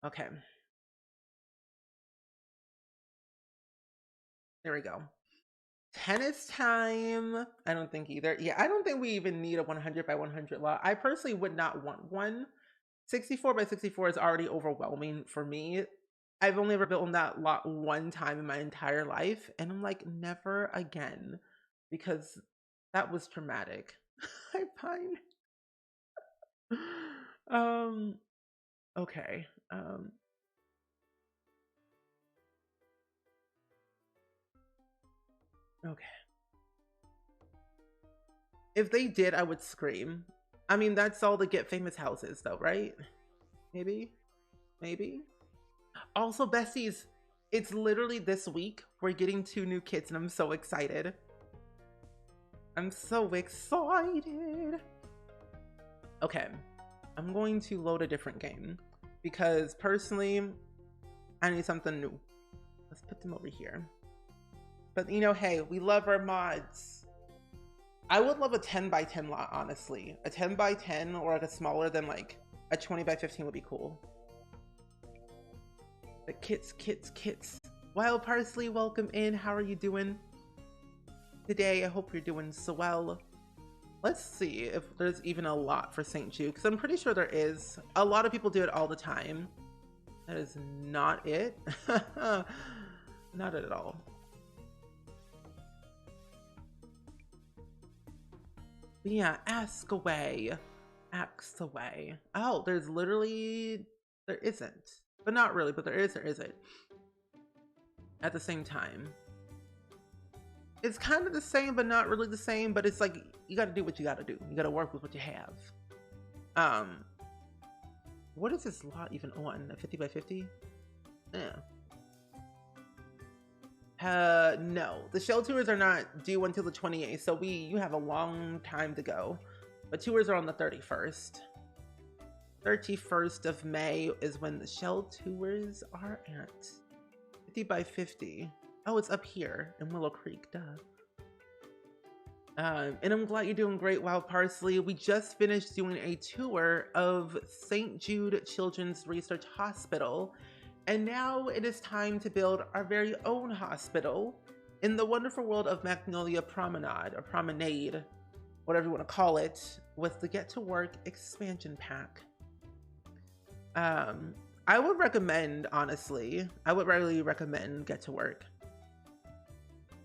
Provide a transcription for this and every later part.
Okay. There we go. Tennis time. I don't think either. Yeah, I don't think we even need a 100 by 100 lot. I personally would not want one. 64 by 64 is already overwhelming for me. I've only ever built on that lot one time in my entire life, and I'm like, never again, because that was traumatic. I find. Um. Okay. Okay. If they did, I would scream. I mean, that's all the get famous houses, though, right? Maybe. Maybe. Also, besties, it's literally this week. We're getting 2 new kits, and I'm so excited. I'm so excited. Okay, I'm going to load a different game because personally, I need something new. Let's put them over here. But you know, hey, we love our mods. I would love a 10 by 10 lot, honestly. A 10 by 10 or like a smaller than like a 20 by 15 would be cool. But kits. Wild Parsley, welcome in. How are you doing today? I hope you're doing so well. Let's see if there's even a lot for St. Jude, because I'm pretty sure there is. A lot of people do it all the time. That is not it. Not at all. But yeah, ask away. Ask away. Oh, there isn't. But not really, but there isn't. At the same time. It's kind of the same, but not really the same. But it's like, you gotta do what you gotta do. You gotta work with what you have. What is this lot even on? A 50 by 50? Yeah. No. The shell tours are not due until the 28th, so you have a long time to go. But tours are on the 31st. 31st of May is when the shell tours are at. 50 by 50. Oh, it's up here in Willow Creek, duh. And I'm glad you're doing great, Wild Parsley. We just finished doing a tour of St. Jude Children's Research Hospital, and now it is time to build our very own hospital in the wonderful world of Magnolia Promenade, or Promenade, whatever you want to call it, with the Get to Work expansion pack. I would recommend, honestly, I would really recommend Get to Work.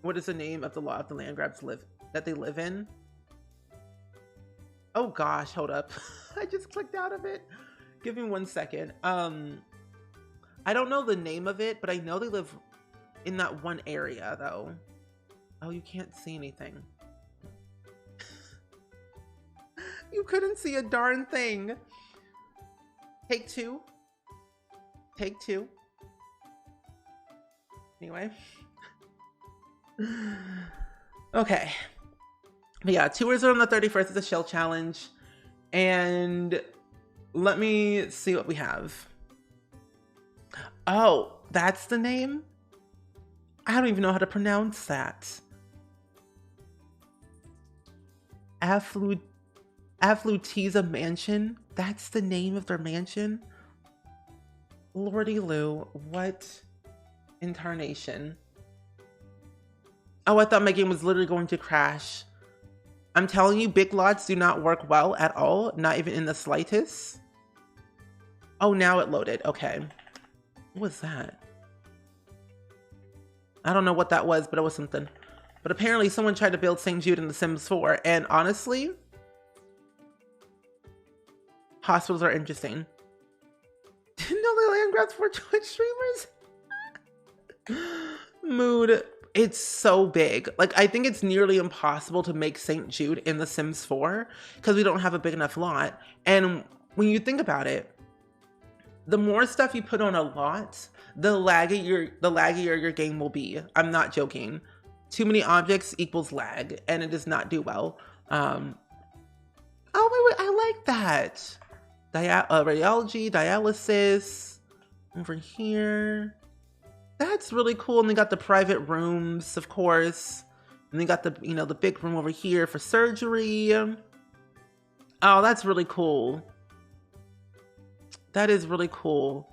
What is the name of the law of the land grabs that they live in? Oh gosh, hold up. I just clicked out of it. Give me 1 second. I don't know the name of it, but I know they live in that one area though. Oh, you can't see anything. You couldn't see a darn thing. Take two. Take two. Anyway. Okay. But yeah, tours are on the 31st. It's a shell challenge. And let me see what we have. Oh, that's the name? I don't even know how to pronounce that. Aflutiza Mansion? That's the name of their mansion? Lordy Lou, what incarnation? Oh, I thought my game was literally going to crash. I'm telling you, big lots do not work well at all, not even in the slightest. Oh, now it loaded. Okay. What was that? I don't know what that was, but it was something. But apparently someone tried to build St. Jude in The Sims 4, and honestly, hospitals are interesting. Didn't know the land grabs for Twitch streamers? Mood. It's so big. Like, I think it's nearly impossible to make St. Jude in The Sims 4 because we don't have a big enough lot. And when you think about it, the more stuff you put on a lot, the laggier your game will be. I'm not joking. Too many objects equals lag, and it does not do well. Oh, wait, I like that. Radiology, dialysis, over here. That's really cool. And they got the private rooms, of course. And they got the, the big room over here for surgery. Oh, that's really cool. That is really cool.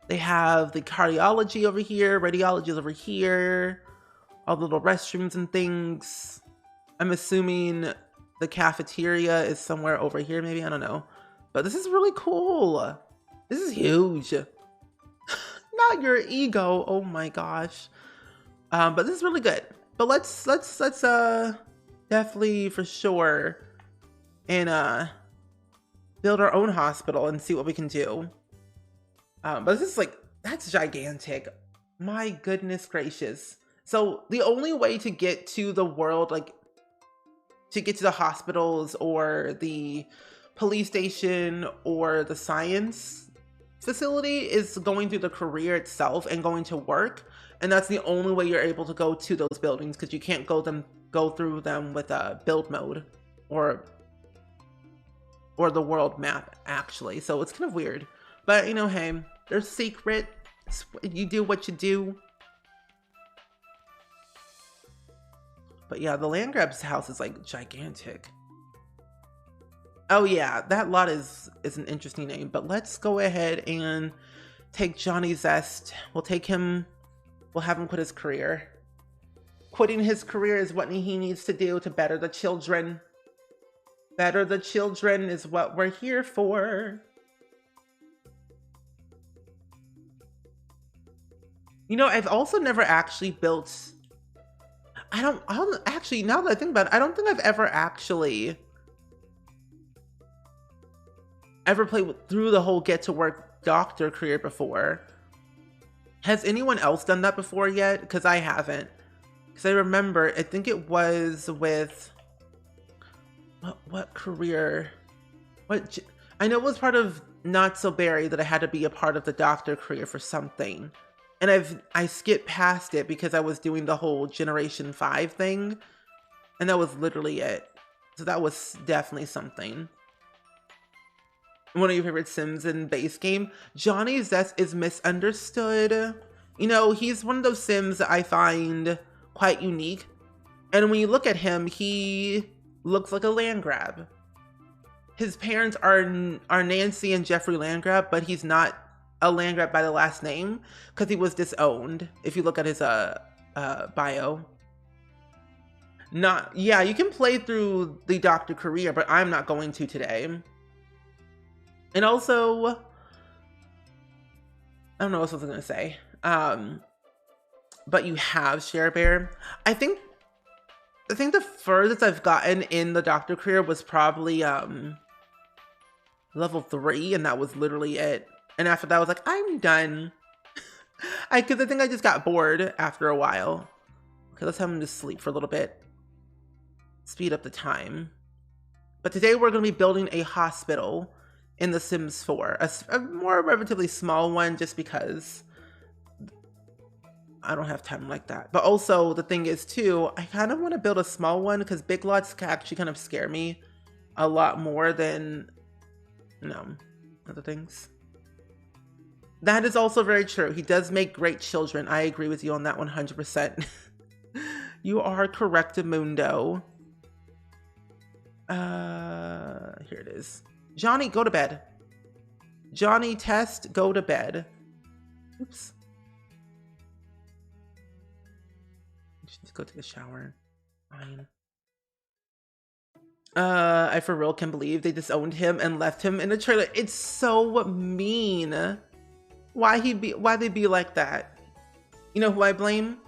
They have the cardiology over here, radiology is over here, all the little restrooms and things. I'm assuming the cafeteria is somewhere over here, maybe, I don't know. But this is really cool. This is huge. Not your ego, oh my gosh. But this is really good. But let's definitely for sure and build our own hospital and see what we can do. But this is like, that's gigantic. My goodness gracious. So the only way to get to the world, like to get to the hospitals or the police station or the science facility is going through the career itself and going to work. And that's the only way you're able to go to those buildings, because you can't go through them with a build mode or the world map actually. So it's kind of weird, but you know, hey, they're secret. You do what you do. But yeah, the Landgrab's house is like gigantic. Oh yeah, that lot is an interesting name, but let's go ahead and take Johnny Zest. We'll have him quit his career. Quitting his career is what he needs to do to better the children. Better the children is what we're here for. You know, I've also never actually built... I don't actually, now that I think about it, I don't think I've ever played through the whole get to work doctor career before. Has anyone else done that before yet? Because I haven't. Because I remember, I think it was with... What career? I know it was part of Not So Berry that I had to be a part of the doctor career for something. And I skipped past it because I was doing the whole Generation 5 thing. And that was literally it. So that was definitely something. One of your favorite Sims in base game. Johnny Zest is misunderstood. You know, he's one of those Sims that I find quite unique. And when you look at him, he looks like a Landgrab. His parents are Nancy and Jeffrey Landgrab, but he's not a Landgrab by the last name because he was disowned. If you look at his bio. Yeah, you can play through the doctor career, but I'm not going to today. And also, I don't know what else I was gonna say. But you have Share Bear. I think the furthest I've gotten in the doctor career was probably level 3, and that was literally it. And after that, I was like, I'm done. Because I think I just got bored after a while. Okay, let's have him just sleep for a little bit. Speed up the time. But today we're going to be building a hospital in The Sims 4. A more relatively small one, just because I don't have time like that. But also, the thing is, too, I kind of want to build a small one because big lots actually kind of scare me a lot more than, you know, other things. That is also very true. He does make great children. I agree with you on that 100%. You are correct, Mundo. Here it is. Johnny, go to bed. Johnny, test, go to bed. Oops. Just go take a shower. Fine. I for real can't believe they disowned him and left him in a trailer. It's so mean. Why they be like that? You know who I blame?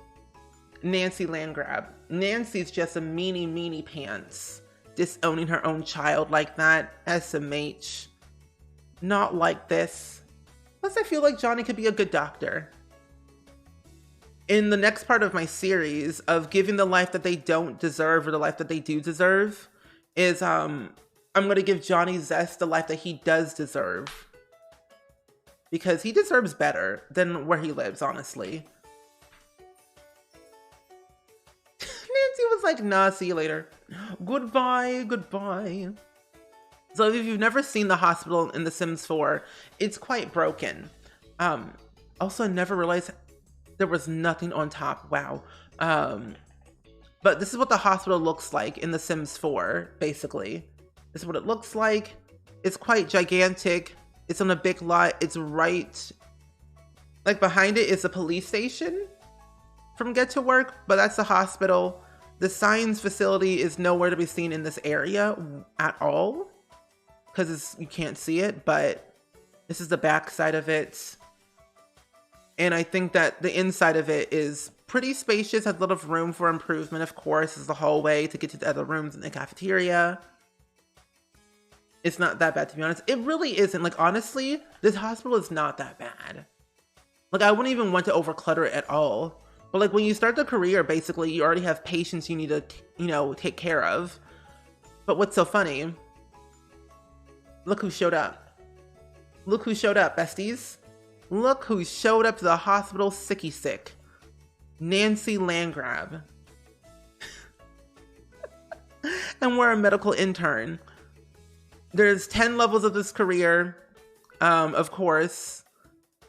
Nancy Landgrab. Nancy's just a meanie pants. Disowning her own child like that. SMH. Not like this. Plus I feel like Johnny could be a good doctor. In the next part of my series of giving the life that they don't deserve or the life that they do deserve is I'm going to give Johnny Zest the life that he does deserve. Because he deserves better than where he lives, honestly. Nancy was like, nah, see you later. Goodbye. So if you've never seen the hospital in The Sims 4, it's quite broken. Also, I never realized there was nothing on top. Wow. But this is what the hospital looks like in The Sims 4, basically. This is what it looks like. It's quite gigantic. It's on a big lot. It's right Like behind it is the police station from Get to Work, but that's the hospital. The science facility is nowhere to be seen in this area at all because you can't see it, but this is the back side of it. And I think that the inside of it is pretty spacious, has a lot of room for improvement, of course. This is the hallway to get to the other rooms in the cafeteria. It's not that bad, to be honest. It really isn't. Like, honestly, this hospital is not that bad. Like, I wouldn't even want to overclutter it at all. But like, when you start the career, basically, you already have patients you need to, take care of. But what's so funny? Look who showed up. Look who showed up, besties. Look who showed up to the hospital sicky sick. Nancy Landgrab. And we're a medical intern. There's 10 levels of this career, of course.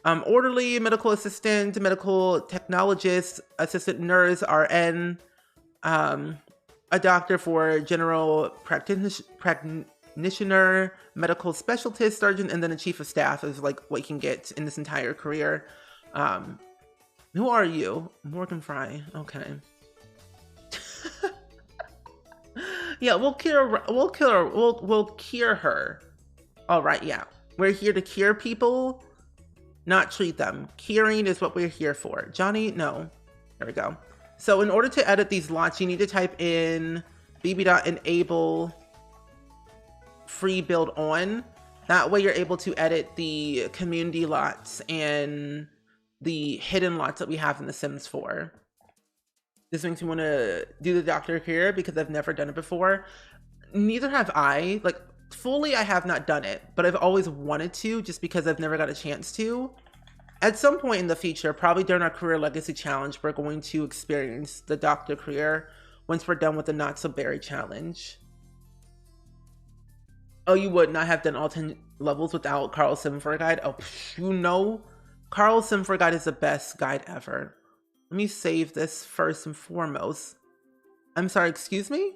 Orderly, medical assistant, medical technologist, assistant nurse, RN, a doctor for general practitioner, medical specialist, surgeon, and then a chief of staff is like what you can get in this entire career. Who are you? Morgan Fry. Okay. Yeah, we'll cure her. All right, yeah. We're here to cure people, not treat them. Curing is what we're here for. Johnny, no. There we go. So in order to edit these lots, you need to type in bb.enable free build on. That way you're able to edit the community lots and the hidden lots that we have in The Sims 4. This makes me want to do the doctor here because I've never done it before. Neither have I. Like, fully I have not done it, but I've always wanted to just because I've never got a chance to. At some point in the future, probably during our Career Legacy Challenge, we're going to experience the doctor career once we're done with the Not So Berry Challenge. Oh, you would not have done all 10 levels without Carl's Sim 4 guide? Oh, Carl's Sim 4 guide is the best guide ever. Let me save this first and foremost. I'm sorry, excuse me?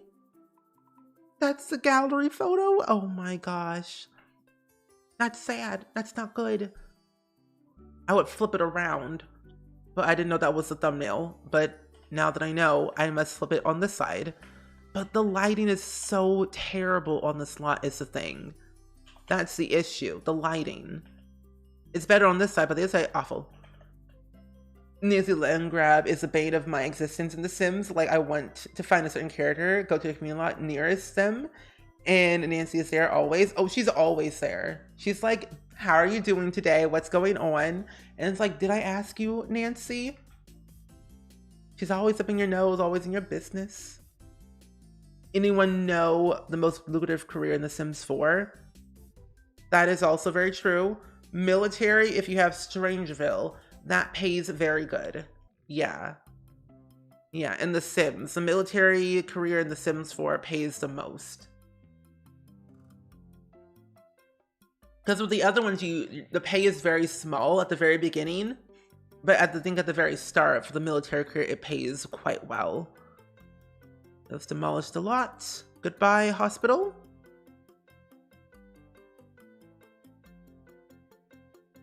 That's the gallery photo? Oh my gosh. That's sad. That's not good. I would flip it around, but I didn't know that was the thumbnail. But now that I know, I must flip it on this side. But the lighting is so terrible on this lot is the thing. That's the issue, the lighting. It's better on this side, but the other side, awful. Nancy Landgrab is the bane of my existence in The Sims. Like, I want to find a certain character, go to the community lot nearest them, and Nancy is there always. Oh, she's always there. She's like, how are you doing today? What's going on? And it's like, did I ask you, Nancy? She's always up in your nose, always in your business. Anyone know the most lucrative career in The Sims 4? That is also very true. Military, if you have Strangeville, that pays very good. Yeah. Yeah, in The Sims. The military career in The Sims 4 pays the most. Because with the other ones, the pay is very small at the very beginning. But at the very start, for the military career, it pays quite well. Let's demolish the lot. Goodbye, hospital.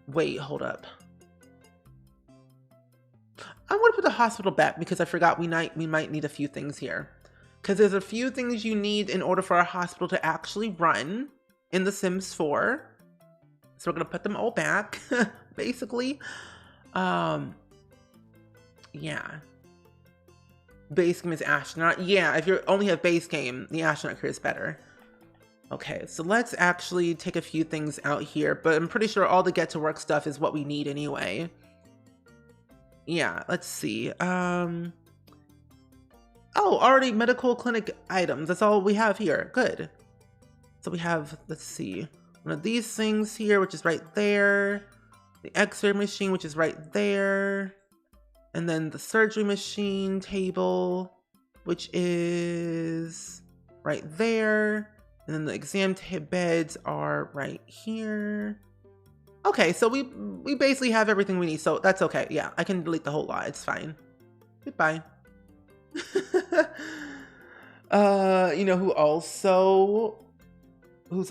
Wait, hold up. I'm going to put the hospital back because I forgot we might need a few things here. Because there's a few things you need in order for our hospital to actually run in The Sims 4. So we're going to put them all back, basically. Yeah. Base game is astronaut. Yeah, if you only have base game, the astronaut career is better. Okay, so let's actually take a few things out here, but I'm pretty sure all the get to work stuff is what we need anyway. Yeah, let's see. Oh, already medical clinic items. That's all we have here. Good. So we have, let's see, one of these things here, which is right there. The X-ray machine, which is right there. And then the surgery machine table, which is right there. And then the exam beds are right here. Okay, so we basically have everything we need, so that's okay. Yeah, I can delete the whole lot. It's fine. Goodbye. You know who's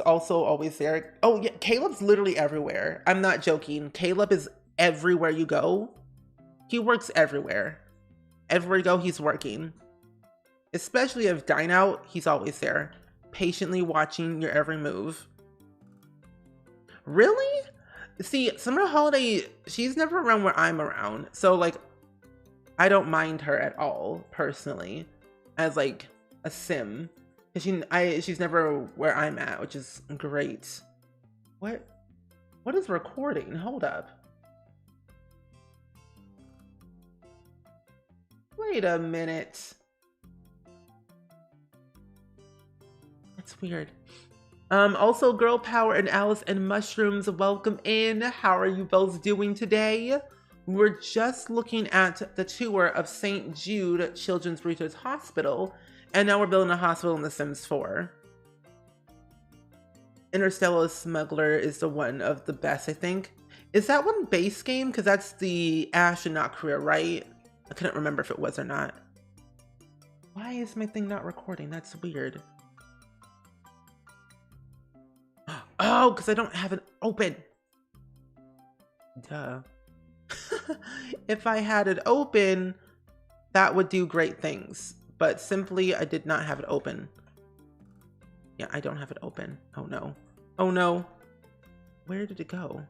also always there? Oh yeah, Caleb's literally everywhere. I'm not joking. Caleb is everywhere you go. He works everywhere. Everywhere you go, he's working. Especially if dine out, he's always there, patiently watching your every move. Really? See, Summer Holiday, she's never around where I'm around. So like, I don't mind her at all, personally, as like a sim. She's never where I'm at, which is great. What is recording? Hold up. Wait a minute. That's weird. Also, Girl Power and Alice and Mushrooms, welcome in. How are you both doing today? We're just looking at the tour of St. Jude Children's Research Hospital, and now we're building a hospital in The Sims 4. Interstellar Smuggler is the one of the best, I think. Is that one base game? Because that's the astronaut career, right? I couldn't remember if it was or not. Why is my thing not recording? That's weird. Oh, because I don't have it open. Duh. If I had it open, that would do great things. But simply, I did not have it open. Yeah, I don't have it open. Oh no. Oh no. Where did it go?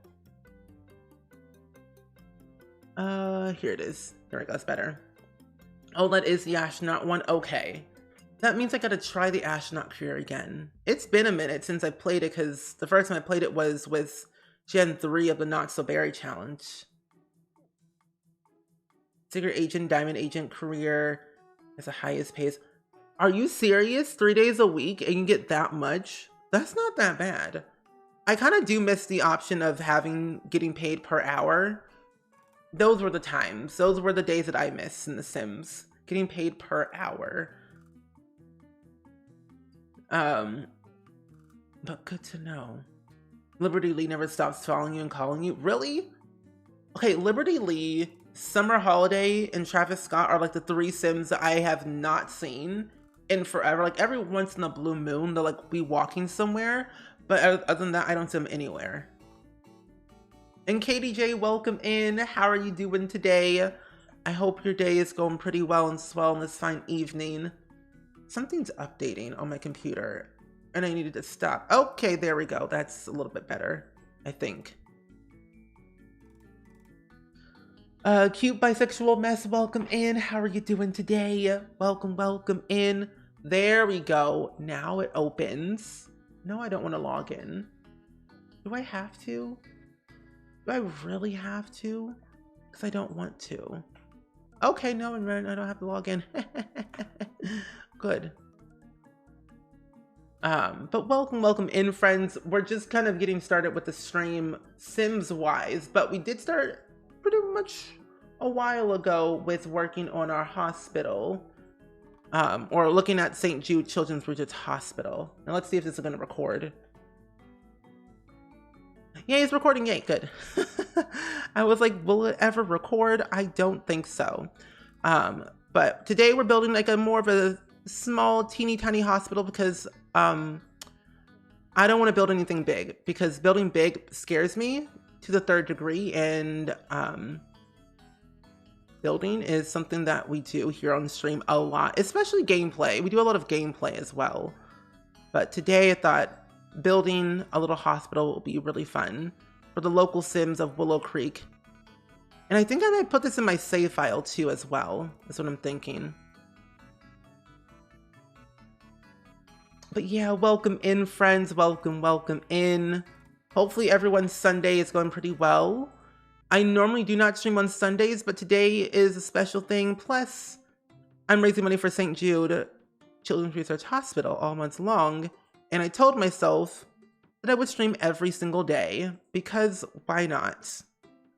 Here it is. There it goes, better. Oh, that is the astronaut one. Okay. That means I gotta try the astronaut career again. It's been a minute since I played it because the first time I played it was with Gen 3 of the Not So Berry Challenge. Secret Agent, Diamond Agent career is the highest pays. Are you serious? 3 days a week and you get that much? That's not that bad. I kind of do miss the option of getting paid per hour. Those were the times. Those were the days that I miss in The Sims. Getting paid per hour. But good to know. Liberty Lee never stops following you and calling you. Really? Okay, Liberty Lee, Summer Holiday, and Travis Scott are like the 3 Sims that I have not seen in forever. Like every once in a blue moon, they'll like be walking somewhere. But other than that, I don't see them anywhere. And KDJ, welcome in. How are you doing today? I hope your day is going pretty well and swell on this fine evening. Something's updating on my computer and I needed to stop. Okay, there we go. That's a little bit better, I think. Cute bisexual mess, welcome in. How are you doing today? Welcome, welcome in. There we go. Now it opens. No, I don't want to log in. Do I have to? Do I really have to? Because I don't want to. Okay, no, I don't have to log in. Good. But welcome in, friends. We're just kind of getting started with the stream Sims wise, but we did start pretty much a while ago with working on our hospital, or looking at St. Jude Children's Research Hospital. Now let's see if this is going to record. Yay, it's recording. Yay, good. I was like, will it ever record? I don't think so. But today we're building like a more of a small teeny tiny hospital because I don't want to build anything big because building big scares me to the 3rd degree, and building is something that we do here on the stream a lot, especially gameplay. We do a lot of gameplay as well, but today I thought building a little hospital will be really fun for the local Sims of Willow Creek. And I think I might put this in my save file too as well. That's what I'm thinking. But yeah, welcome in, friends. Welcome in. Hopefully everyone's Sunday is going pretty well. I normally do not stream on Sundays, but today is a special thing. Plus, I'm raising money for St. Jude Children's Research Hospital all month long. And I told myself that I would stream every single day because why not?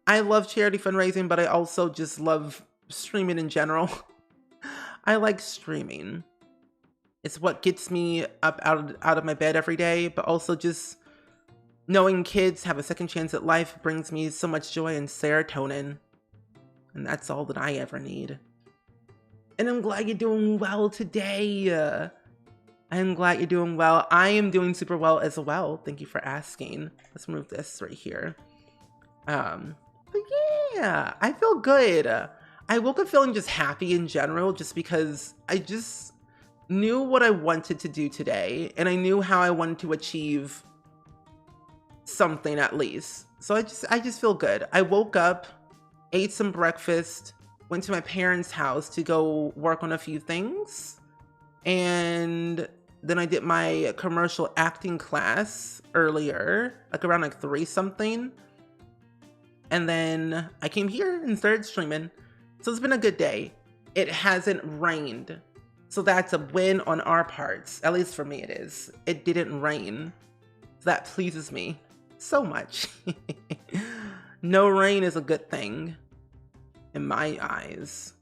I love charity fundraising, but I also just love streaming in general. I like streaming. It's what gets me up out of my bed every day, but also just knowing kids have a second chance at life brings me so much joy and serotonin. And that's all that I ever need. And I'm glad you're doing well today. I'm glad you're doing well. I am doing super well as well. Thank you for asking. Let's move this right here. But yeah, I feel good. I woke up feeling just happy in general, just because I just knew what I wanted to do today, and I knew how I wanted to achieve something at least. So I just feel good. I woke up, ate some breakfast, went to my parents' house to go work on a few things, and then I did my commercial acting class earlier, like around like 3 something. And then I came here and started streaming. So it's been a good day. It hasn't rained. So that's a win on our parts. At least for me it is. It didn't rain. That pleases me so much. No rain is a good thing in my eyes.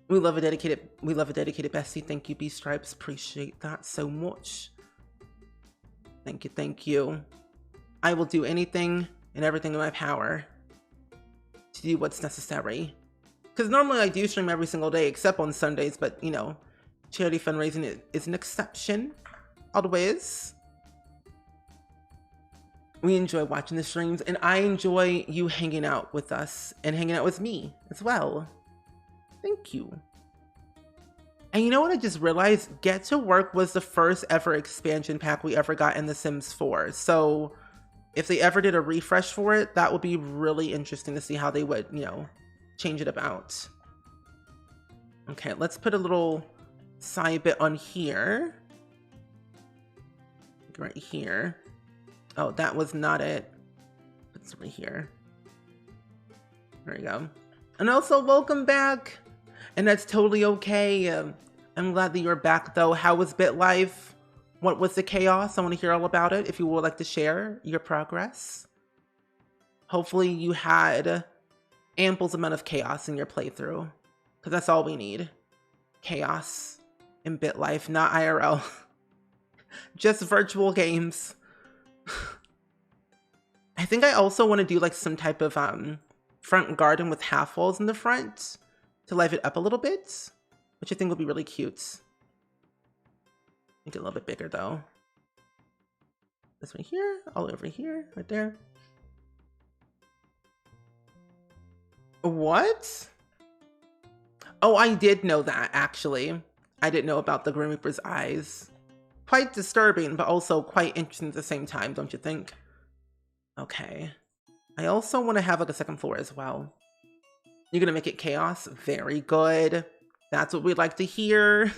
We love a dedicated bestie. Thank you, B Stripes. Appreciate that so much. Thank you, thank you. I will do anything and everything in my power to do what's necessary. Because normally I do stream every single day except on Sundays, but you know, charity fundraising is an exception. Always. We enjoy watching the streams, and I enjoy you hanging out with us and hanging out with me as well. Thank you. And you know what I just realized? Get to Work was the first ever expansion pack we ever got in The Sims 4. So if they ever did a refresh for it, that would be really interesting to see how they would, you know, change it about. Okay, let's put a little side bit on here. Right here. Oh, that was not it. It's right here. There you go. And also, welcome back. And that's totally okay. I'm glad that you're back, though. How was BitLife? What was the chaos? I want to hear all about it. If you would like to share your progress. Hopefully, you had ample amount of chaos in your playthrough. Because that's all we need. Chaos in BitLife, not IRL. Just virtual games. I think I also want to do like some type of front garden with half walls in the front to liven it up a little bit, which I think will be really cute. Make it a little bit bigger though. This one here, all over here, right there. What? Oh, I did know that actually. I didn't know about the Grim Reaper's eyes. Quite disturbing, but also quite interesting at the same time, don't you think? Okay. I also want to have like a second floor as well. You're gonna make it chaos? Very good. That's what we'd like to hear.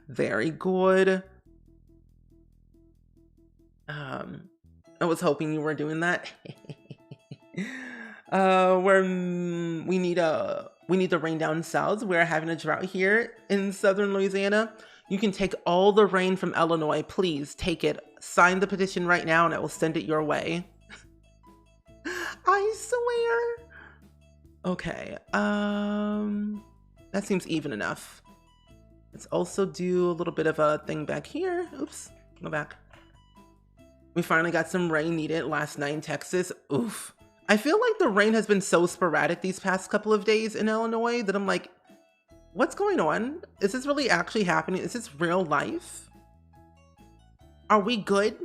Very good. I was hoping you were doing that. We need the rain down south. We're having a drought here in southern Louisiana. You can take all the rain from Illinois. Please take it. Sign the petition right now and I will send it your way. I swear. Okay. That seems even enough. Let's also do a little bit of a thing back here. Oops. Go back. We finally got some rain needed last night in Texas. Oof. I feel like the rain has been so sporadic these past couple of days in Illinois that I'm like, what's going on? Is this really actually happening? Is this real life? Are we good,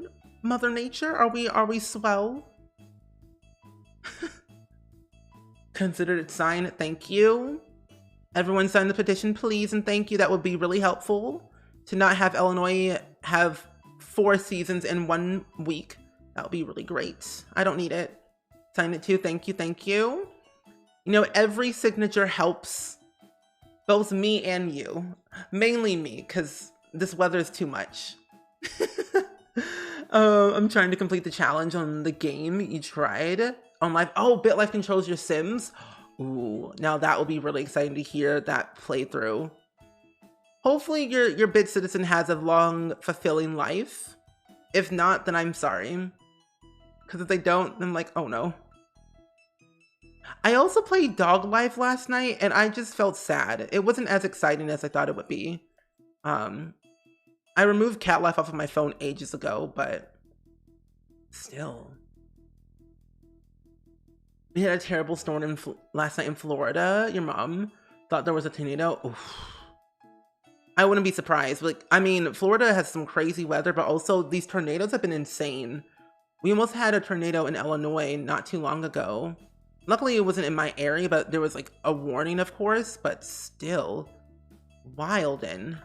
Mother Nature? Are we swell? Considered it signed. Thank you. Everyone sign the petition, please, and thank you. That would be really helpful to not have Illinois have 4 seasons in 1 week. That would be really great. I don't need it. Sign it too. Thank you. Thank you. You know, every signature helps both me and you. Mainly me, because this weather is too much. I'm trying to complete the challenge on the game you tried on live. Oh, BitLife controls your Sims. Ooh, now that will be really exciting to hear that playthrough. Hopefully your Bit Citizen has a long, fulfilling life. If not, then I'm sorry. Because if they don't, then I'm like, oh no. I also played Dog Life last night and I just felt sad. It wasn't as exciting as I thought it would be. I removed Cat Life off of my phone ages ago, but still. We had a terrible storm last night in Florida. Your mom thought there was a tornado. Oof. I wouldn't be surprised. Like, I mean, Florida has some crazy weather, but also these tornadoes have been insane. We almost had a tornado in Illinois not too long ago. Luckily, it wasn't in my area, but there was like a warning, of course, but still. Wilden.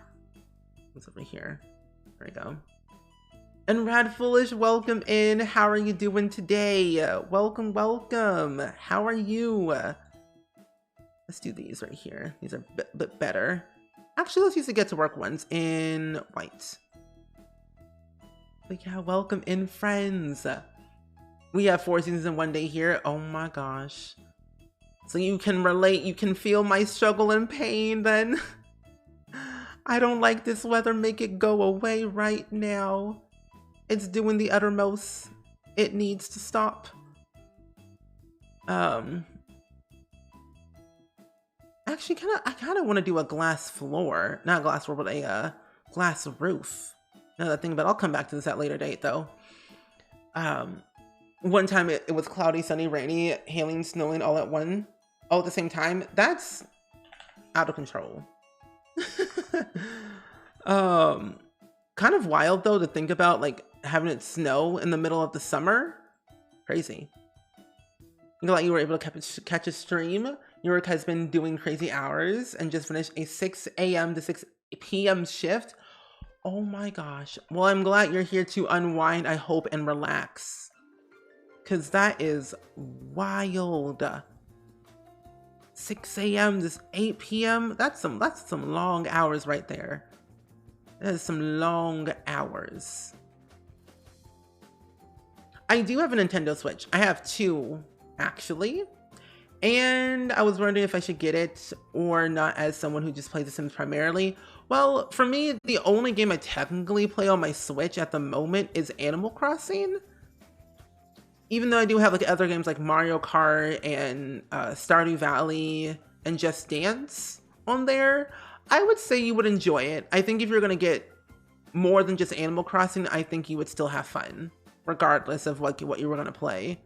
What's over here? There we go. And Rad Foolish, welcome in. How are you doing today? Welcome, welcome. How are you? Let's do these right here. These are a bit better. Actually, let's use the Get to Work ones in white. But yeah, welcome in, friends. We have 4 seasons in 1 day here. Oh my gosh. So you can relate, you can feel my struggle and pain then. I don't like this weather. Make it go away right now. It's doing the uttermost. It needs to stop. Actually, I kind of want to do a glass floor. Not a glass floor, but a glass roof. Now that I think about it, I'll come back to this at a later date though. One time it was cloudy, sunny, rainy, hailing, snowing all at the same time. That's out of control. Kind of wild though to think about, like having it snow in the middle of the summer. Crazy. I'm glad you were able to catch a stream. York has been doing crazy hours and just finished a 6 a.m. to 6 p.m. shift. Oh my gosh. Well, I'm glad you're here to unwind, I hope, and relax. Cause that is wild. 6 a.m. to 8 p.m. That's some long hours right there. That is some long hours. I do have a Nintendo Switch. I have 2 actually. And I was wondering if I should get it or not, as someone who just plays The Sims primarily. Well, for me, the only game I technically play on my Switch at the moment is Animal Crossing. Even though I do have like other games like Mario Kart and Stardew Valley and Just Dance on there, I would say you would enjoy it. I think if you're gonna get more than just Animal Crossing, I think you would still have fun, regardless of what you were gonna play.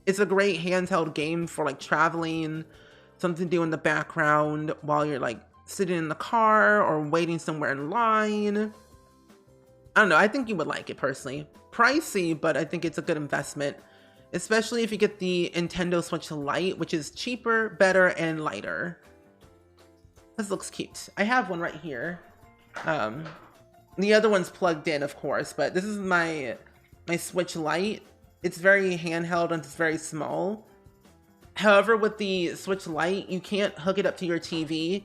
It's a great handheld game for like traveling, something to do in the background while you're like sitting in the car or waiting somewhere in line. I don't know, I think you would like it personally. Pricey, but I think it's a good investment, especially if you get the Nintendo Switch Lite, which is cheaper, better, and lighter. This looks cute. I have one right here. The other one's plugged in, of course, but this is my Switch Lite. It's very handheld and it's very small. However, with the Switch Lite, you can't hook it up to your TV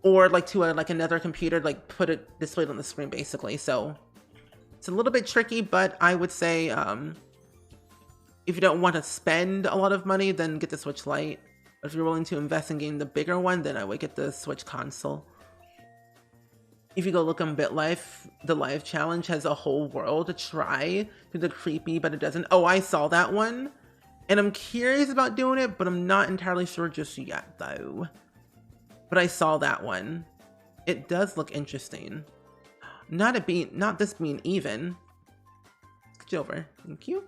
or like to another computer, like put it displayed on the screen basically. So it's a little bit tricky, but I would say if you don't want to spend a lot of money, then get the Switch Lite. But if you're willing to invest in getting the bigger one, then I would get the Switch console. If you go look on BitLife, the live challenge has a whole world to try through the creepy, but it doesn't. Oh, I saw that one. And I'm curious about doing it, but I'm not entirely sure just yet though. But I saw that one. It does look interesting. Not this being even. Get you over. Thank you.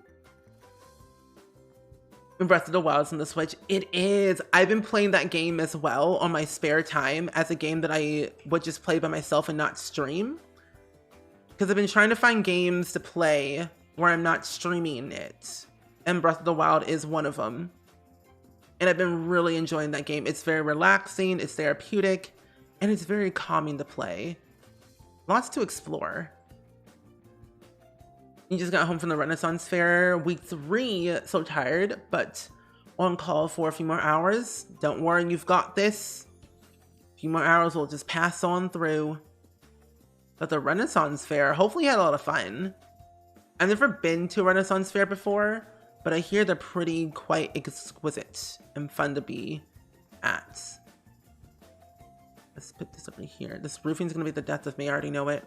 Breath of the Wild on the Switch. It is. I've been playing that game as well on my spare time as a game that I would just play by myself and not stream. Because I've been trying to find games to play where I'm not streaming it. And Breath of the Wild is one of them. And I've been really enjoying that game. It's very relaxing, it's therapeutic, and it's very calming to play. Lots to explore. You just got home from the Renaissance Fair, week 3, so tired, but on call for a few more hours. Don't worry, you've got this. A few more hours will just pass on through. But the Renaissance Fair, hopefully you had a lot of fun. I've never been to a Renaissance Fair before, but I hear they're quite exquisite and fun to be at. Let's put this over here. This roofing's gonna be the death of me, I already know it.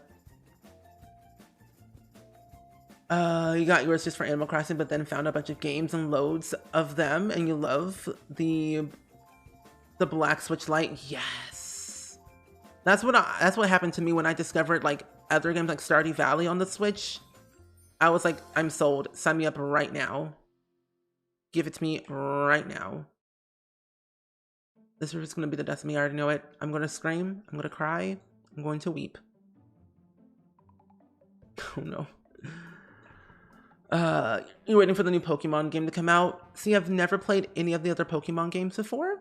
You got yours just for Animal Crossing, but then found a bunch of games and loads of them, and you love the Black Switch Lite. Yes, that's what happened to me when I discovered like other games like Stardew Valley on the Switch. I was like, I'm sold. Sign me up right now. Give it to me right now. This is gonna be the death of me. I already know it. I'm gonna scream. I'm gonna cry. I'm going to weep. Oh no. You're waiting for the new Pokemon game to come out. See, I've never played any of the other Pokemon games before,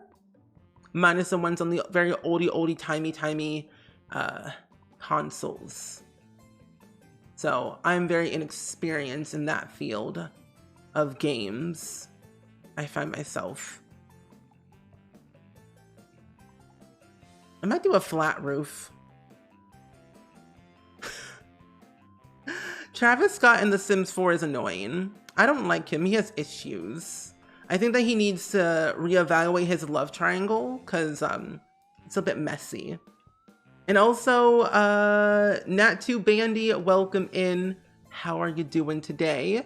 minus the ones on the very oldie timey consoles. So I'm very inexperienced in that field of games, I find myself. I might do a flat roof. Travis Scott in The Sims 4 is annoying. I don't like him. He has issues. I think that he needs to reevaluate his love triangle because it's a bit messy. And also, Nat2 Bandy, welcome in. How are you doing today?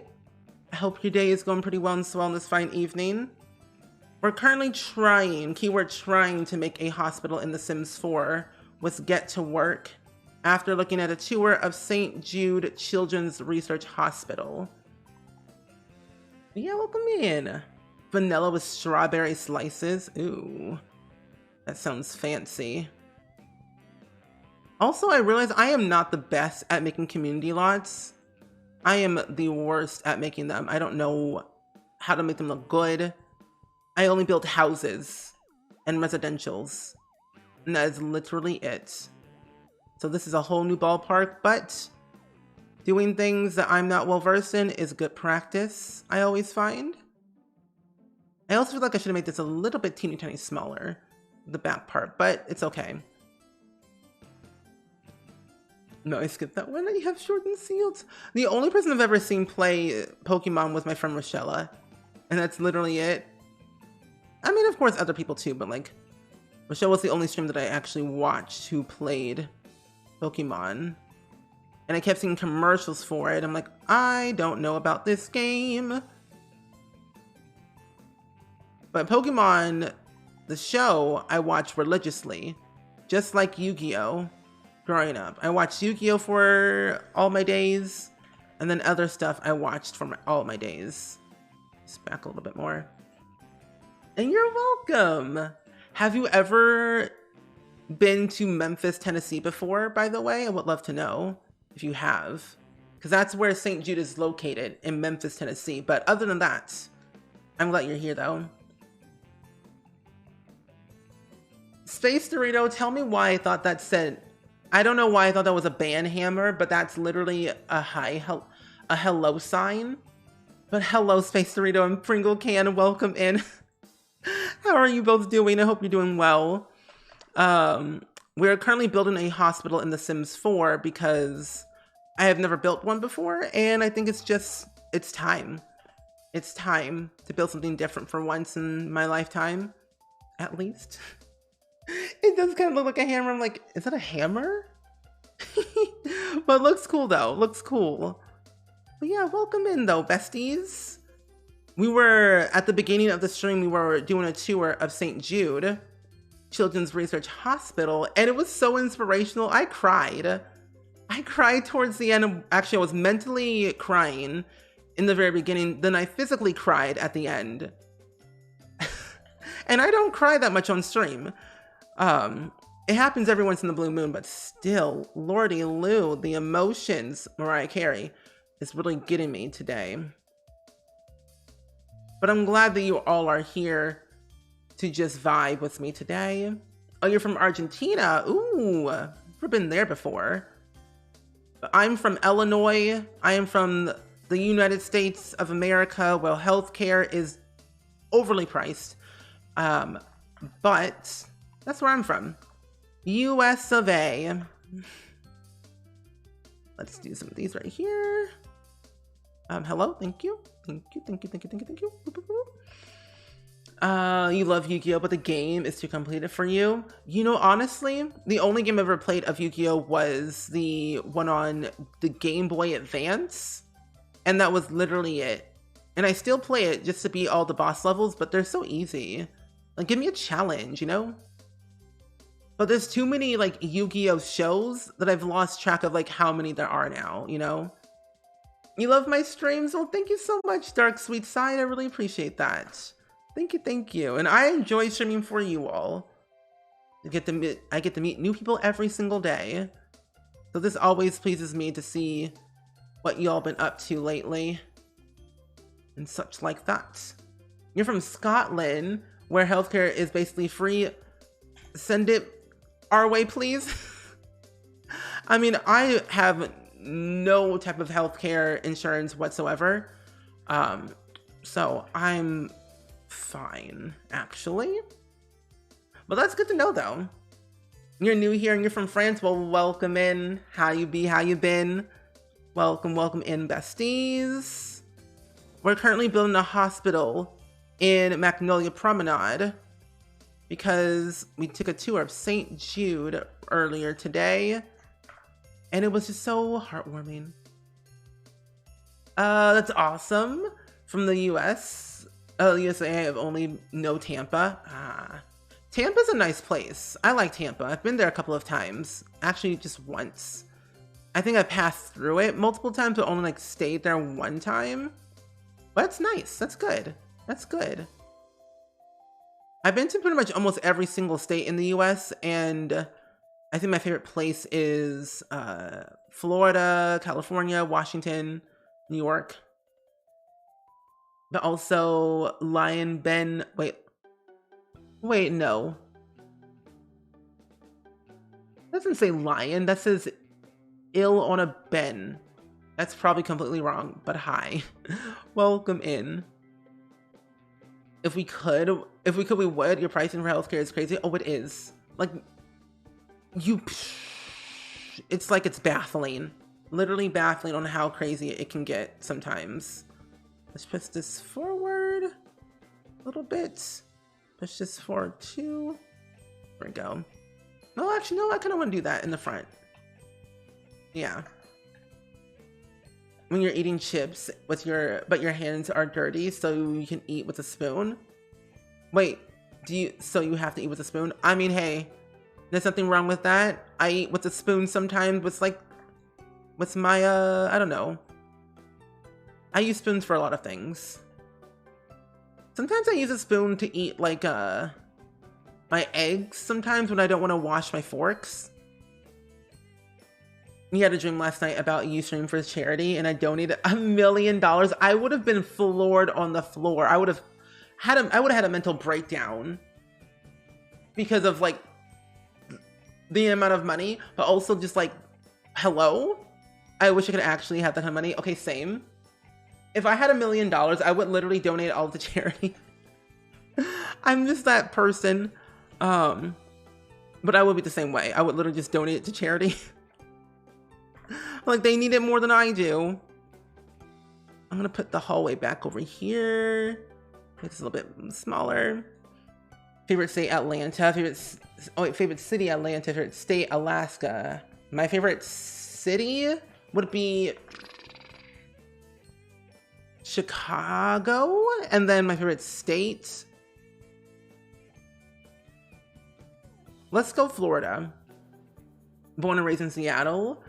I hope your day is going pretty well and swell on this fine evening. We're currently trying, keyword trying, to make a hospital in The Sims 4 with Get to Work after looking at a tour of St. Jude Children's Research Hospital. Yeah, welcome in. Vanilla with strawberry slices. Ooh, that sounds fancy. Also, I realize I am not the best at making community lots. I am the worst at making them. I don't know how to make them look good. I only build houses and residentials, and that is literally it. So this is a whole new ballpark, but doing things that I'm not well versed in is good practice, I always find. I also feel like I should have made this a little bit teeny tiny smaller, the back part, but it's okay. No, I skipped that one. You have short and sealed. The only person I've ever seen play Pokemon was my friend Rochella, and that's literally it. I mean, of course, other people too, but like, Rochelle was the only stream that I actually watched who played Pokemon. And I kept seeing commercials for it. I'm like, I don't know about this game. But Pokemon, the show, I watch religiously. Just like Yu-Gi-Oh! Growing up. I watched Yu-Gi-Oh! For all my days. And then other stuff I watched for all my days. Just back a little bit more. And you're welcome. Have you ever been to Memphis, Tennessee before, by the way? I would love to know if you have. Because that's where St. Jude is located, in Memphis, Tennessee. But other than that, I'm glad you're here, though. Space Dorito, tell me why I thought that said... I don't know why I thought that was a ban hammer, but that's literally a hello sign. But hello, Space Dorito and Pringle Can, welcome in. How are you both doing? I hope you're doing well. We're currently building a hospital in The Sims 4 because I have never built one before, and I think it's time. It's time to build something different for once in my lifetime, at least. It does kind of look like a hammer. I'm like, is that a hammer? But it looks cool though, looks cool. But yeah, welcome in though, besties. We were, at the beginning of the stream, we were doing a tour of St. Jude Children's Research Hospital, and it was so inspirational. I cried. I cried towards the end. Actually, I was mentally crying in the very beginning, then I physically cried at the end. And I don't cry that much on stream. It happens every once in the blue moon, but still, Lordy Lou, the emotions, Mariah Carey, is really getting me today. But I'm glad that you all are here to just vibe with me today. Oh, you're from Argentina? Ooh, never been there before. But I'm from Illinois. I am from the United States of America, where healthcare is overly priced. But that's where I'm from. US of A. Let's do some of these right here. Hello, thank you. Thank you. You love Yu-Gi-Oh, but the game is too completed for you. You know, honestly, the only game I've ever played of Yu-Gi-Oh was the one on the Game Boy Advance. And that was literally it. And I still play it just to beat all the boss levels, but they're so easy. Like, give me a challenge, you know? But there's too many, like, Yu-Gi-Oh shows that I've lost track of, like, how many there are now, you know? You love my streams? Well, thank you so much, Dark Sweet Side. I really appreciate that. Thank you. And I enjoy streaming for you all. I get to meet new people every single day. So this always pleases me to see what y'all been up to lately. and such like that. You're from Scotland, where healthcare is basically free. Send it our way, please. I mean, I have no type of healthcare insurance whatsoever. So I'm fine, actually. But that's good to know, though. You're new here and you're from France. Well, welcome in. How you be? How you been? Welcome, welcome in, besties. We're currently building a hospital in Magnolia Promenade because we took a tour of Saint Jude earlier today, and it was just so heartwarming. That's awesome. From the US. USA, I have only know Tampa. Tampa's a nice place. I like Tampa. I've been there a couple of times. Actually, just once. I think I passed through it multiple times, but only like stayed there one time. But it's nice. That's good. That's good. I've been to pretty much almost every single state in the US, and I think my favorite place is Florida, California, Washington, New York. But also Lion Ben. Wait, no. That doesn't say lion. That says ill on a Ben. That's probably completely wrong, but hi. Welcome in. If we could, we would. Your pricing for healthcare is crazy. Oh, it is. Like, it's like it's baffling. Literally baffling on how crazy it can get sometimes. Let's push this forward a little bit. Push this forward too. There we go. No, actually, no, I kind of want to do that in the front. Yeah. When you're eating chips but your hands are dirty, so you can eat with a spoon. Wait, so you have to eat with a spoon? I mean, hey, there's nothing wrong with that. I eat with a spoon sometimes. What's my, I don't know. I use spoons for a lot of things. Sometimes I use a spoon to eat like my eggs sometimes when I don't want to wash my forks. You had a dream last night about Ustream for charity, and I donated $1 million. I would have been floored on the floor. I would have had a mental breakdown because of like the amount of money, but also just like, hello? I wish I could actually have that kind of money. Okay, same. If I had $1 million, I would literally donate all to charity. I'm just that person. But I would be the same way. I would literally just donate it to charity. Like, they need it more than I do. I'm gonna put the hallway back over here. Make this a little bit smaller. Favorite state, Atlanta. Favorite city, Atlanta. Favorite state, Alaska. My favorite city would be Chicago, and then my favorite state. Let's go Florida. Born and raised in Seattle.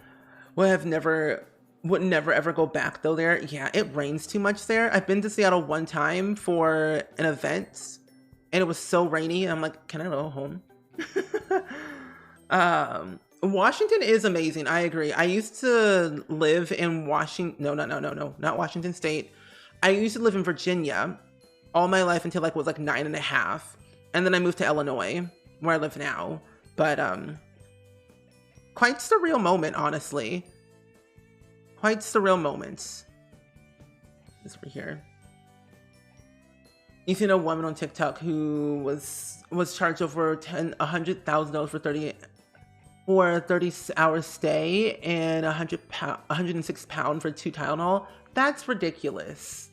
Would never ever go back though there. Yeah, it rains too much there. I've been to Seattle one time for an event, and it was so rainy. I'm like, can I go home? Washington is amazing. I agree. I used to live in Washington. No, not Washington State. I used to live in Virginia all my life until like was like 9.5. And then I moved to Illinois where I live now. But quite surreal moment, honestly. Quite surreal moment. This over here. You seen a woman on TikTok who was charged over $100,000 for 30-hour stay and 106 pounds for 2 Tylenol. That's ridiculous.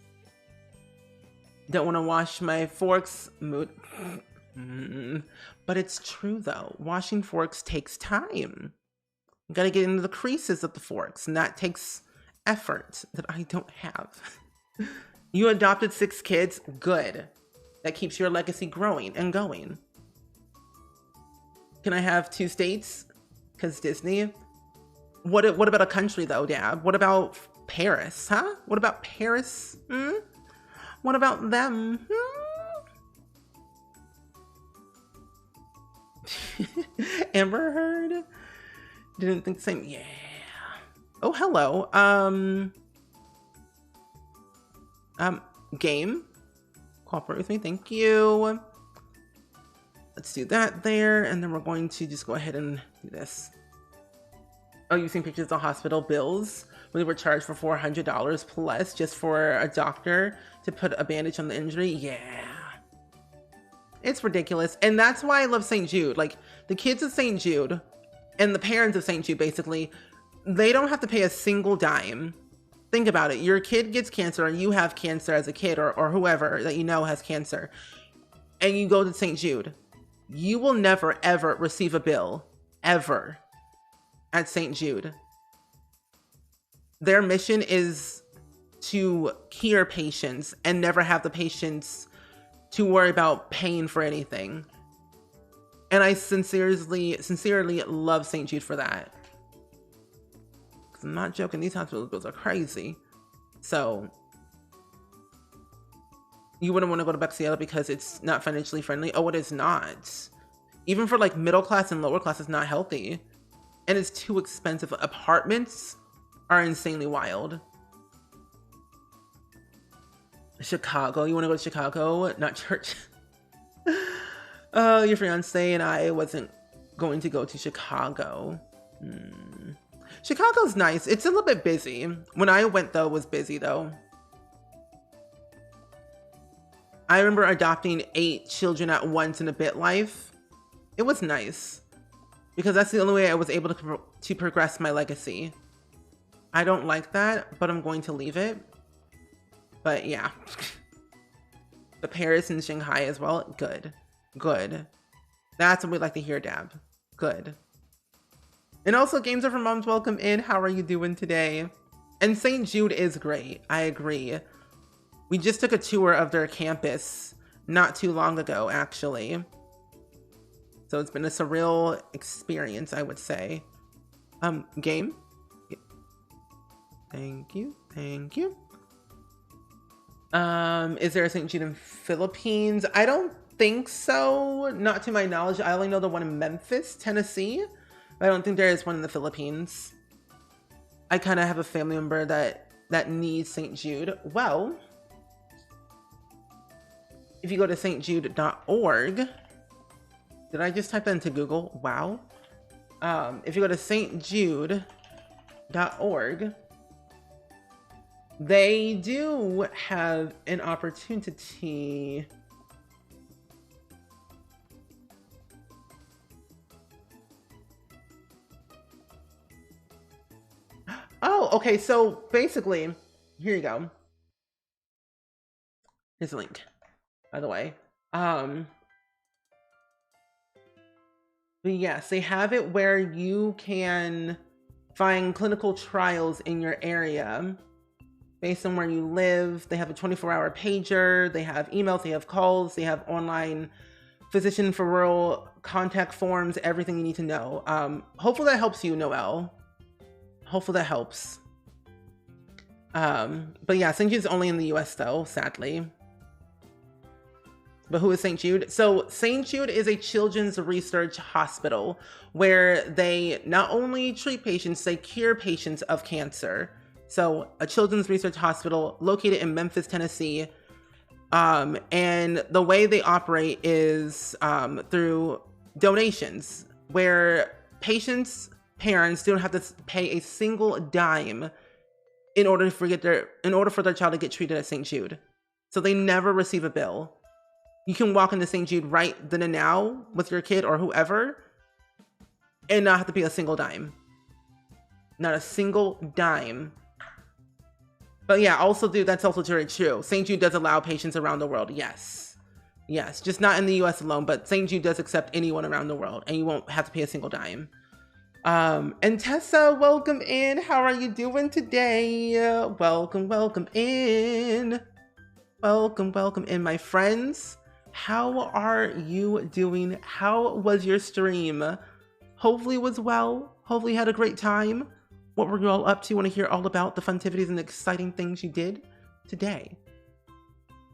Don't want to wash my forks. But it's true though. Washing forks takes time. You gotta get into the creases of the forks, and that takes effort that I don't have. You adopted 6 kids. Good. That keeps your legacy growing and going. Can I have 2 states? Because Disney. What about a country though, Dad? What about Paris, huh? What about Paris? What about them? Amber Heard? Didn't think the same. Yeah. Oh, hello. Game. Cooperate with me. Thank you. Let's do that there. And then we're going to just go ahead and do this. Oh, you've seen pictures of hospital bills. We were charged for $400 plus just for a doctor to put a bandage on the injury. Yeah. It's ridiculous. And that's why I love St. Jude. Like, the kids of St. Jude and the parents of St. Jude, basically, they don't have to pay a single dime. Think about it. Your kid gets cancer, or you have cancer as a kid, or whoever that you know has cancer, and you go to St. Jude. You will never, ever receive a bill, ever, at St. Jude. Their mission is to cure patients and never have the patients to worry about paying for anything. And I sincerely love St. Jude for that. 'Cause I'm not joking, these hospital bills are crazy. So you wouldn't want to go to Bexhill because it's not financially friendly. Oh, it is not. Even for like middle class and lower class, it's not healthy. And it's too expensive. Apartments are insanely wild. Chicago, you want to go to Chicago? Not church. Your fiance and I wasn't going to go to Chicago. Chicago's nice. It's a little bit busy. When I went though, it was busy though. I remember adopting 8 children at once in a bit life. It was nice because that's the only way I was able to progress my legacy. I don't like that, but I'm going to leave it. But yeah, the Paris and Shanghai as well. Good, good. That's what we like to hear, Dab. Good. And also, Games Are for Moms, welcome in. How are you doing today? And St. Jude is great. I agree. We just took a tour of their campus not too long ago, actually. So it's been a surreal experience, I would say. Game. Thank you. Thank you. Is there a St. Jude in Philippines? I don't think so. Not to my knowledge. I only know the one in Memphis, Tennessee. I don't think there is one in the Philippines. I kind of have a family member that needs St. Jude. Well, if you go to stjude.org, did I just type that into Google? Wow. If you go to stjude.org, they do have an opportunity. Oh, okay. So basically, here you go. Here's a link, by the way. But yes, they have it where you can find clinical trials in your area based on where you live. They have a 24-hour pager. They have emails. They have calls. They have online physician referral contact forms, everything you need to know. Hopefully that helps you, Noelle. Hopefully that helps. But yeah, St. Jude's only in the US though, sadly. But who is St. Jude? So St. Jude is a children's research hospital where they not only treat patients, they cure patients of cancer. So a children's research hospital located in Memphis, Tennessee. And the way they operate is through donations, where patients' parents don't have to pay a single dime in order for their child to get treated at St. Jude. So they never receive a bill. You can walk into St. Jude right then and now with your kid or whoever and not have to pay a single dime. Not a single dime. But yeah, that's also very true. St. Jude does allow patients around the world. Yes. Yes. Just not in the US alone, but St. Jude does accept anyone around the world and you won't have to pay a single dime. And Tessa, welcome in. How are you doing today? Welcome, welcome in. Welcome, welcome in, my friends. How are you doing? How was your stream? Hopefully it was well. Hopefully you had a great time. What were you all up to? Want to hear all about the funtivities and the exciting things you did today.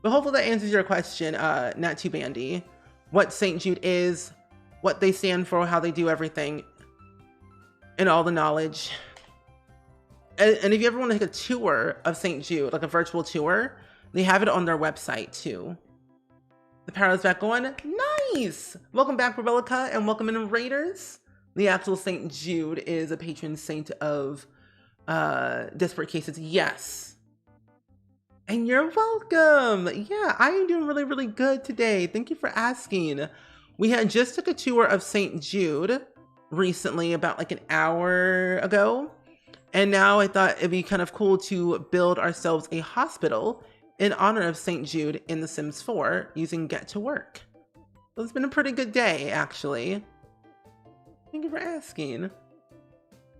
But hopefully that answers your question, Not Too Bandy. What St. Jude is, what they stand for, how they do everything, and all the knowledge. And if you ever want to take a tour of St. Jude, like a virtual tour, They have it on their website too. The power is back on. Nice! Welcome back, Rebellica, and welcome in, Raiders. The actual Saint Jude is a patron saint of desperate cases. Yes. And you're welcome. Yeah, I am doing really, really good today. Thank you for asking. We had just took a tour of Saint Jude recently, about like an hour ago. And now I thought it'd be kind of cool to build ourselves a hospital in honor of Saint Jude in The Sims 4 using Get to Work. So it's been a pretty good day, actually. Thank you for asking.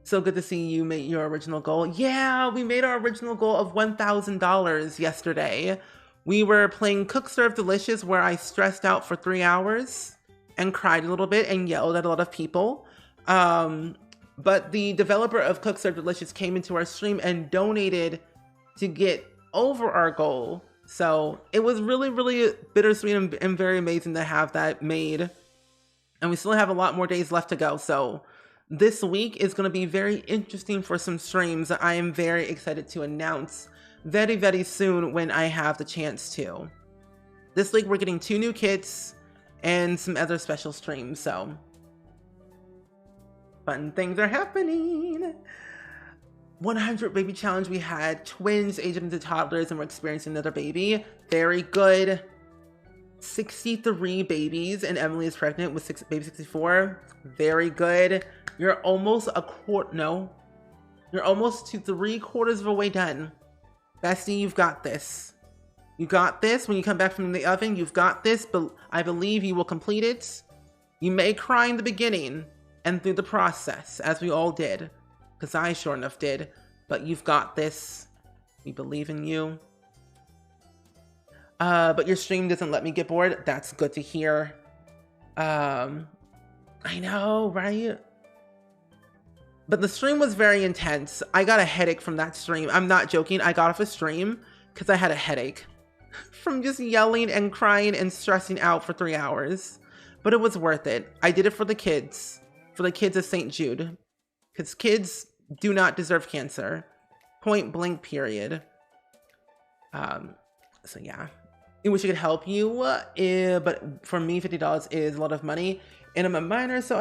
So good to see you made your original goal. Yeah, we made our original goal of $1,000 yesterday. We were playing Cook Serve Delicious, where I stressed out for 3 hours and cried a little bit and yelled at a lot of people. But the developer of Cook Serve Delicious came into our stream and donated to get over our goal. So it was really, really bittersweet and very amazing to have that made. And we still have a lot more days left to go. So this week is going to be very interesting for some streams that I am very excited to announce very, very soon when I have the chance to. This week we're getting 2 new kits and some other special streams. So fun things are happening. 100 baby challenge. We had twins aged into toddlers and we're experiencing another baby. Very good. 63 babies and Emily is pregnant with baby 64. Very good. You're almost you're almost to 3/4 of the way done. Bestie, you've got this. You got this. When you come back from the oven, you've got this, but I believe you will complete it. You may cry in the beginning and through the process, as we all did. Because I sure enough did. But you've got this. We believe in you. But your stream doesn't let me get bored. That's good to hear. I know, right? But the stream was very intense. I got a headache from that stream. I'm not joking. I got off a stream because I had a headache from just yelling and crying and stressing out for 3 hours. But it was worth it. I did it for the kids of St. Jude. Because kids do not deserve cancer. Point blank, period. So yeah. I wish I could help you, but for me, $50 is a lot of money. And I'm a minor, so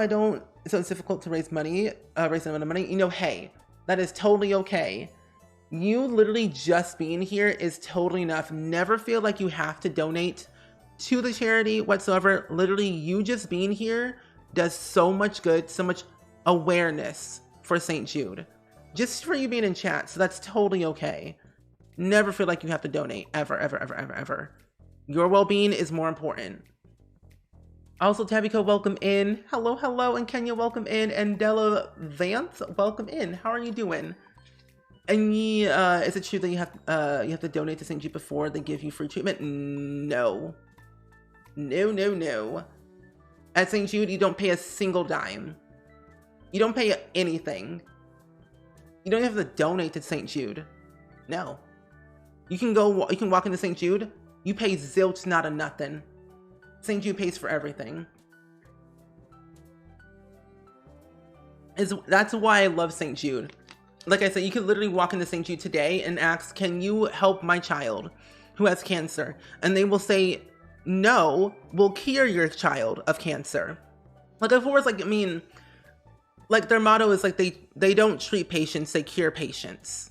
it's difficult to raise money, raise a amount of money. You know, hey, that is totally okay. You literally just being here is totally enough. Never feel like you have to donate to the charity whatsoever. Literally, you just being here does so much good, so much awareness for St. Jude. Just for you being in chat, so that's totally okay. Never feel like you have to donate, ever, ever, ever, ever, ever. Your well-being is more important. Also, Tabiko, welcome in. Hello, hello, and Kenya, welcome in. And Della Vance, welcome in. How are you doing? And is it true that you have to donate to St. Jude before they give you free treatment? No. No, no, no. At St. Jude, you don't pay a single dime. You don't pay anything. You don't have to donate to St. Jude. No. You can walk into St. Jude. You pay zilch, not a nothing. St. Jude pays for everything. That's why I love St. Jude. Like I said, you could literally walk into St. Jude today and ask, can you help my child who has cancer? And they will say, no, we'll cure your child of cancer. Like, of course, like, I mean, like their motto is like, they don't treat patients, they cure patients.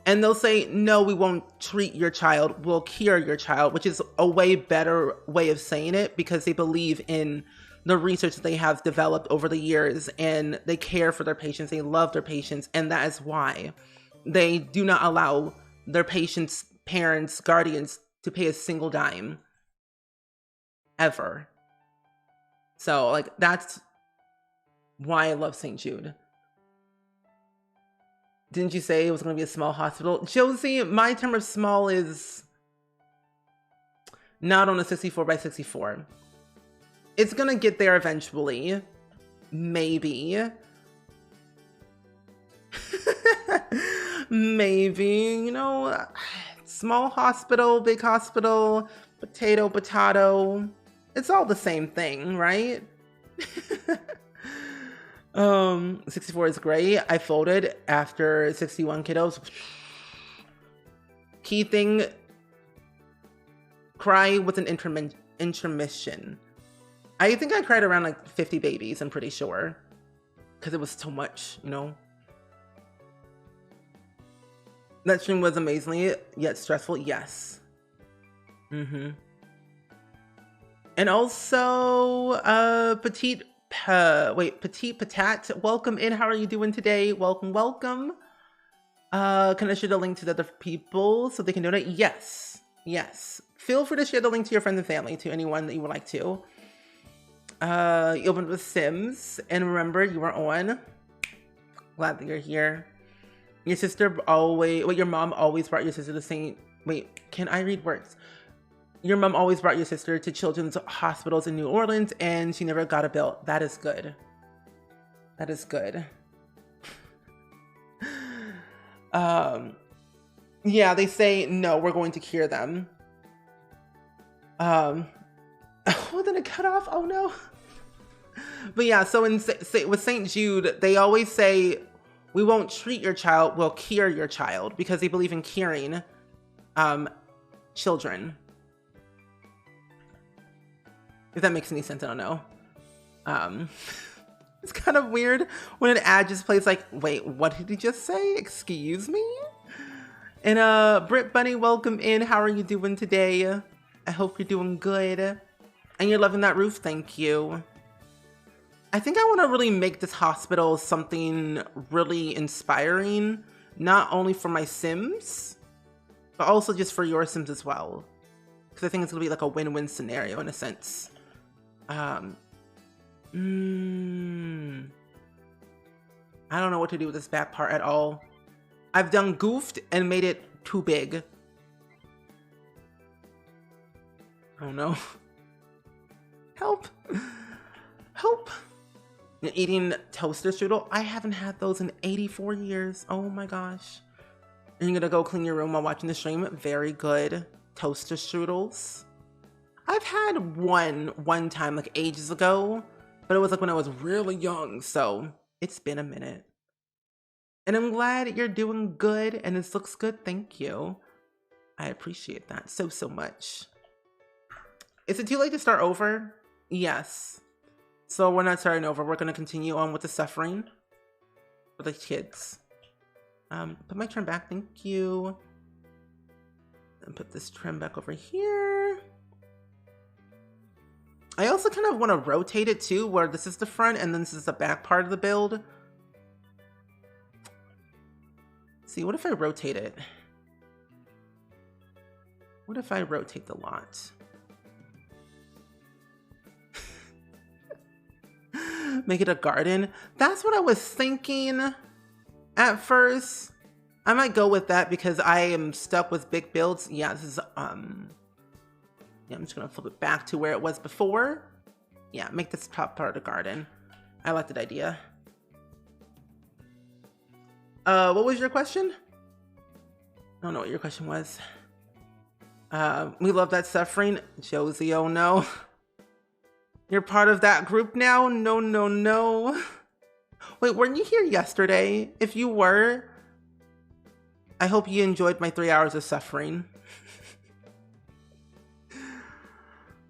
And they'll say, no, we won't treat your child, we'll cure your child, which is a way better way of saying it because they believe in the research that they have developed over the years and they care for their patients, they love their patients, and that is why they do not allow their patients, parents, guardians to pay a single dime. Ever. So, like, that's why I love St. Jude. Didn't you say it was going to be a small hospital? Josie, my term of small is not on a 64 by 64. It's going to get there eventually. Maybe. Maybe, you know, small hospital, big hospital, potato, potato. It's all the same thing, right? 64 is great. I folded after 61 kiddos. Key thing Cry with an intermission. I think I cried around like 50 babies, I'm pretty sure. Because it was so much, you know? That stream was amazingly yet stressful. Yes. And also, Petite Patat, welcome in. How are you doing today? Welcome, welcome. Can I share the link to the other people so they can donate? Yes, yes. Feel free to share the link to your friends and family, to anyone that you would like to. You opened with Sims, and remember, you are on. Glad that you're here. Your sister always, your mom always brought your sister to Saint, can I read words? Your mom always brought your sister to children's hospitals in New Orleans, and she never got a bill. That is good. That is good. Yeah, they say, no, we're going to cure them. Oh, then it cut off. Oh no. But yeah, so with Saint Jude, they always say, we won't treat your child, we'll cure your child, because they believe in curing children. If that makes any sense, I don't know. It's kind of weird when an ad just plays like, wait, what did he just say? Excuse me? And Britt Bunny, welcome in. How are you doing today? I hope you're doing good. And you're loving that roof, thank you. I think I want to really make this hospital something really inspiring, not only for my Sims, but also just for your Sims as well. Because I think it's going to be like a win-win scenario in a sense. I don't know what to do with this back part at all. I've done goofed and made it too big. Oh no. Help. Help. You're eating toaster strudel? I haven't had those in 84 years. Oh my gosh. And you're gonna go clean your room while watching the stream? Very good. Toaster strudels. I've had one time, like ages ago, but it was like when I was really young, so it's been a minute. And I'm glad you're doing good and this looks good. Thank you. I appreciate that so, so much. Is it too late to start over? Yes. So we're not starting over. We're going to continue on with the suffering for the kids. Put my trim back. Thank you. And put this trim back over here. I also kind of want to rotate it too, where this is the front and then this is the back part of the build. See, what if I rotate it? What if I rotate the lot? Make it a garden. That's what I was thinking at first. I might go with that because I am stuck with big builds. Yeah, this is, yeah, I'm just gonna flip it back to where it was before. Yeah, make this top part of the garden. I like that idea. What was your question? I don't know what your question was. We love that suffering. Josie, oh no. You're part of that group now? No, no, no. Wait, weren't you here yesterday? If you were, I hope you enjoyed my 3 hours of suffering.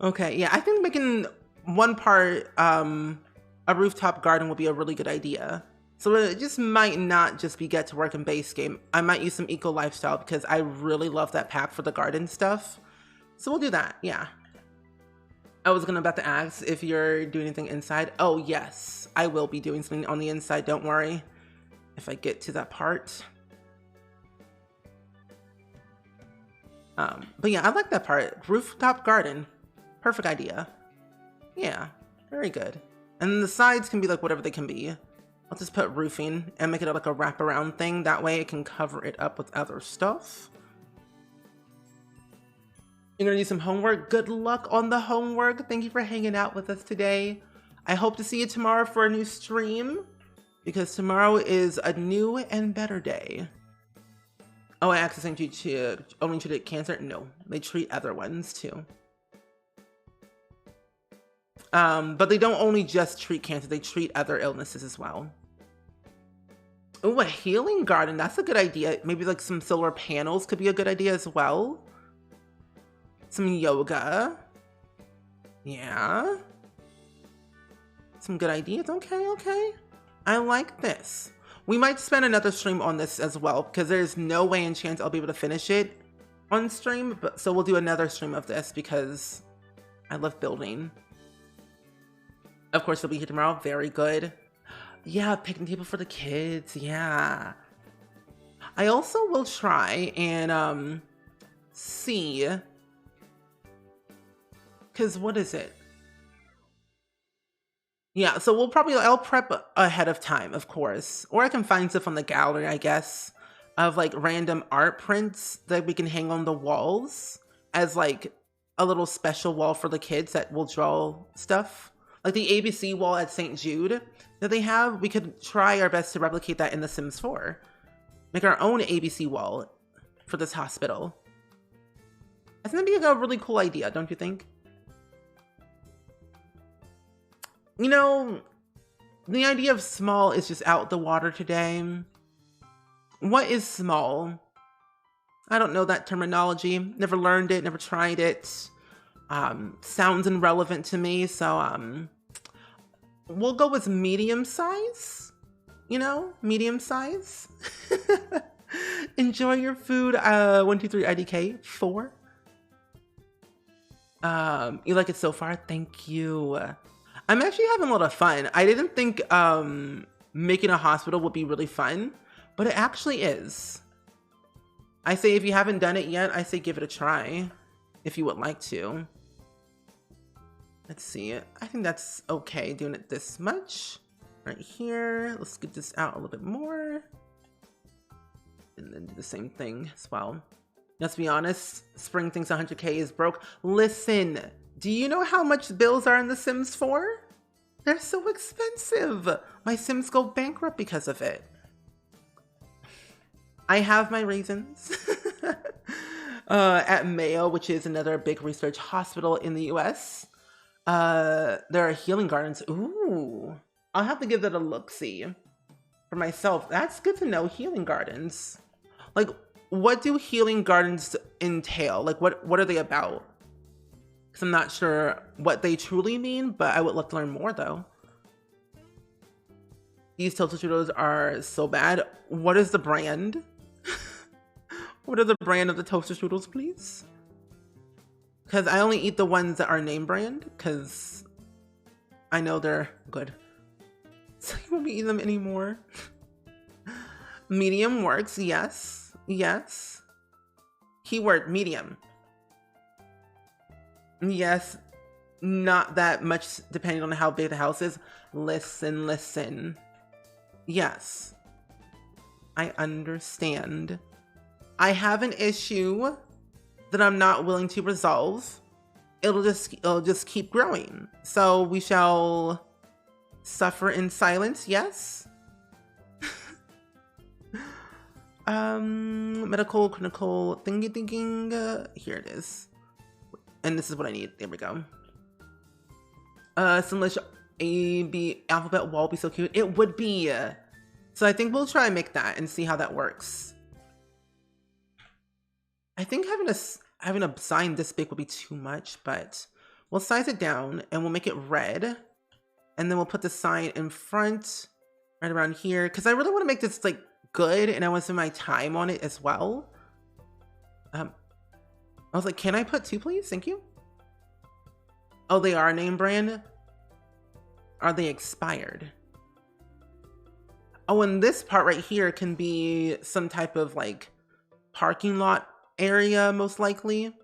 Okay, yeah, I think making one part a rooftop garden would be a really good idea. So it just might not just be get to work and base game. I might use some eco lifestyle because I really love that pack for the garden stuff. So we'll do that, yeah. I was about to ask if you're doing anything inside. Oh yes, I will be doing something on the inside, don't worry. If I get to that part. But yeah, I like that part. Rooftop garden. Perfect idea. Yeah, very good. And the sides can be like whatever they can be. I'll just put roofing and make it like a wraparound thing. That way it can cover it up with other stuff. You're gonna do some homework. Good luck on the homework. Thank you for hanging out with us today. I hope to see you tomorrow for a new stream because tomorrow is a new and better day. Oh, I access Saint Jude only treated cancer? No, they treat other ones too. But they don't only just treat cancer, they treat other illnesses as well. Oh, a healing garden. That's a good idea. Maybe like some solar panels could be a good idea as well. some yoga. Yeah. Some good ideas. Okay, okay. I like this. We might spend another stream on this as well, because there's no way and chance I'll be able to finish it on stream. But so we'll do another stream of this because I love building. Of course, it'll be here tomorrow. Very good. Yeah, picnic table for the kids. Yeah. I also will try and see, because what is it? Yeah, so I'll prep ahead of time, of course. Or I can find stuff on the gallery, I guess, of like random art prints that we can hang on the walls as like a little special wall for the kids that will draw stuff. Like the ABC wall at St. Jude that they have, we could try our best to replicate that in The Sims 4. Make our own ABC wall for this hospital. I think that'd be a really cool idea, don't you think? You know, the idea of small is just out the water today. What is small? I don't know that terminology. Never learned it, never tried it. Sounds irrelevant to me, so we'll go with medium size. You know, medium size. Enjoy your food. 1, 2, 3 IDK 4. You like it so far? Thank you. I'm actually having a lot of fun. I didn't think making a hospital would be really fun, but it actually is. I say if you haven't done it yet, I say give it a try if you would like to. Let's see. I think that's okay doing it this much. Right here. Let's get this out a little bit more. And then do the same thing as well. Let's be honest, Spring thinks 100K is broke. Listen, do you know how much bills are in The Sims 4? They're so expensive. My Sims go bankrupt because of it. I have my reasons. At Mayo, which is another big research hospital in the US, there are healing gardens. Ooh, I'll have to give that a look-see for myself. That's good to know, healing gardens. Like, what do healing gardens entail? Like, what are they about? Because I'm not sure what they truly mean, but I would love to learn more, though. These toaster strudels are so bad. What is the brand? What are the brand of the toaster strudels, please? Because I only eat the ones that are name brand, because I know they're good. So you won't be eating them anymore. Medium works, yes. Yes. Keyword, medium. Yes, not that much depending on how big the house is. Listen, listen. Yes. I understand. I have an issue that I'm not willing to resolve. It'll just keep growing. So we shall suffer in silence, yes? Medical, clinical, thingy thinking. Here it is. And this is what I need. There we go. Some A-B alphabet wall would be so cute. It would be. So I think we'll try and make that and see how that works. I think having a sign this big would be too much, but we'll size it down and we'll make it red. And then we'll put the sign in front, right around here. Because I really want to make this like good and I want to spend my time on it as well. I was like, can I put 2, please? Thank you. Oh, they are name brand? Are they expired? Oh, and this part right here can be some type of like parking lot area, most likely.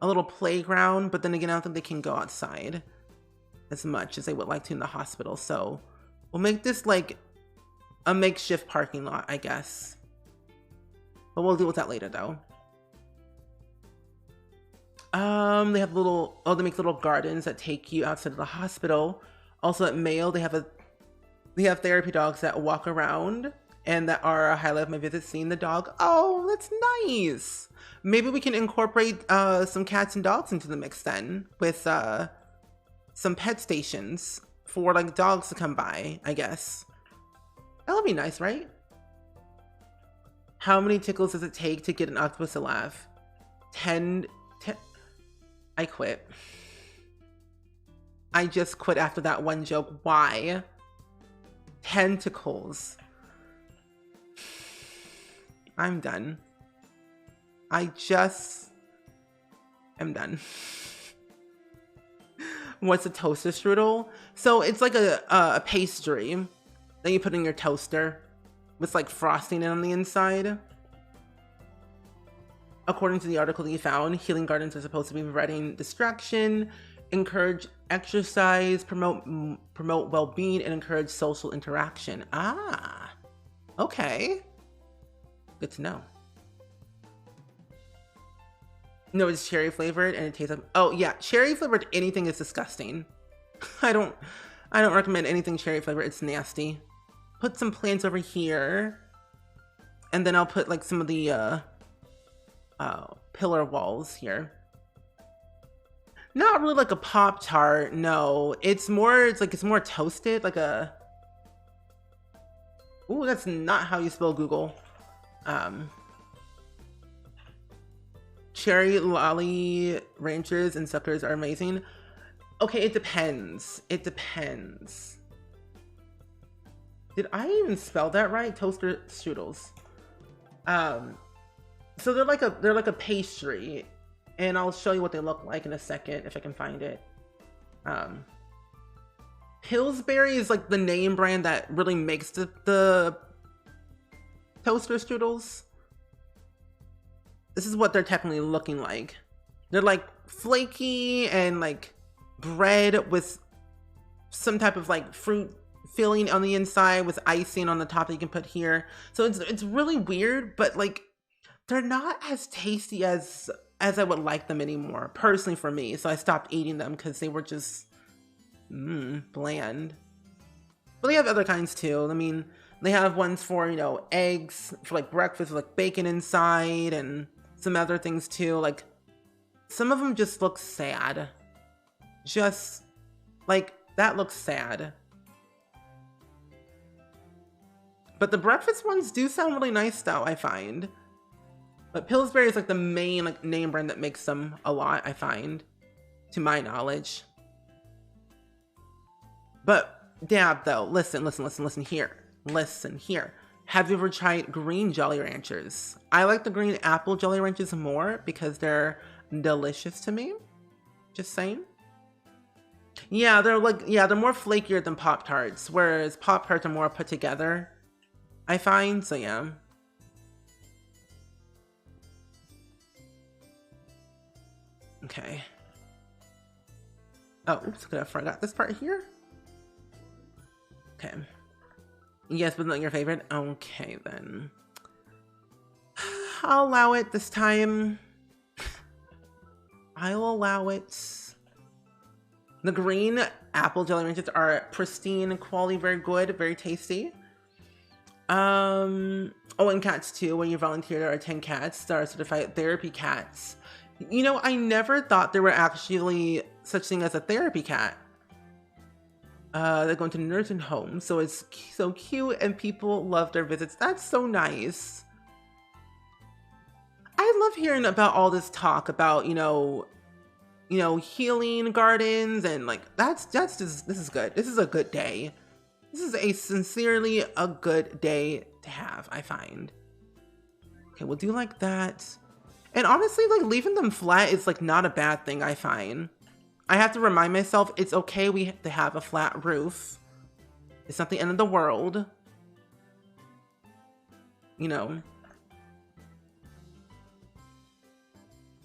A little playground, but then again, I don't think they can go outside as much as they would like to in the hospital. So we'll make this like a makeshift parking lot, I guess. But we'll deal with that later though. They have they make little gardens that take you outside of the hospital. Also at Mayo, they have therapy dogs that walk around and that are a highlight of my visit, seeing the dog. Oh, that's nice. Maybe we can incorporate some cats and dogs into the mix then with some pet stations for like dogs to come by, I guess. That would be nice, right? How many tickles does it take to get an octopus to laugh? 10 I quit. I just quit after that one joke. Why? Tentacles. I'm done. I just am done. What's a toaster strudel? So it's like a pastry that you put in your toaster with like frosting on the inside. According to the article that you found, healing gardens are supposed to be preventing distraction, encourage exercise, promote well-being, and encourage social interaction. Ah, okay. Good to know. No, it's cherry flavored and it tastes like, oh yeah, cherry flavored anything is disgusting. I don't recommend anything cherry flavored. It's nasty. Put some plants over here, and then I'll put like some of the pillar walls here. Not really like a Pop-Tart, no. It's more toasted, like a, ooh, that's not how you spell Google. Cherry lolly ranchers and suckers are amazing. Okay, it depends. It depends. Did I even spell that right? Toaster strudels. So they're like a pastry, and I'll show you what they look like in a second if I can find it. Pillsbury is like the name brand that really makes the toaster strudels. This is what they're technically looking like. They're like flaky and like bread with some type of like fruit filling on the inside with icing on the top that you can put here. So it's really weird, but like they're not as tasty as I would like them anymore, personally for me. So I stopped eating them because they were just bland. But they have other kinds too. I mean, they have ones for, you know, eggs for like breakfast with like bacon inside and some other things too. Like some of them just look sad. Just like that looks sad. But the breakfast ones do sound really nice though, I find. But Pillsbury is like the main like name brand that makes them a lot, I find, to my knowledge. But Dab though, listen here. Listen here. Have you ever tried green Jolly Ranchers? I like the green apple Jolly Ranchers more because they're delicious to me. Just saying. Yeah, they're more flakier than Pop-Tarts, whereas Pop-Tarts are more put together, I find, so yeah. Okay. Oh, oops, could have forgot this part here. Okay. Yes, but not your favorite? Okay, then. I'll allow it this time. I'll allow it. The green apple Jolly Ranchers are pristine quality, very good, very tasty. Oh, and cats too. When you volunteer, there are 10 cats that are certified therapy cats. You know, I never thought there were actually such thing as a therapy cat. They're going to nursing homes, so it's so cute and people love their visits. That's so nice. I love hearing about all this talk about, you know, healing gardens and like this is good. This is a good day. This is a sincerely a good day to have, I find. Okay, we'll do like that. And honestly, like leaving them flat is like not a bad thing, I find. I have to remind myself it's okay to have a flat roof. It's not the end of the world. You know.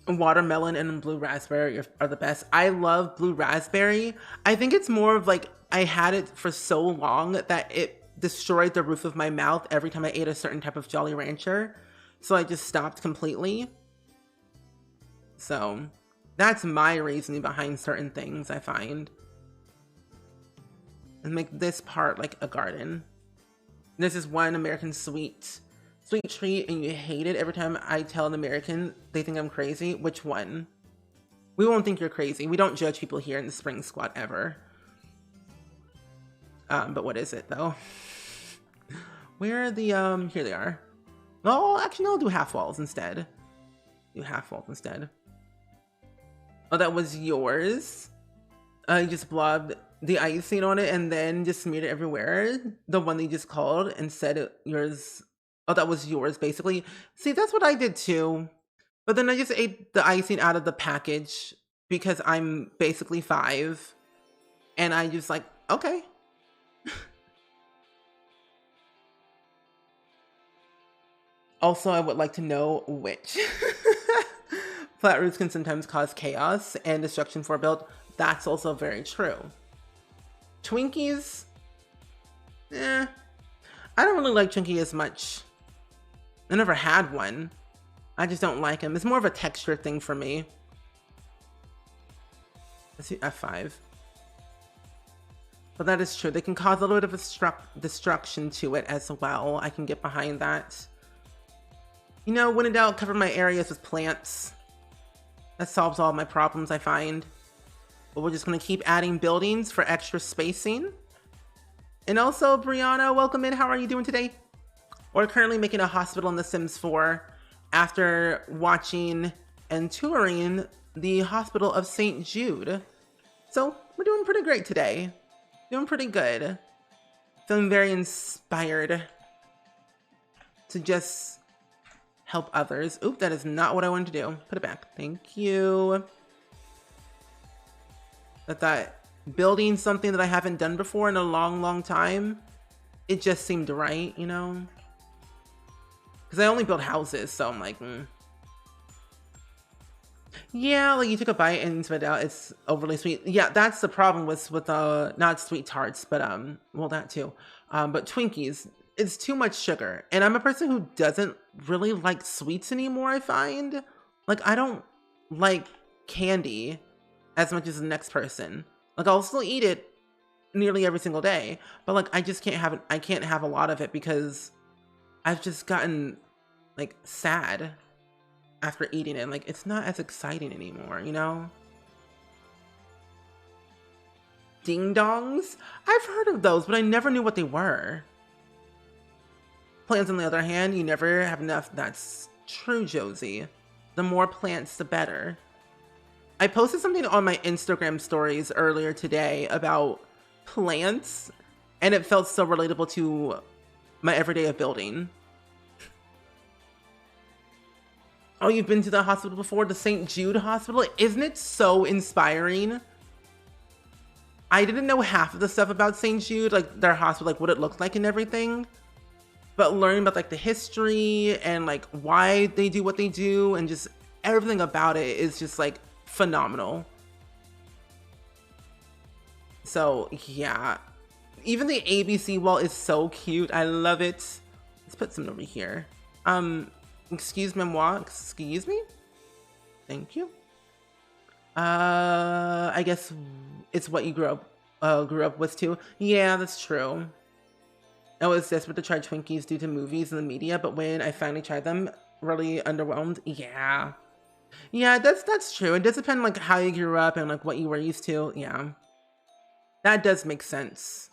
Watermelon and blue raspberry are the best. I love blue raspberry. I think it's more of like I had it for so long that it destroyed the roof of my mouth every time I ate a certain type of Jolly Rancher. So I just stopped completely. So that's my reasoning behind certain things, I find. And make this part like a garden. This is one American sweet treat and you hate it. Every time I tell an American, they think I'm crazy. Which one? We won't think you're crazy. We don't judge people here in the Spring Squad ever. But what is it though? Where are the, here they are. Oh, actually no, I'll do half walls instead. Oh, that was yours. You just blobbed the icing on it and then just smeared it everywhere. The one that you just called and said yours. Oh, that was yours, basically. See, that's what I did too. But then I just ate the icing out of the package because I'm basically 5. And I just like, okay. Also, I would like to know which. Flat roofs can sometimes cause chaos and destruction for a build. That's also very true. Twinkies? I don't really like Twinkie as much. I never had one. I just don't like them. It's more of a texture thing for me. Let's see, F5. But that is true. They can cause a little bit of destruction to it as well. I can get behind that. You know, when in doubt, cover my areas with plants. That solves all my problems, I find. But we're just going to keep adding buildings for extra spacing. And also, Brianna, welcome in. How are you doing today? We're currently making a hospital in The Sims 4 after watching and touring the Hospital of Saint Jude. So we're doing pretty great today. Doing pretty good. Feeling very inspired to just help others. Oop, that is not what I wanted to do. Put it back. Thank you. I thought building something that I haven't done before in a long time, it just seemed right, you know? Because I only build houses, so I'm like, Yeah, like you took a bite and spit it out. It's overly sweet. Yeah, that's the problem with not sweet tarts, but well, that too. But Twinkies, it's too much sugar. And I'm a person who doesn't really like sweets anymore, I find. Like, I don't like candy as much as the next person. Like, I'll still eat it nearly every single day, but like I just can't have it. I can't have a lot of it because I've just gotten like sad after eating it. Like, it's not as exciting anymore, you know? Ding dongs? I've heard of those, but I never knew what they were. Plants, on the other hand, you never have enough. That's true, Josie. The more plants, the better. I posted something on my Instagram stories earlier today about plants, and it felt so relatable to my everyday of building. Oh, you've been to the hospital before? The St. Jude Hospital? Isn't it so inspiring? I didn't know half of the stuff about St. Jude, like their hospital, like what it looked like and everything. But learning about like the history and like why they do what they do and just everything about it is just like phenomenal. So yeah, even the ABC wall is so cute. I love it. Let's put some over here. Excuse me? Thank you. I guess it's what you grew up with too. Yeah, that's true. I was desperate to try Twinkies due to movies and the media, but when I finally tried them, really underwhelmed. Yeah. Yeah, that's true. It does depend like how you grew up and like what you were used to. Yeah. That does make sense.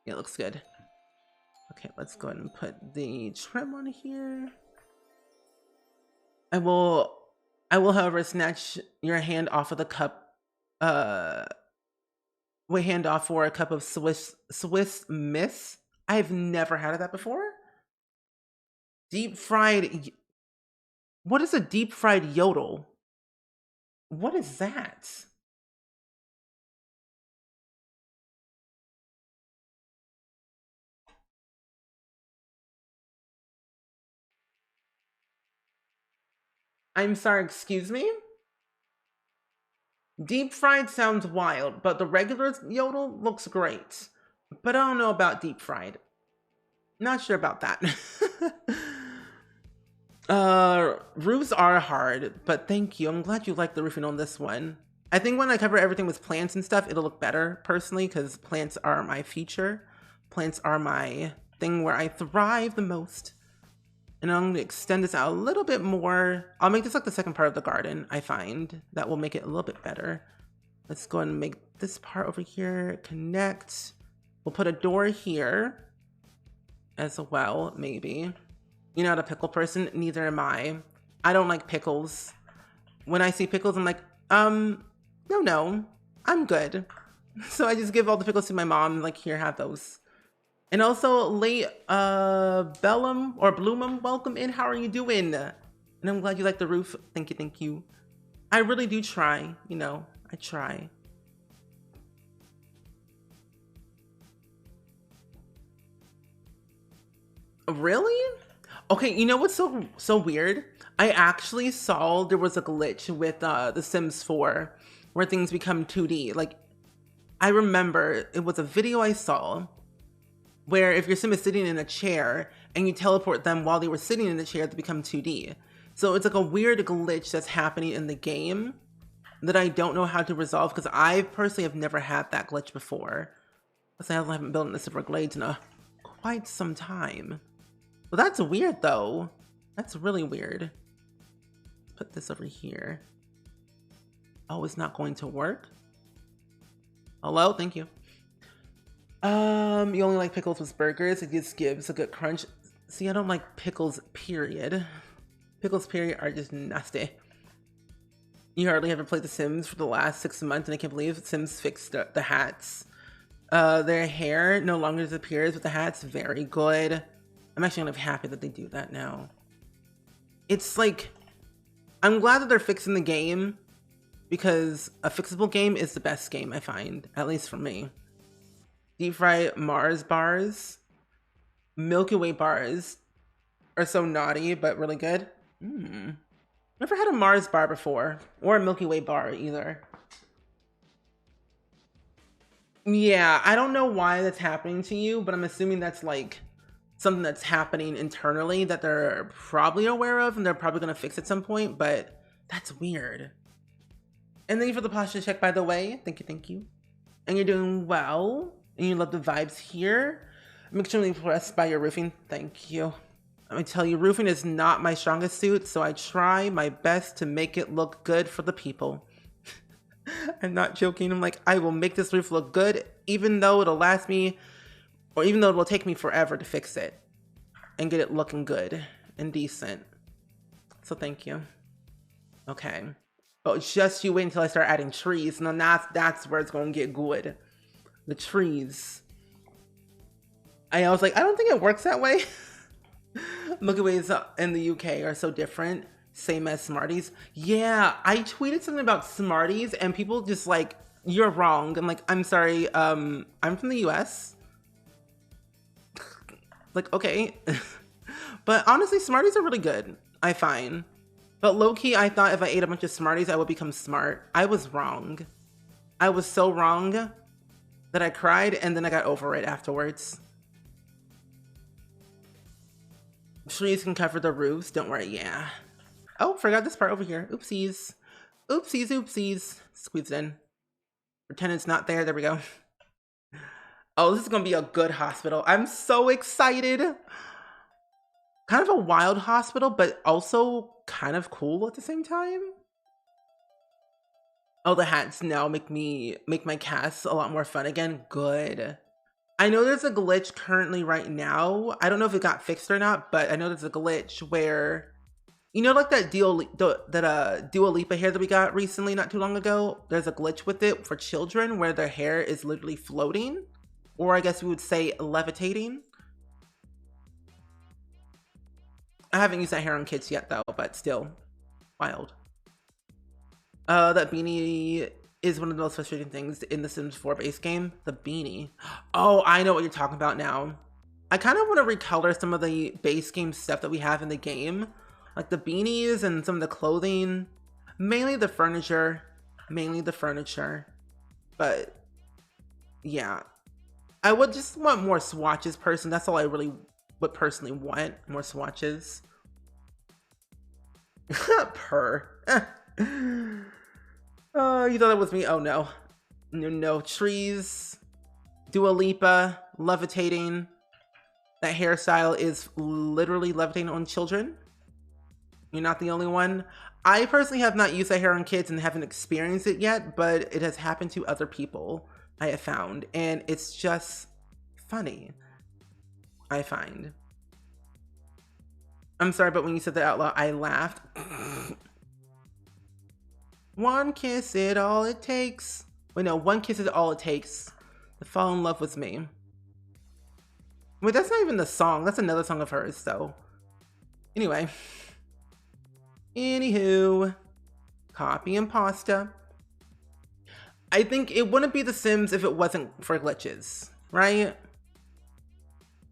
Yeah, it looks good. Okay, let's go ahead and put the trim on here. I will, however, snatch your hand off of the cup. Hand off for a cup of Swiss Miss. I've never had that before. Deep fried. What is a deep fried yodel? What is that? I'm sorry, excuse me? Deep fried sounds wild, but the regular yodel looks great. But I don't know about deep fried. Not sure about that. Roofs are hard, but thank you. I'm glad you like the roofing on this one. I think when I cover everything with plants and stuff, it'll look better personally because plants are my feature. Plants are my thing where I thrive the most. And I'm going to extend this out a little bit more. I'll make this like the second part of the garden, I find. That will make it a little bit better. Let's go ahead and make this part over here connect. We'll put a door here as well, maybe. You're not a pickle person, neither am I. I don't like pickles. when I see pickles, I'm like, no, I'm good. So I just give all the pickles to my mom, like, here, have those. And also, late Bellum or Bloomum, welcome in. How are you doing? And I'm glad you like the roof. Thank you, thank you. I really do try, you know, I try. Really? Okay, you know what's so weird? I actually saw there was a glitch with The Sims 4 where things become 2D. Like, I remember it was a video I saw where if your sim is sitting in a chair and you teleport them while they were sitting in the chair, they become 2D. So it's like a weird glitch that's happening in the game that I don't know how to resolve because I personally have never had that glitch before. Because I haven't built in the Silver Glades in quite some time. Well, that's weird though. That's really weird. Let's put this over here. Oh, it's not going to work? Hello, thank you. You only like pickles with burgers. It just gives a good crunch. See, I don't like pickles, period. Pickles, period, are just nasty. You hardly ever played The Sims for the last 6 months, and I can't believe Sims fixed the hats. Their hair no longer disappears with the hats. Very good. I'm actually kind of happy that they do that now. It's like, I'm glad that they're fixing the game because a fixable game is the best game, I find, at least for me. Deep fry Mars bars. Milky Way bars are so naughty, but really good. Never had a Mars bar before, or a Milky Way bar either. Yeah, I don't know why that's happening to you, but I'm assuming that's like something that's happening internally that they're probably aware of and they're probably going to fix at some point, but that's weird. And thank you for the posture check, by the way. Thank you, thank you. And you're doing well, and you love the vibes here. I'm extremely impressed by your roofing. Thank you. Let me tell you, roofing is not my strongest suit, so I try my best to make it look good for the people. I'm not joking. I'm like, I will make this roof look good, even though it'll last me, or even though it will take me forever to fix it and get it looking good and decent. So thank you. Okay. But just you wait until I start adding trees, and then that's where it's going to get good. The trees. I was like, I don't think it works that way. Milky Ways in the UK are so different. Same as Smarties. Yeah, I tweeted something about Smarties and people just like, you're wrong. I'm like, I'm sorry, I'm from the US. Like, okay. But honestly, Smarties are really good, I find. But low-key, I thought if I ate a bunch of Smarties, I would become smart. I was wrong. I was so wrong that I cried and then I got over it afterwards. Trees can cover the roofs, don't worry, yeah. Oh, forgot this part over here. Oopsies. Oopsies, oopsies. Squeezed in. Pretend it's not there, there we go. Oh, this is gonna be a good hospital. I'm so excited. Kind of a wild hospital, but also kind of cool at the same time. Oh, the hats now make my casts a lot more fun again. Good. I know there's a glitch currently right now. I don't know if it got fixed or not, but I know there's a glitch where, you know, like that Dua Lipa hair that we got recently, not too long ago. There's a glitch with it for children where their hair is literally floating, or I guess we would say levitating. I haven't used that hair on kids yet though, but still wild. That beanie is one of the most frustrating things in the Sims 4 base game. The beanie. Oh, I know what you're talking about now. I kind of want to recolor some of the base game stuff that we have in the game. Like the beanies and some of the clothing. Mainly the furniture. But yeah. I would just want more swatches personally. That's all I really would personally want. More swatches. Purr. Oh, you thought it was me? Oh no. No. Trees. Dua Lipa. Levitating. That hairstyle is literally levitating on children. You're not the only one. I personally have not used that hair on kids and haven't experienced it yet, but it has happened to other people, I have found. And it's just funny, I find. I'm sorry, but when you said that out loud, I laughed. One kiss is all it takes. Wait, no, one kiss is all it takes to fall in love with me. Wait, that's not even the song. That's another song of hers, so. Anyway. Anywho. Copy and pasta. I think it wouldn't be The Sims if it wasn't for glitches, right?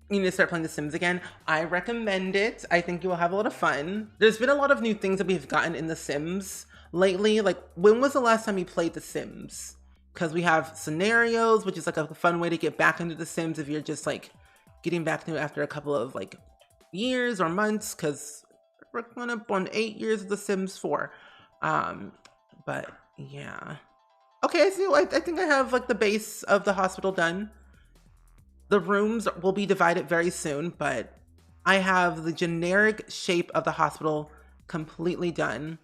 You need to start playing The Sims again. I recommend it. I think you will have a lot of fun. There's been a lot of new things that we've gotten in The Sims lately. Like, when was the last time you played The Sims? Because we have scenarios, which is like a fun way to get back into The Sims if you're just like getting back to it after a couple of like years or months, because we're going up on 8 years of The Sims 4. But yeah. Okay, so I think I have like the base of the hospital done. The rooms will be divided very soon, but I have the generic shape of the hospital completely done.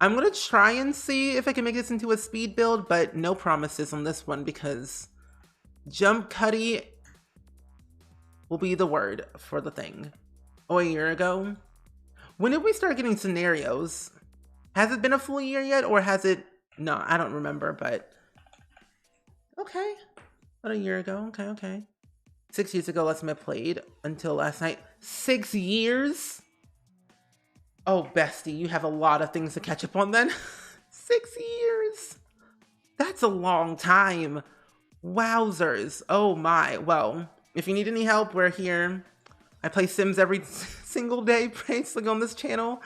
I'm gonna try and see if I can make this into a speed build, but no promises on this one because jump cutty will be the word for the thing. Oh, a year ago? When did we start getting scenarios? Has it been a full year yet, or has it? No, I don't remember, but okay. About a year ago, okay. 6 years ago, last time I played until last night. 6 years? Oh, bestie, you have a lot of things to catch up on then. 6 years. That's a long time. Wowzers. Oh my. Well, if you need any help, we're here. I play Sims every single day, basically, on this channel.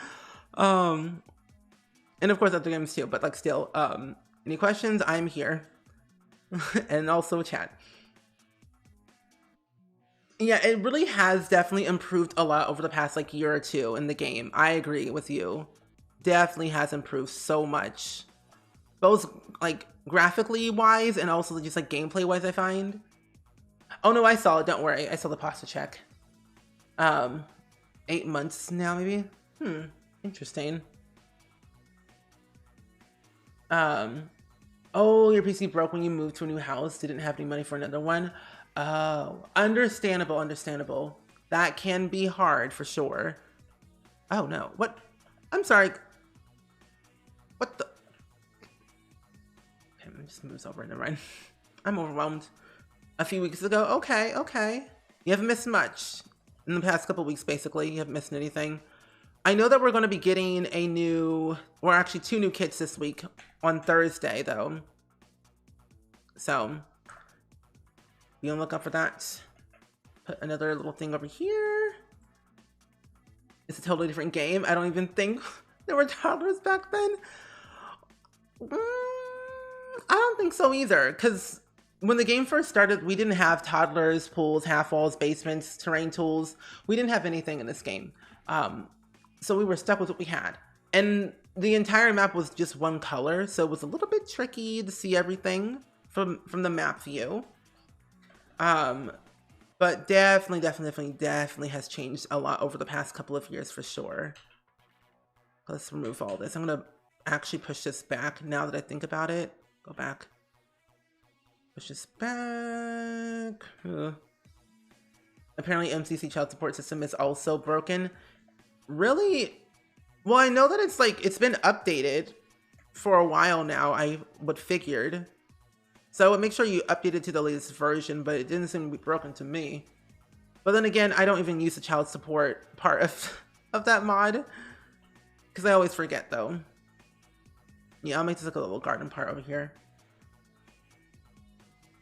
And of course other games too, but like still, any questions, I'm here. And also chat. Yeah, it really has definitely improved a lot over the past like year or two in the game. I agree with you. Definitely has improved so much. Both like graphically wise and also just like gameplay wise, I find. Oh no, I saw it, don't worry. I saw the pasta check. 8 months now maybe? Interesting. Oh, your PC broke when you moved to a new house. Didn't have any money for another one. Oh, understandable. That can be hard for sure. Oh no, what? I'm sorry. What the? Okay, just moves over and never mind. I'm overwhelmed. A few weeks ago, okay. You haven't missed much in the past couple weeks, basically. You haven't missed anything. I know that we're going to be getting a new, or actually 2 new kits this week on Thursday, though. So, be on the lookout for that. Put another little thing over here. It's a totally different game. I don't even think there were toddlers back then. I don't think so either, because when the game first started, we didn't have toddlers, pools, half walls, basements, terrain tools. We didn't have anything in this game. So we were stuck with what we had. And the entire map was just one color, so it was a little bit tricky to see everything from the map view. But definitely has changed a lot over the past couple of years for sure. Let's remove all this. I'm gonna actually push this back now that I think about it. Go back. Push this back. Apparently MCC child support system is also broken. Really? Well, I know that it's like, it's been updated for a while now, I would figured. So I would make sure you update it to the latest version, but it didn't seem to be broken to me. But then again, I don't even use the child support part of that mod, because I always forget though. Yeah, I'll make this like a little garden part over here.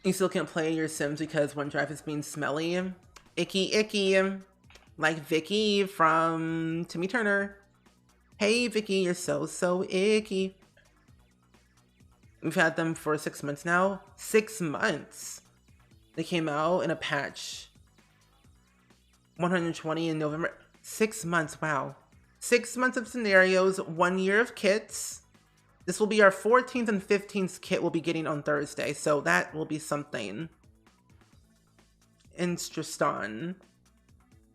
You still can't play your Sims because OneDrive is being smelly. Icky. Like Vicky from Timmy Turner. Hey Vicky, you're so icky. We've had them for 6 months now. 6 months. They came out in a patch 120 in November. 6 months, wow. 6 months of scenarios, 1 year of kits. This will be our 14th and 15th kit we'll be getting on Thursday, so that will be something. Interesting.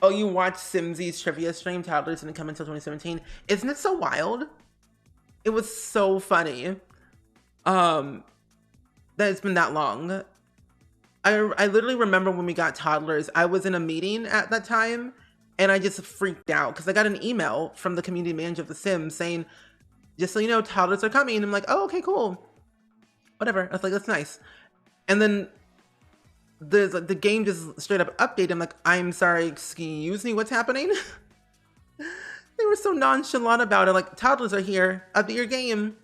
Oh, you watched Simsy's trivia stream? Toddlers didn't come until 2017. Isn't it so wild? It was so funny. That it's been that long. I literally remember when we got toddlers, I was in a meeting at that time and I just freaked out because I got an email from the community manager of The Sims saying, just so you know, toddlers are coming. And I'm like, oh, okay, cool. Whatever. I was like, that's nice. And then the game just straight up updated. I'm like, I'm sorry, excuse me, what's happening? They were so nonchalant about it. Like, toddlers are here. Update your game.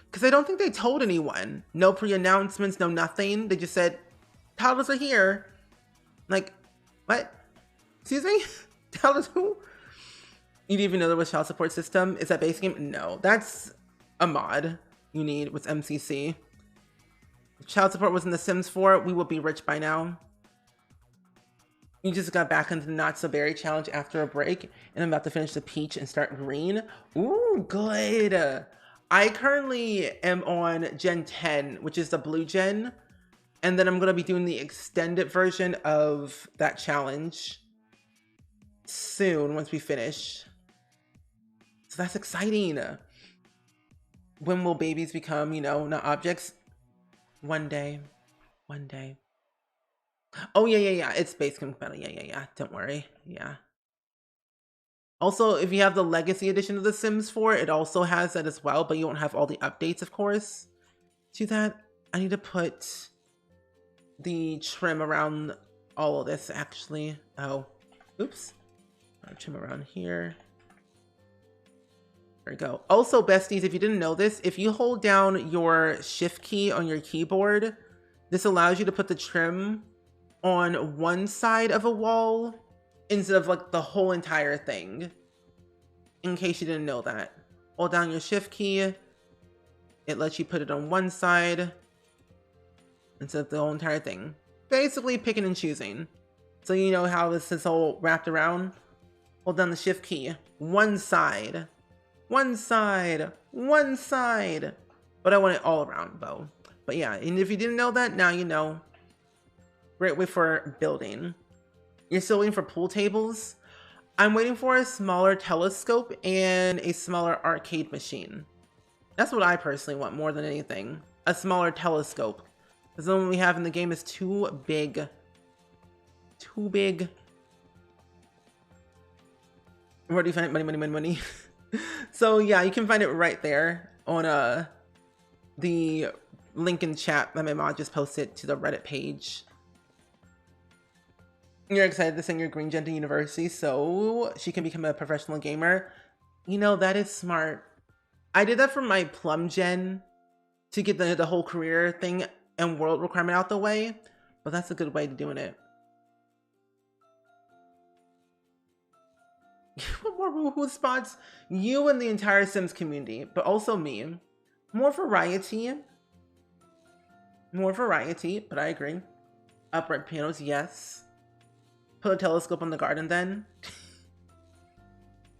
Because I don't think they told anyone. No pre-announcements, no nothing. They just said, toddlers are here. Like, what? Excuse me? Toddlers who? You didn't even know there was child support system? Is that base game? No, that's a mod you need with MCC. If child support was in The Sims 4, we would be rich by now. You just got back into the Not So Berry challenge after a break, and I'm about to finish the peach and start green. Ooh, good. I currently am on Gen 10, which is the blue gen, and then I'm going to be doing the extended version of that challenge soon once we finish. So that's exciting. When will babies become, you know, not objects? One day. One day. Oh, yeah. It's base compatible. Yeah. Don't worry. Yeah. Also, if you have the Legacy Edition of The Sims 4, it also has that as well, but you won't have all the updates, of course, to that. I need to put the trim around all of this, actually. Oh, oops. I'll trim around here. There we go. Also, besties, if you didn't know this, if you hold down your shift key on your keyboard, this allows you to put the trim on one side of a wall instead of like the whole entire thing. In case you didn't know that. Hold down your shift key. It lets you put it on one side instead of the whole entire thing. Basically picking and choosing. So you know how this is all wrapped around. Hold down the shift key. One side. One side. One side. But I want it all around though. But yeah, and if you didn't know that, now you know. Great way for building. You're still waiting for pool tables? I'm waiting for a smaller telescope and a smaller arcade machine. That's what I personally want more than anything. A smaller telescope. Because the one we have in the game is too big. Too big. Where do you find it? Money. So yeah, you can find it right there on the link in chat that my mom just posted to the Reddit page. You're excited to send your green gen to university so she can become a professional gamer. You know, that is smart. I did that for my plum gen to get the whole career thing and world requirement out the way, but that's a good way to doing it. What more woohoo spots? You and the entire Sims community, but also me. More variety. More variety, but I agree. Upright pianos, yes. Put a telescope on the garden then.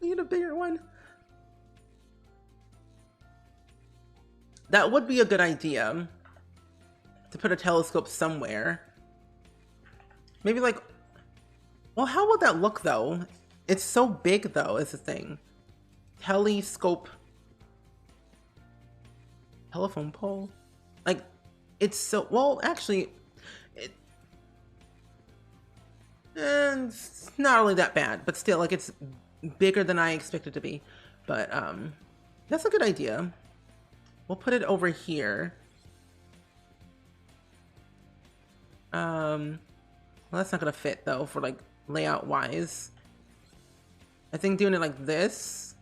Need a bigger one. That would be a good idea. To put a telescope somewhere. Maybe like... Well, how would that look though? It's so big though, is the thing. Telescope. Telephone pole? Like, it's so... Well, actually... And it's not really that bad, but still, like, it's bigger than I expected it to be. But that's a good idea. We'll put it over here. Well, that's not gonna fit though for like layout wise. I think doing it like this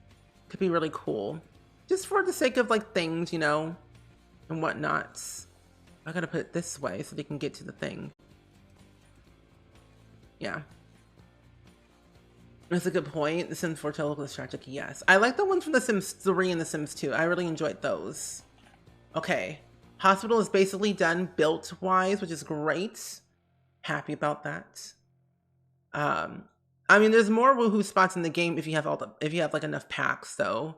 could be really cool, just for the sake of like things, you know, and whatnot. I gotta put it this way so they can get to the thing. Yeah. That's a good point. The Sims 4 look nostalgic, yes. I like the ones from The Sims 3 and The Sims 2. I really enjoyed those. Okay. Hospital is basically done built-wise, which is great. Happy about that. I mean, there's more woohoo spots in the game if you have like enough packs, though.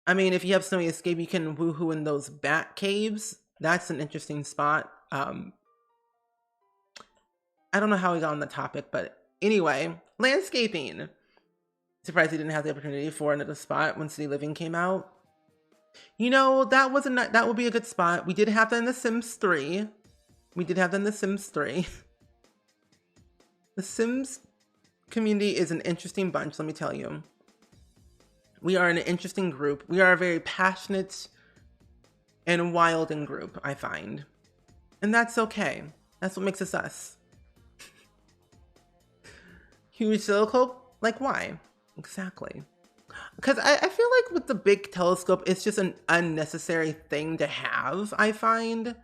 I mean, if you have Snowy Escape, you can woohoo in those bat caves. That's an interesting spot. I don't know how we got on the topic, but anyway, landscaping. Surprised he didn't have the opportunity for another spot when City Living came out. You know, that would be a good spot. We did have that in The Sims 3. The Sims community is an interesting bunch, let me tell you. We are an interesting group. We are a very passionate and wilding group, I find. And that's okay. That's what makes us us. Huge telescope? Like, why? Exactly. Because I feel like with the big telescope, it's just an unnecessary thing to have, I find.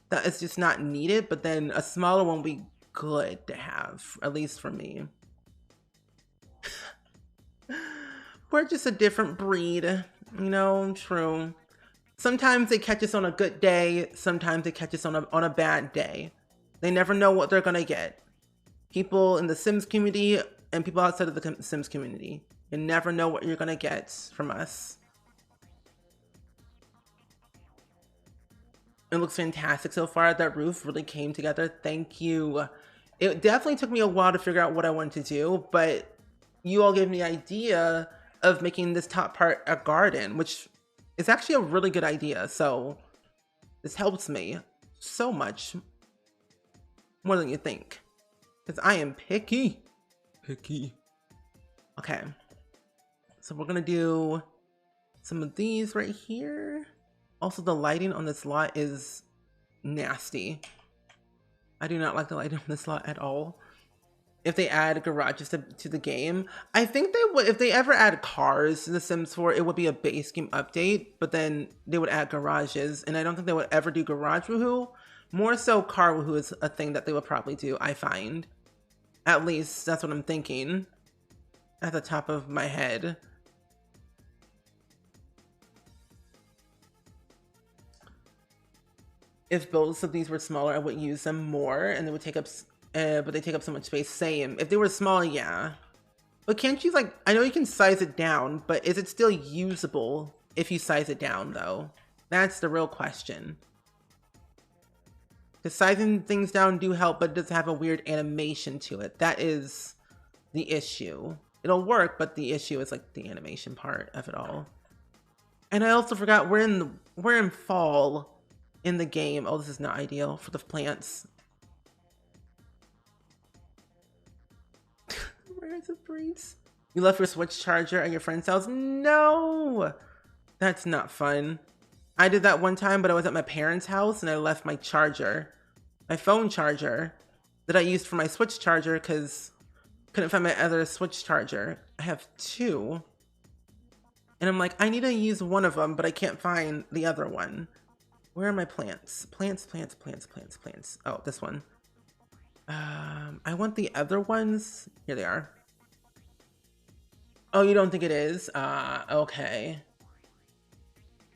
That it's just not needed, but then a smaller one would be good to have, at least for me. We're just a different breed, you know, true. Sometimes they catch us on a good day, sometimes they catch us on a bad day. They never know what they're gonna get. People in the Sims community and people outside of the Sims community, you never know what you're gonna get from us. It looks fantastic so far. That roof really came together. Thank you. It definitely took me a while to figure out what I wanted to do, but you all gave me the idea of making this top part a garden, which is actually a really good idea. So this helps me so much more than you think, because I am picky. Okay, so we're gonna do some of these right here. Also, the lighting on this lot is nasty. I do not like the lighting on this lot at all. If they add garages to the game, I think they would. If they ever add cars to The Sims 4, it would be a base game update, but then they would add garages, and I don't think they would ever do garage woohoo. More so, car woohoo is a thing that they would probably do, I find. At least, that's what I'm thinking at the top of my head. If both of these were smaller, I would use them more, and they would take up, but they take up so much space. Same. If they were small, yeah. But can't you, like, I know you can size it down, but is it still usable if you size it down, though? That's the real question. Because sizing things down do help, but it does have a weird animation to it. That is the issue. It'll work, but the issue is, like, the animation part of it all. And I also forgot we're in fall in the game. Oh, this is not ideal for the plants. Where's of breeds? You left your Switch charger at your friend's house? No! That's not fun. I did that one time, but I was at my parents' house and I left my charger, my phone charger, that I used for my Switch charger because couldn't find my other Switch charger. I have two. And I'm like, I need to use one of them, but I can't find the other one. Where are my plants? Plants. Oh, this one. I want the other ones. Here they are. Oh, you don't think it is? Okay.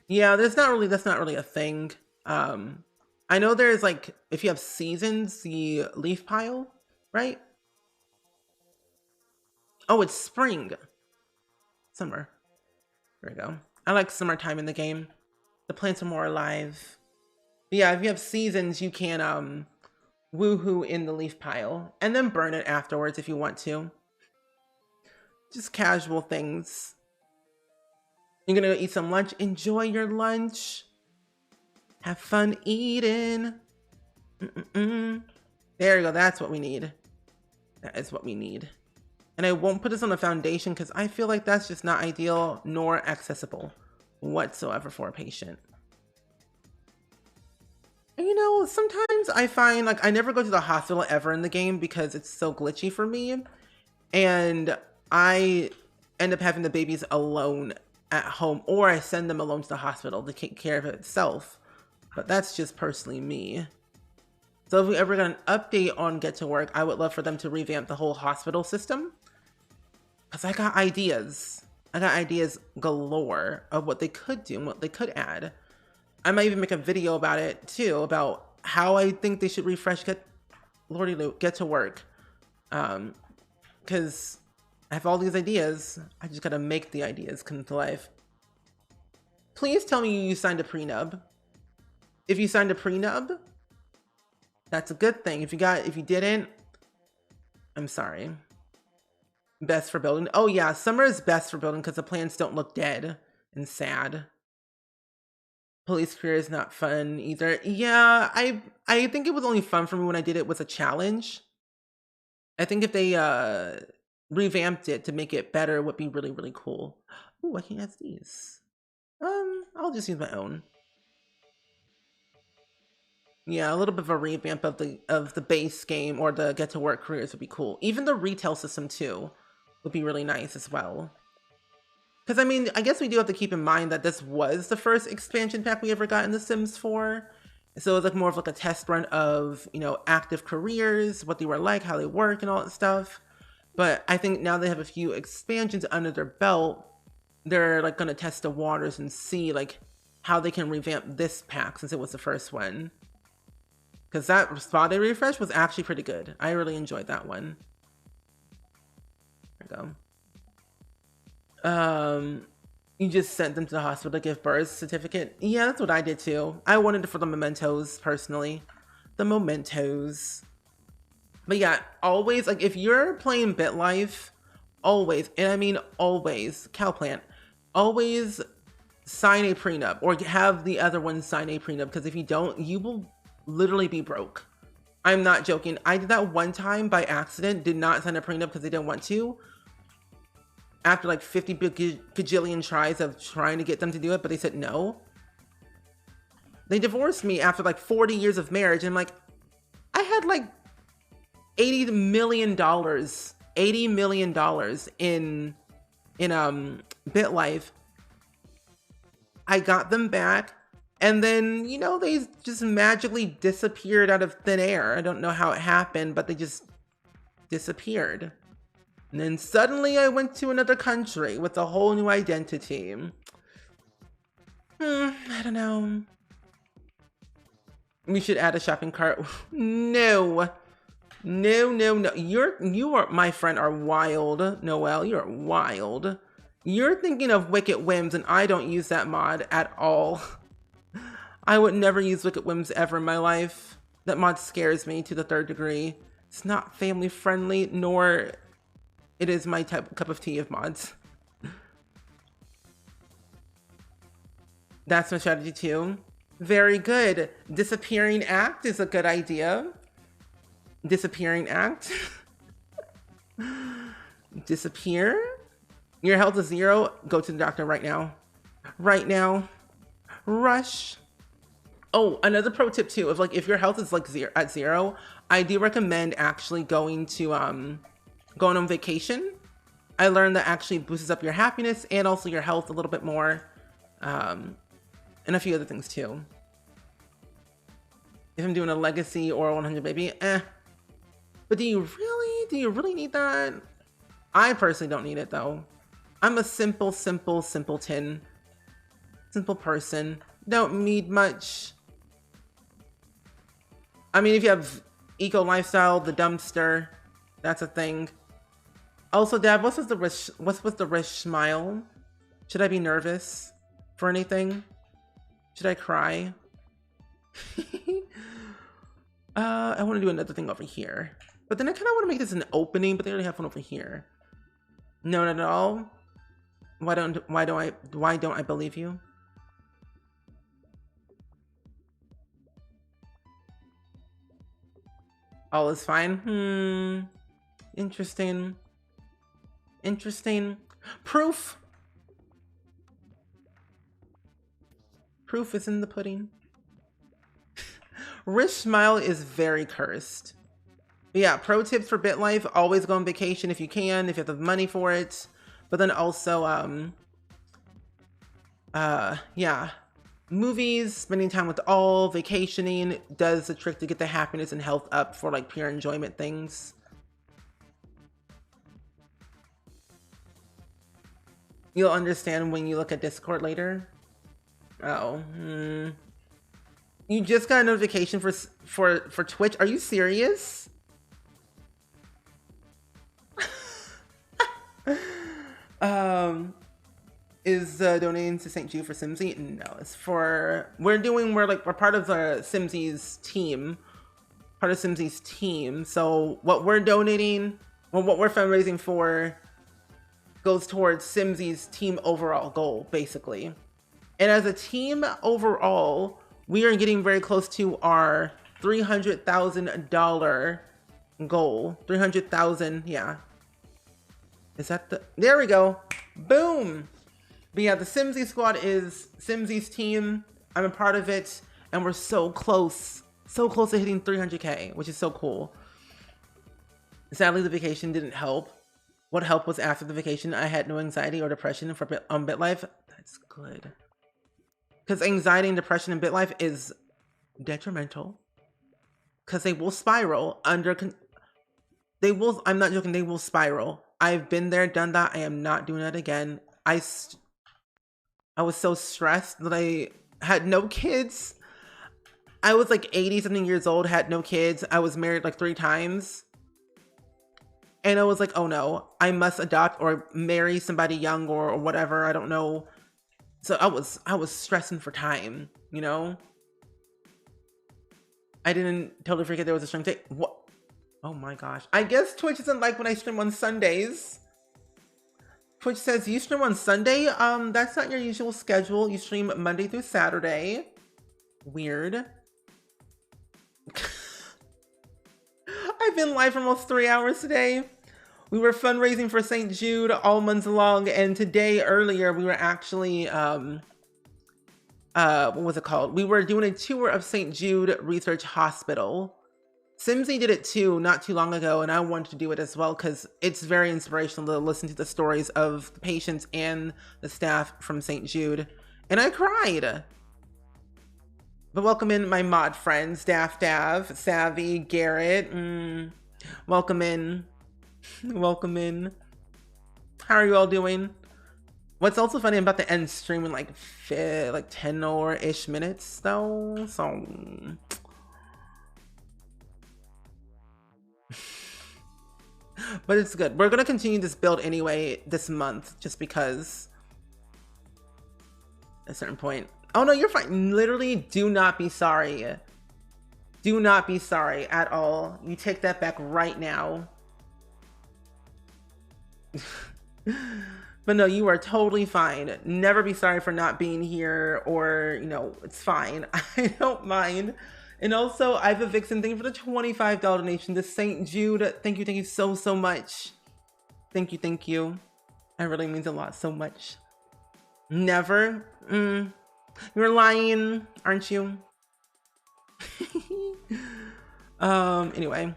Yeah, that's not really a thing. I know there's, like, if you have seasons, the leaf pile, right? Oh, it's spring. Summer. There we go. I like summertime in the game. The plants are more alive. But yeah, if you have seasons, you can woohoo in the leaf pile and then burn it afterwards if you want to. Just casual things. You're gonna go eat some lunch. Enjoy your lunch. Have fun eating. There you go. That's what we need. That is what we need. And I won't put this on the foundation because I feel like that's just not ideal nor accessible whatsoever for a patient. And, you know, sometimes I find, like, I never go to the hospital ever in the game because it's so glitchy for me. And I end up having the babies alone at home, or I send them alone to the hospital to take care of it itself. But that's just personally me. So if we ever got an update on Get to Work, I would love for them to revamp the whole hospital system. Because I got ideas. I got ideas galore of what they could do and what they could add. I might even make a video about it too, about how I think they should refresh Get to Work. Because I have all these ideas. I just gotta make the ideas come to life. Please tell me you signed a prenub. If you signed a prenub, that's a good thing. If you didn't, I'm sorry. Best for building. Oh yeah, summer is best for building because the plants don't look dead and sad. Police career is not fun either. Yeah, I think it was only fun for me when I did it with a challenge. I think if they revamped it to make it better would be really, really cool. Ooh, I can't add these. I'll just use my own. Yeah, a little bit of a revamp of the base game or the get to work careers would be cool. Even the retail system too would be really nice as well. Because I mean, I guess we do have to keep in mind that this was the first expansion pack we ever got in The Sims 4. So it was like more of like a test run of, you know, active careers, what they were like, how they work and all that stuff. But I think now they have a few expansions under their belt, they're like going to test the waters and see like how they can revamp this pack since it was the first one. Because that spa day refresh was actually pretty good. I really enjoyed that one. There we go. You just sent them to the hospital to give birth certificate. Yeah, that's what I did too. I wanted it for the mementos personally. The mementos. But yeah, always, like if you're playing BitLife, always, and I mean always, Cowplant, always sign a prenup or have the other one sign a prenup, because if you don't, you will literally be broke. I'm not joking. I did that one time by accident, did not sign a prenup because they didn't want to. After like 50 gajillion tries of trying to get them to do it, but they said no. They divorced me after like 40 years of marriage. And I'm like, I had like $80 million in BitLife. I got them back. And then, you know, they just magically disappeared out of thin air. I don't know how it happened, but they just disappeared. And then suddenly I went to another country with a whole new identity. I don't know. We should add a shopping cart. No. No. You are, my friend, are wild. Noelle, you're wild. You're thinking of Wicked Whims, and I don't use that mod at all. I would never use Wicked Whims ever in my life. That mod scares me to the 3rd degree. It's not family friendly, nor it is my cup of tea of mods. That's my strategy too. Very good. Disappearing act is a good idea. Disappearing act. Disappear. Your health is 0. Go to the doctor right now. Right now. Rush. Oh, another pro tip too, if your health is like at 0, I do recommend actually going on vacation. I learned that actually boosts up your happiness and also your health a little bit more. And a few other things too. If I'm doing a legacy or a 100 baby, But do you really need that? I personally don't need it though. I'm a simpleton. Simple person. Don't need much. I mean, if you have eco lifestyle, the dumpster, that's a thing. Also, Dad, what's with the wrist smile? Should I be nervous for anything? Should I cry? I want to do another thing over here, but then I kind of want to make this an opening, but they already have one over here. No, not at all. Why don't I believe you? All is fine. Interesting. Proof is in the pudding. Rich smile is very cursed. But yeah, pro tips for BitLife: always go on vacation if you can, if you have the money for it. But then also, yeah, movies, spending time with all, vacationing does the trick to get the happiness and health up for like pure enjoyment things. You'll understand when you look at Discord later. Oh, You just got a notification for Twitch? Are you serious? Is donating to Saint Jude for Simsy? No, it's for we're part of the Simsy's team. Part of Simsy's team. So what we're donating, what we're fundraising for goes towards Simsy's team overall goal, basically. And as a team overall, we are getting very close to our $300,000 goal. 300,000, yeah. Is that there we go. Boom. But yeah, the Simsy squad is Simsy's team. I'm a part of it, and we're so close to hitting 300K, which is so cool. Sadly, the vacation didn't help. What helped was after the vacation, I had no anxiety or depression for BitLife. That's good. Because anxiety and depression in BitLife is detrimental. Because they will spiral under... I'm not joking, they will spiral. I've been there, done that. I am not doing that again. I was so stressed that I had no kids. I was like 80 something years old, had no kids. I was married like 3 times. And I was like, oh no, I must adopt or marry somebody young or whatever. I don't know. So I was stressing for time, you know? I didn't totally forget there was a stream day. What? Oh my gosh. I guess Twitch doesn't like when I stream on Sundays. Twitch says, you stream on Sunday? That's not your usual schedule. You stream Monday through Saturday. Weird. I've been live for almost 3 hours today. We were fundraising for Saint Jude all months long, and today earlier we were actually what was it called? We were doing a tour of Saint Jude Research Hospital. Simsy did it too not too long ago, and I wanted to do it as well because it's very inspirational to listen to the stories of the patients and the staff from Saint Jude. And I cried. But welcome in my mod friends, Dav, Savvy, Garrett. Welcome in. Welcome in. How are you all doing? What's also funny about the end stream in like 10 or ish minutes though, so but it's good. We're gonna continue this build anyway this month just because at a certain point. Oh no, you're fine. Literally, do not be sorry. Do not be sorry at all. You take that back right now. But no, you are totally fine. Never be sorry for not being here, or, you know, it's fine. I don't mind. And also, Iva Vixen, thank you for the $25 donation to Saint Jude. Thank you so much. Thank you. That really means a lot, so much. Never. You're lying, aren't you? Anyway.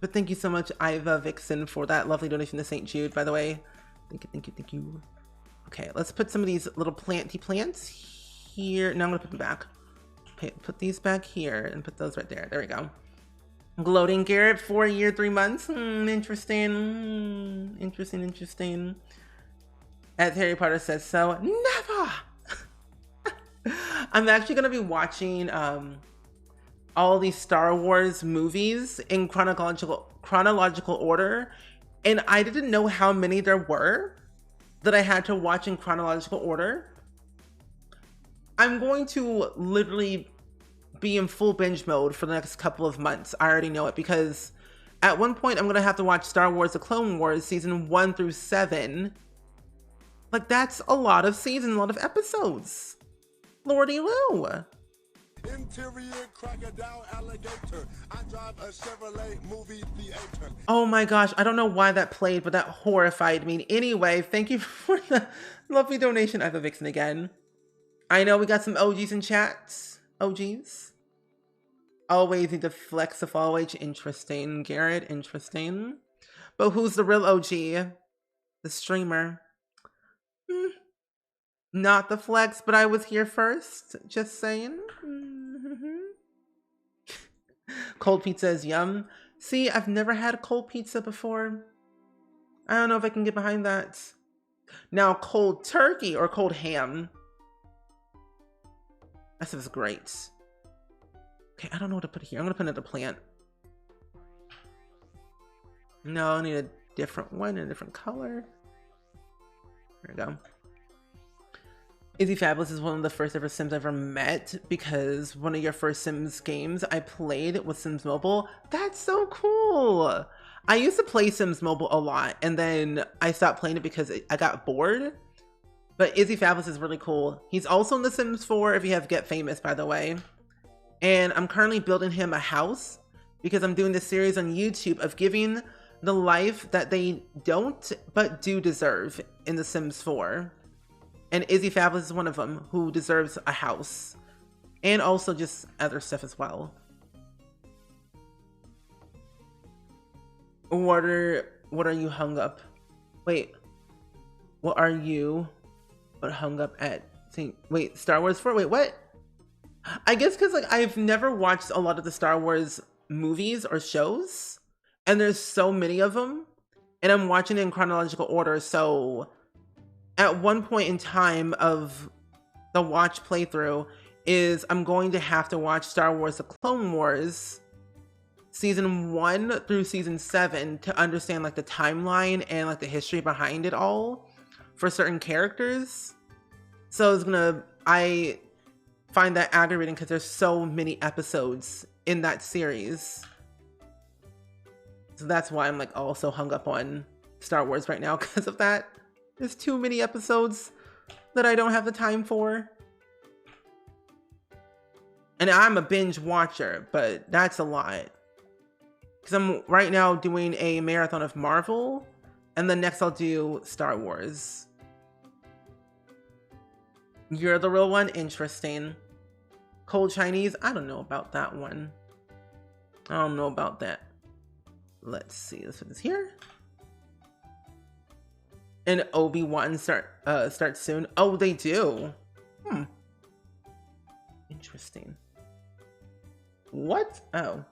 But thank you so much, Iva Vixen, for that lovely donation to St. Jude, by the way. Thank you. Okay, let's put some of these little planty plants here. No, I'm gonna put them back. Okay, put these back here and put those right there. There we go. Gloating Garrett, 4 year, 3 months. Interesting. Interesting. As Harry Potter says, so never. I'm actually gonna be watching all these Star Wars movies in chronological order, and I didn't know how many there were that I had to watch in chronological order. I'm going to literally be in full binge mode for the next couple of months. I already know it, because at one point I'm gonna have to watch Star Wars The Clone Wars season 1 through 7. Like, that's a lot of seasons, a lot of episodes. Lordy Lou. Interior crocodile alligator. I drive a Chevrolet movie theater. Oh my gosh, I don't know why that played, but that horrified me. Anyway, thank you for the lovely donation, Iva Vixen again. I know we got some OGs in chat. OGs. Always need to flex the follow. Interesting. Garrett, interesting. But who's the real OG? The streamer. Not the flex, but I was here first. Just saying. Cold pizza is yum. See, I've never had cold pizza before. I don't know if I can get behind that. Now, cold turkey or cold ham. That stuff is great. Okay, I don't know what to put here. I'm gonna put another plant. No, I need a different one, a different color. There we go. Izzy Fabulous is one of the first ever Sims I ever met, because one of your first Sims games I played was Sims Mobile. That's so cool. I used to play Sims Mobile a lot, and then I stopped playing it because I got bored. But Izzy Fabulous is really cool. He's also in The Sims 4 if you have Get Famous, by the way. And I'm currently building him a house because I'm doing this series on YouTube of giving the life that they don't but do deserve in The Sims 4. And Izzy Fabulous is one of them who deserves a house. And also just other stuff as well. What are you hung up? Wait. What are you hung up at? Wait, Star Wars for? Wait, what? I guess because like I've never watched a lot of the Star Wars movies or shows, and there's so many of them, and I'm watching it in chronological order. So at one point in time of the watch playthrough is I'm going to have to watch Star Wars The Clone Wars season 1 through season 7 to understand like the timeline and like the history behind it all for certain characters. So I find that aggravating because there's so many episodes in that series. So that's why I'm like also hung up on Star Wars right now because of that. There's too many episodes that I don't have the time for. And I'm a binge watcher, but that's a lot. Because I'm right now doing a marathon of Marvel, and then next I'll do Star Wars. You're the real one? Interesting. Cold Chinese? I don't know about that one. I don't know about that. Let's see. This one is here. And Obi-Wan starts soon. Oh, they do? Interesting. What? Oh.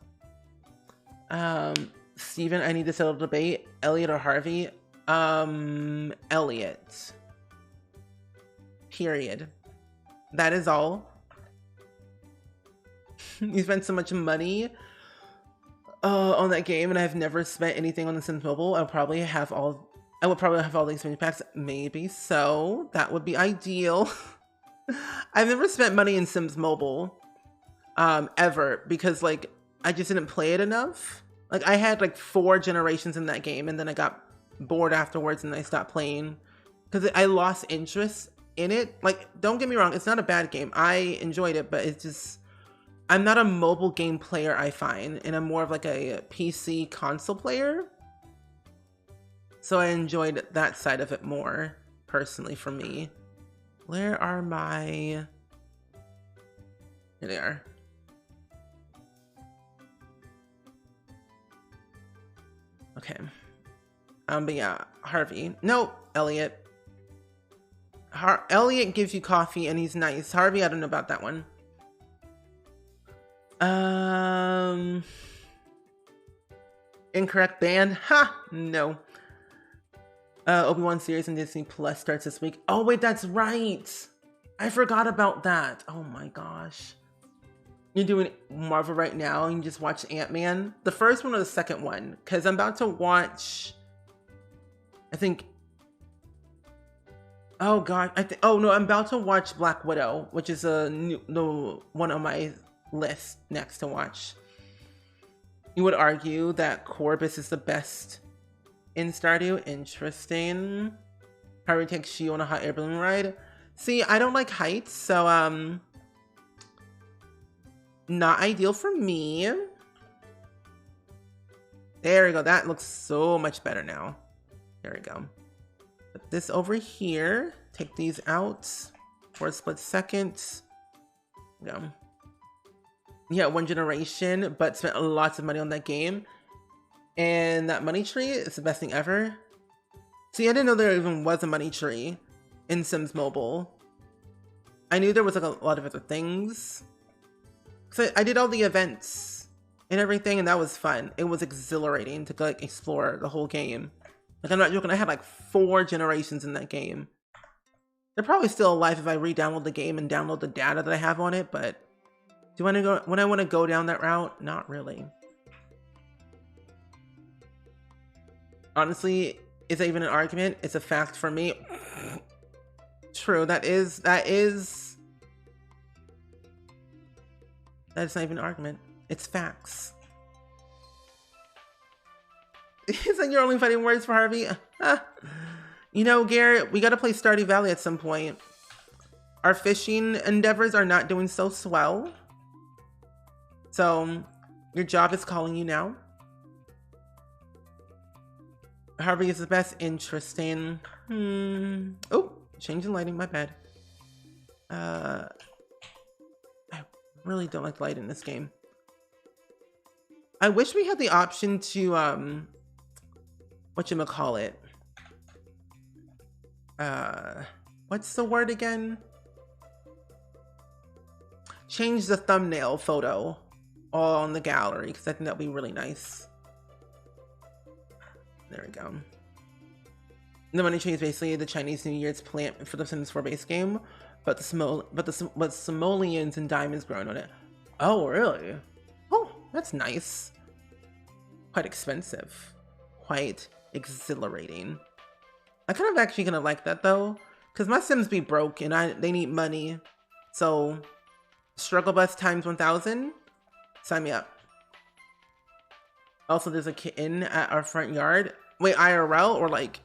Steven, I need to settle the debate. Elliot or Harvey? Elliot. Period. That is all. You spent so much money on that game, and I've never spent anything on The Sims Mobile. I would probably have all the expansion packs. Maybe so. That would be ideal. I've never spent money in Sims Mobile ever because like I just didn't play it enough. Like I had like 4 generations in that game, and then I got bored afterwards and I stopped playing because I lost interest in it. Like, don't get me wrong, it's not a bad game. I enjoyed it, but it's just I'm not a mobile game player, I find, and I'm more of like a PC console player. So I enjoyed that side of it more personally for me. Where are my... Here they are. Okay. But yeah, Harvey. Nope, Elliot. Elliot gives you coffee and he's nice. Harvey, I don't know about that one. Incorrect band. Ha! No. Obi-Wan series on Disney Plus starts this week. Oh wait, that's right. I forgot about that. Oh my gosh. You're doing Marvel right now and you just watched Ant-Man? The first one or the second one? Because I'm about to watch, I think, oh god, oh no, I'm about to watch Black Widow, which is the one on my list next to watch. You would argue that Corbus is the best in Stardew. Interesting. Harvey takes you on a hot air balloon ride. See, I don't like heights, so not ideal for me. There we go. That looks so much better now. There we go. Put this over here. Take these out for a split second. Yeah. Yeah, 1 generation, but spent lots of money on that game. And that money tree is the best thing ever. See, I didn't know there even was a money tree in Sims Mobile. I knew there was like a lot of other things. So I did all the events and everything, and that was fun. It was exhilarating to like explore the whole game. Like, I'm not joking, I had like 4 generations in that game. They're probably still alive if I re-download the game and download the data that I have on it, but do I want to go down that route? Not really. Honestly, is that even an argument? It's a fact for me. True, that is not even an argument. It's facts. Is that your only fighting words for Harvey? You know, Garrett, we gotta play Stardew Valley at some point. Our fishing endeavors are not doing so swell. So, your job is calling you now. Harvey is the best. Interesting. Oh, Change the lighting, my bad. I really don't like the light in this game. I wish we had the option to, whatchamacallit? What's the word again? Change the thumbnail photo on the gallery, because I think that'd be really nice. There we go. The money tree is basically the Chinese New Year's plant for the Sims 4 base game, but simoleons and diamonds growing on it. Oh, really? Oh, that's nice. Quite expensive. Quite exhilarating. I kind of actually kind of like that though, because my Sims be broke and they need money. So, struggle bus times 1,000. Sign me up. Also, there's a kitten at our front yard. Wait, IRL or like?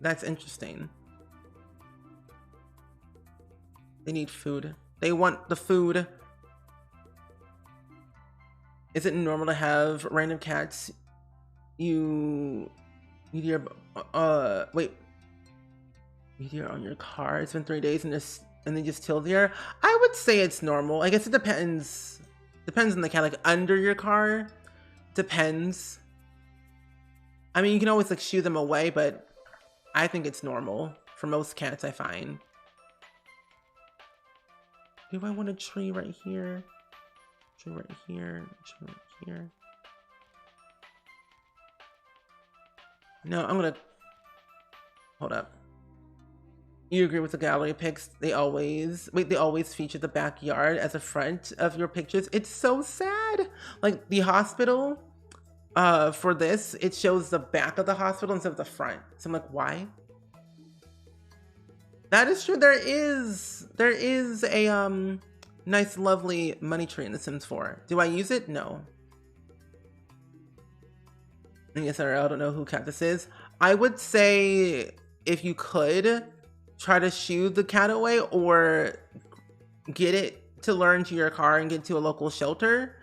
That's interesting. They need food. They want the food. Is it normal to have random cats? You meteor wait. Meteor on your car. It's been 3 days and they just killed here. I would say it's normal. I guess it depends. Depends on the cat. Like under your car. Depends. I mean, you can always like shoo them away, but I think it's normal for most cats, I find. Do I want a tree right here? Tree right here. Tree right here. No, I'm gonna... Hold up. You agree with the gallery pics? They always feature the backyard as a front of your pictures. It's so sad. Like the hospital, for this, it shows the back of the hospital instead of the front. So I'm like, why? That is true. There is a nice, lovely money tree in The Sims 4. Do I use it? No. And yes, I don't know who cat this is. I would say if you could try to shoo the cat away or get it to lure into your car and get to a local shelter.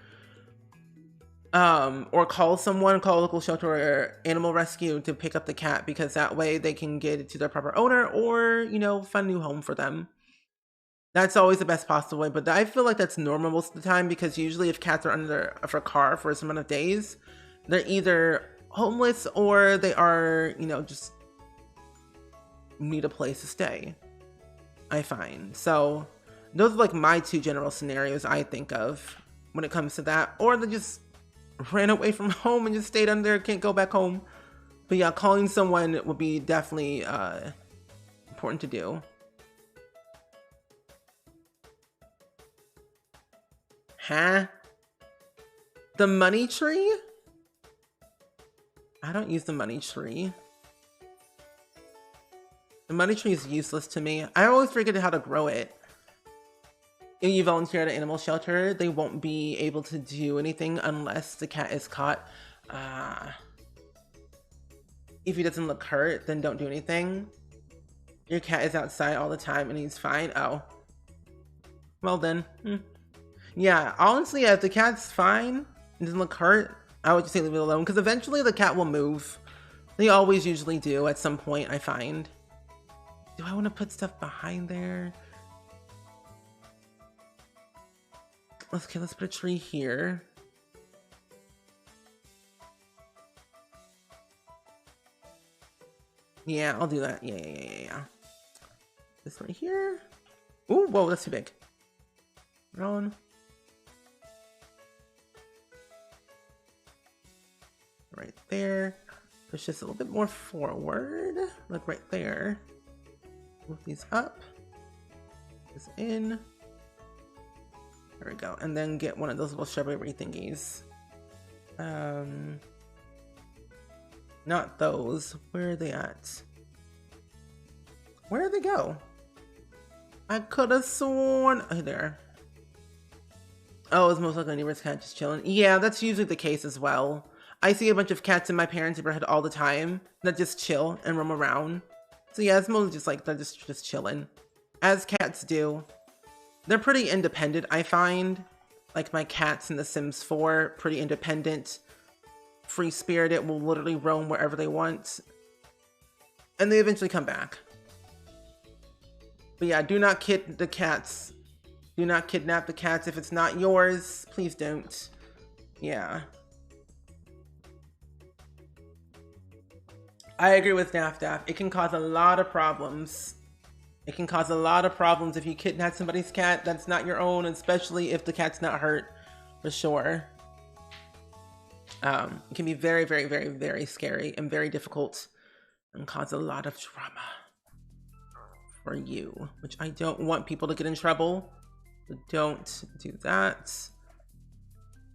Or call a local shelter or animal rescue to pick up the cat, because that way they can get it to their proper owner or, you know, find a new home for them. That's always the best possible way, but I feel like that's normal most of the time, because usually if cats are under a car for some amount of days, they're either homeless or they are, you know, just need a place to stay, I find. So those are like my two general scenarios I think of when it comes to that, or they just ran away from home and just stayed under there, can't go back home. But yeah, calling someone would be definitely important to do. Huh? The money tree? I don't use the money tree. The money tree is useless to me. I always forget how to grow it. If you volunteer at an animal shelter, they won't be able to do anything unless the cat is caught. If he doesn't look hurt, then don't do anything. Your cat is outside all the time and he's fine. Oh. Well then. Yeah, honestly, if the cat's fine and doesn't look hurt, I would just say leave it alone, because eventually the cat will move. They always usually do at some point, I find. Do I want to put stuff behind there? Okay, let's put a tree here. Yeah, I'll do that. Yeah. This right here. Ooh, whoa, that's too big. Rowan. Right there. Push this a little bit more forward. Like right there. Move these up. This in. There we go. And then get one of those little strawberry thingies. Not those. Where are they at? Where did they go? I could have sworn. Oh, there. Oh, it's most likely a neighbor's cat just chilling. Yeah, that's usually the case as well. I see a bunch of cats in my parents' neighborhood all the time that just chill and roam around. So yeah, it's mostly just like they're just chilling, as cats do. They're pretty independent, I find. Like my cats in The Sims 4, pretty independent, free-spirited, will literally roam wherever they want. And they eventually come back. But yeah, do not kid the cats. Do not kidnap the cats. If it's not yours, please don't. Yeah. I agree with Daff Daff. It can cause a lot of problems. It can cause a lot of problems if you kidnap somebody's cat that's not your own, especially if the cat's not hurt, for sure. It can be very, very, very, very scary and very difficult and cause a lot of trauma for you, which I don't want people to get in trouble. So don't do that.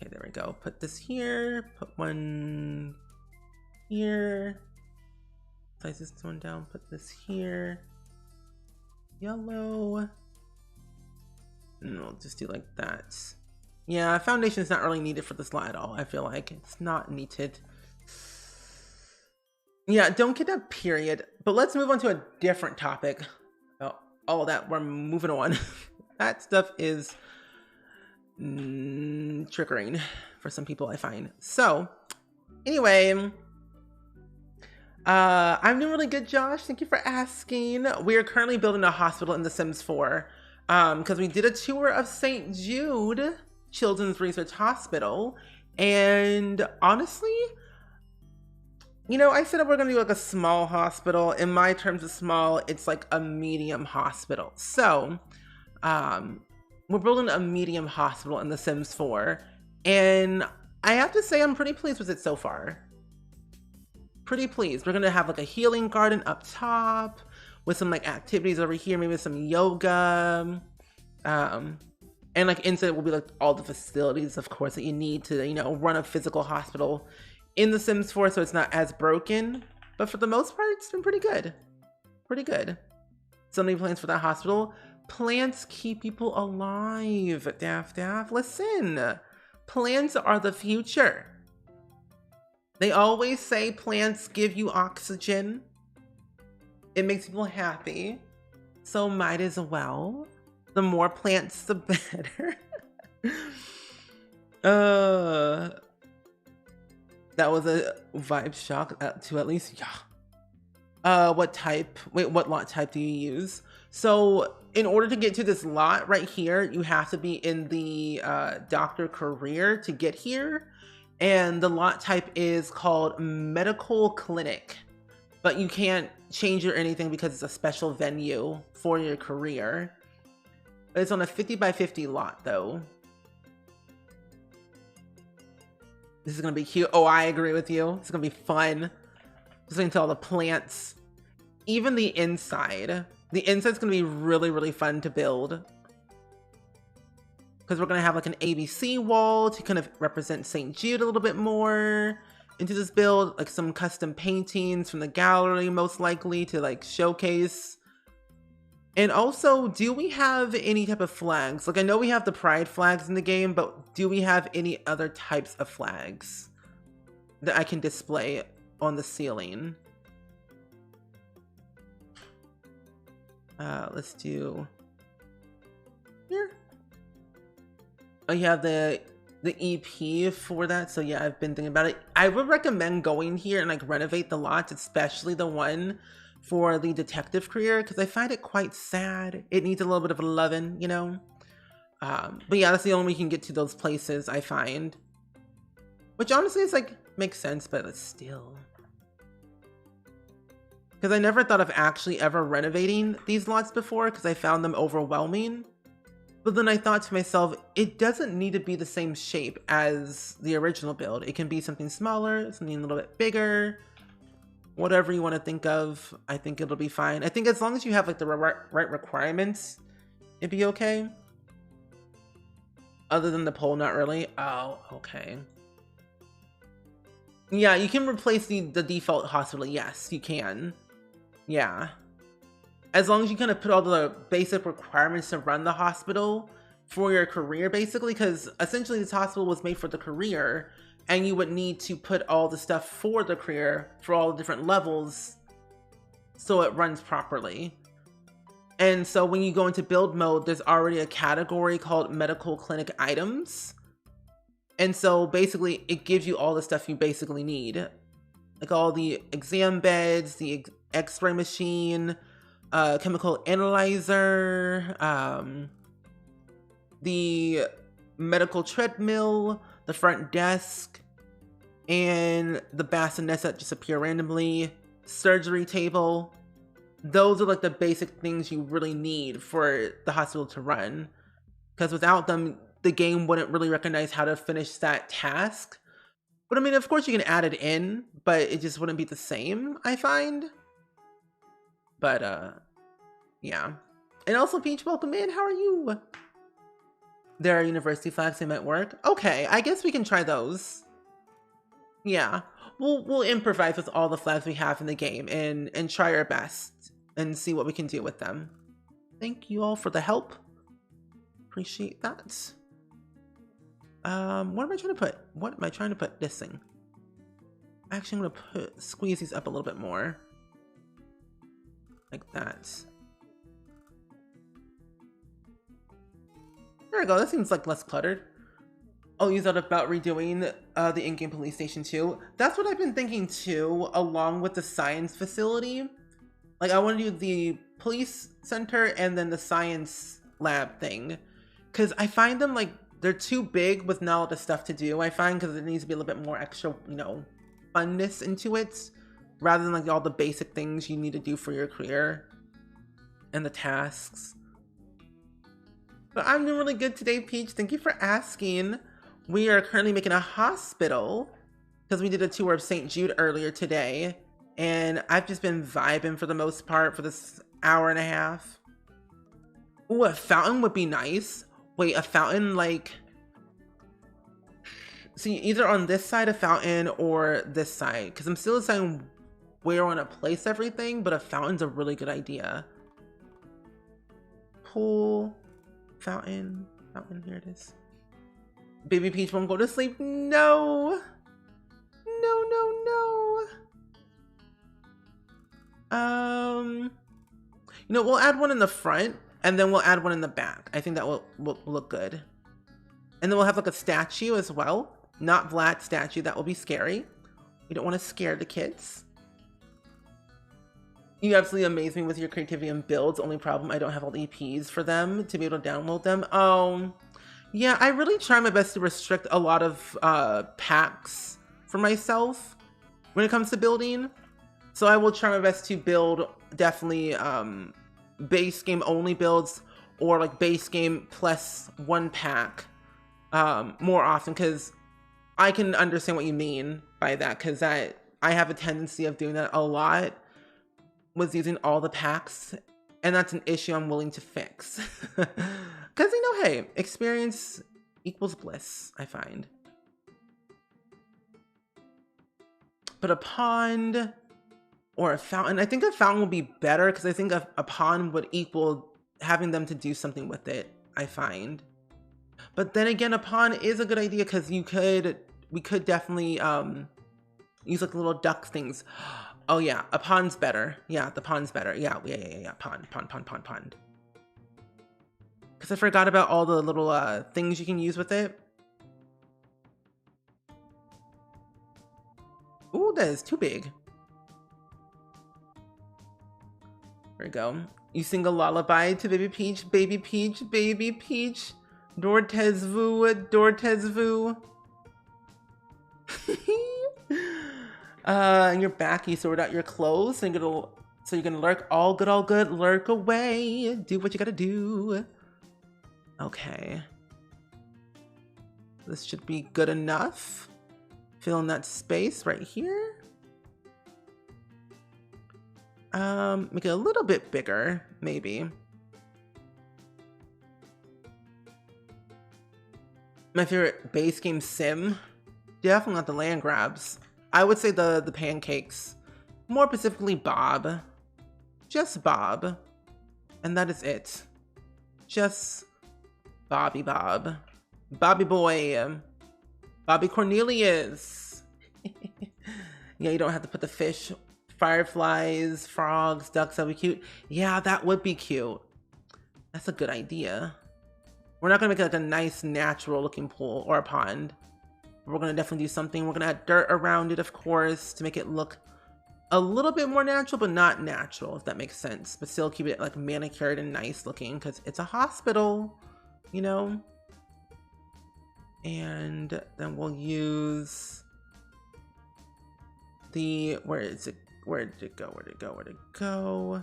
Okay, there we go. Put this here, put one here. Size this one down, put this here. Yellow. And we'll just do like that. Yeah, foundation is not really needed for this lot at all. I feel like it's not needed. Yeah, don't get that period. But let's move on to a different topic. Oh, all that, we're moving on. That stuff is triggering for some people, I find. So, anyway, I'm doing really good, Josh. Thank you for asking. We are currently building a hospital in The Sims 4 because we did a tour of St. Jude Children's Research Hospital, and honestly, you know, I said we're gonna do like a small hospital. In my terms of small, it's like a medium hospital. So we're building a medium hospital in The Sims 4, and I have to say I'm pretty pleased with it so far. Pretty pleased. We're gonna have like a healing garden up top with some like activities over here, maybe some yoga, and like inside will be like all the facilities, of course, that you need to, you know, run a physical hospital in The Sims 4, so it's not as broken. But for the most part, it's been pretty good. Pretty good. So many plans for that hospital. Plants keep people alive, Daff Daff. Listen, plants are the future. They always say plants give you oxygen. It makes people happy. So might as well. The more plants, the better. That was a vibe shock to at least, yeah. What lot type do you use? So in order to get to this lot right here, you have to be in the doctor career to get here. And the lot type is called medical clinic, but you can't change it or anything because it's a special venue for your career. It's on a 50 by 50 lot though. This is gonna be cute. Oh, I agree with you. It's gonna be fun. Just listening to all the plants. Even the inside. The inside's gonna be really, really fun to build. Because we're gonna have like an ABC wall to kind of represent St. Jude a little bit more into this build, like some custom paintings from the gallery, most likely to like showcase. And also, do we have any type of flags? Like I know we have the pride flags in the game, but do we have any other types of flags that I can display on the ceiling? Let's do here. Oh, you have the EP for that. So yeah, I've been thinking about it. I would recommend going here and like renovate the lots, especially the one for the detective career, because I find it quite sad. It needs a little bit of loving, you know? But yeah, that's the only way you can get to those places, I find. Which honestly is like, makes sense, but it's still. Because I never thought of actually ever renovating these lots before because I found them overwhelming. But then I thought to myself, it doesn't need to be the same shape as the original build. It can be something smaller, something a little bit bigger, whatever you want to think of. I think it'll be fine. I think as long as you have like the right requirements, it'd be okay. Other than the pole, not really. Oh, okay. Yeah, you can replace the default hospital. Yes, you can. Yeah. As long as you kind of put all the basic requirements to run the hospital for your career, basically, because essentially this hospital was made for the career, and you would need to put all the stuff for the career for all the different levels so it runs properly. And so when you go into build mode, there's already a category called medical clinic items. And so basically it gives you all the stuff you basically need. Like all the exam beds, the X-ray machine, chemical analyzer, the medical treadmill, the front desk, and the bassinets that just appear randomly, surgery table. Those are like the basic things you really need for the hospital to run. Because without them, the game wouldn't really recognize how to finish that task. But I mean, of course you can add it in, but it just wouldn't be the same, I find. But, yeah. And also, Peach, welcome in. How are you? There are university flags, they might work. Okay, I guess we can try those. Yeah, we'll improvise with all the flags we have in the game and try our best and see what we can do with them. Thank you all for the help. Appreciate that. What am I trying to put? What am I trying to put? This thing. Actually, I'm gonna squeeze these up a little bit more. Like that. There we go, that seems like less cluttered. I'll use that about redoing the in-game police station too. That's what I've been thinking too, along with the science facility. Like I want to do the police center and then the science lab thing. Cause I find them like, they're too big with not a lot of stuff to do, I find, because there needs to be a little bit more extra, you know, funness into it. Rather than like all the basic things you need to do for your career. And the tasks. But I'm doing really good today, Peach. Thank you for asking. We are currently making a hospital because we did a tour of St. Jude earlier today. And I've just been vibing for the most part for this hour and a half. Ooh, a fountain would be nice. Wait, a fountain like... See, either on this side a fountain or this side. Because I'm still deciding where I want to place everything, but a fountain's a really good idea. Pool, fountain, here it is. Baby Peach won't go to sleep. No. You know, we'll add one in the front and then we'll add one in the back. I think that will look good. And then we'll have like a statue as well. Not Vlad statue, that will be scary. We don't want to scare the kids. You absolutely amaze me with your creativity and builds. Only problem, I don't have all the EPs for them to be able to download them. Oh, yeah, I really try my best to restrict a lot of packs for myself when it comes to building. So I will try my best to build definitely base game only builds or like base game plus one pack more often, because I can understand what you mean by that, because I have a tendency of doing that a lot. Was using all the packs, and that's an issue I'm willing to fix. Because, you know, hey, experience equals bliss, I find. But a pond or a fountain, I think a fountain would be better, because I think a pond would equal having them to do something with it, I find. But then again, a pond is a good idea, because we could definitely use like little duck things. Oh yeah, a pond's better. Yeah, the pond's better. Yeah, pond. Because I forgot about all the little things you can use with it. Ooh, that is too big. There we go. You sing a lullaby to Baby Peach, Baby Peach, Baby Peach. Dortezvu, Dortezvu. And you're back, you sorted out your clothes, and so you're gonna lurk. All good, lurk away. Do what you gotta do. Okay. This should be good enough. Fill in that space right here. Make it a little bit bigger, maybe. My favorite base game sim? Definitely not the land grabs. I would say the pancakes. More specifically Bob. Just Bob. And that is it. Just Bobby Bob. Bobby boy. Bobby Cornelius. Yeah, you don't have to put the fish, fireflies, frogs, ducks. That would be cute. Yeah, that would be cute. That's a good idea. We're not gonna make it like a nice natural looking pool or a pond. We're gonna definitely do something. We're gonna add dirt around it, of course, to make it look a little bit more natural, but not natural, if that makes sense. But still keep it like manicured and nice looking because it's a hospital, you know? And then we'll use the, where is it? Where did it go? Where did it go? Where did it go?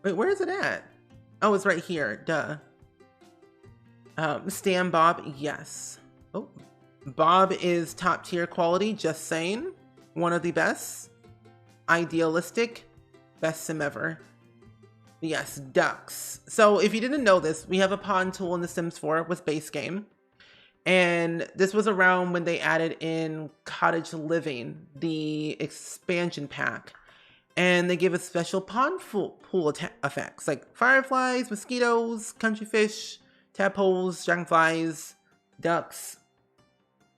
Wait, where is it at? Oh, it's right here. Duh. Stan Bob, yes. Oh, Bob is top tier quality, just saying. One of the best. Idealistic. Best sim ever. Yes, ducks. So if you didn't know this, we have a pond tool in The Sims 4 with base game. And this was around when they added in cottage living, the expansion pack. And they give us special pond pool effects like fireflies, mosquitoes, country fish, tadpoles, dragonflies, ducks,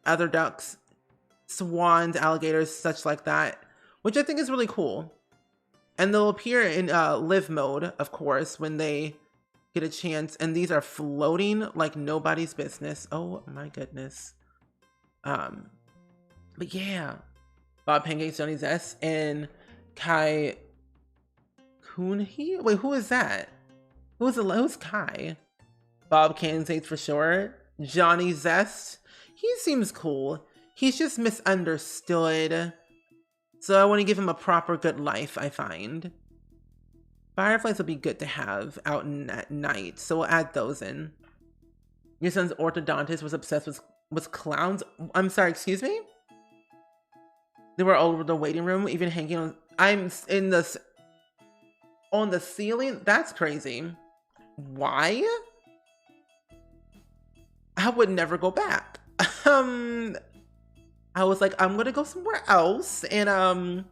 other ducks, swans, alligators, such like that, which I think is really cool. And they'll appear in live mode, of course, when they get a chance. And these are floating like nobody's business. Oh my goodness. But yeah, Bob Pancake, Johnny Zest, and Kai Kunhi? Wait, who is that? Who's Kai? Bob Cansates for sure. Johnny Zest. He seems cool. He's just misunderstood. So I want to give him a proper good life, I find. Fireflies will be good to have out at night, so we'll add those in. Your son's orthodontist was obsessed with clowns. I'm sorry, excuse me? They were all over the waiting room, even hanging on. I'm in this on the ceiling. That's crazy. Why? I would never go back. I was like, I'm gonna go somewhere else and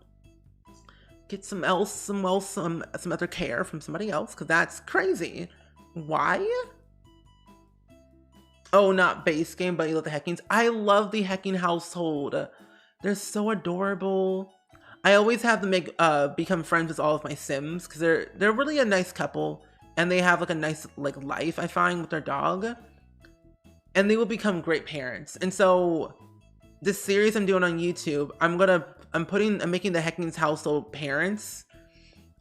get some other care from somebody else, because that's crazy. Why? Oh, not base game, but you love the Heckings. I love the Hecking household. They're so adorable. I always have them become friends with all of my Sims because they're really a nice couple, and they have like a nice like life, I find, with their dog, and they will become great parents. And so this series I'm doing on YouTube, I'm making the Heckings household parents.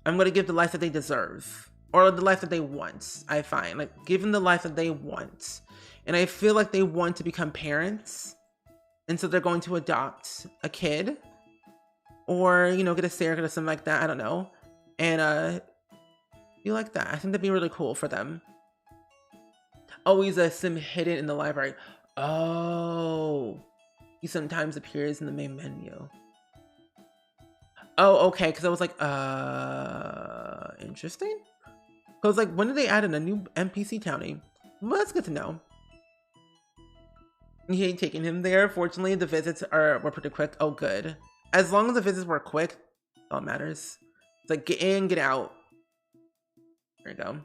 I'm gonna give the life that they deserve, or the life that they want. I find like give them the life that they want, and I feel like they want to become parents, and so they're going to adopt a kid, or you know, get a surrogate or something like that. I don't know, and you like that? I think that'd be really cool for them. Always a Sim hidden in the library. Oh. He sometimes appears in the main menu. Oh, okay, because I was like, interesting. I was like, when did they add in a new NPC townie? Well, that's good to know. You hate taking him there. Fortunately, the visits were pretty quick. Oh, good. As long as the visits were quick, all matters. It's like, get in, get out. There you go.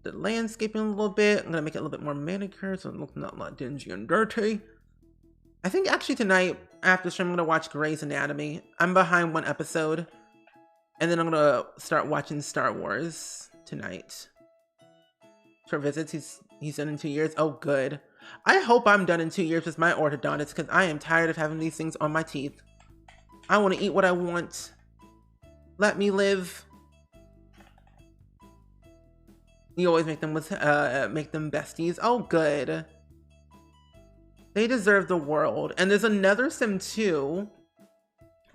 The landscaping a little bit. I'm gonna make it a little bit more manicured so it looks not dingy and dirty. I think actually tonight, after stream, I'm going to watch Grey's Anatomy. I'm behind one episode. And then I'm going to start watching Star Wars tonight. For visits, he's done in 2 years. Oh, good. I hope I'm done in 2 years with my orthodontist, because I am tired of having these things on my teeth. I want to eat what I want. Let me live. You always make them besties. Oh, good. They deserve the world. And there's another Sim 2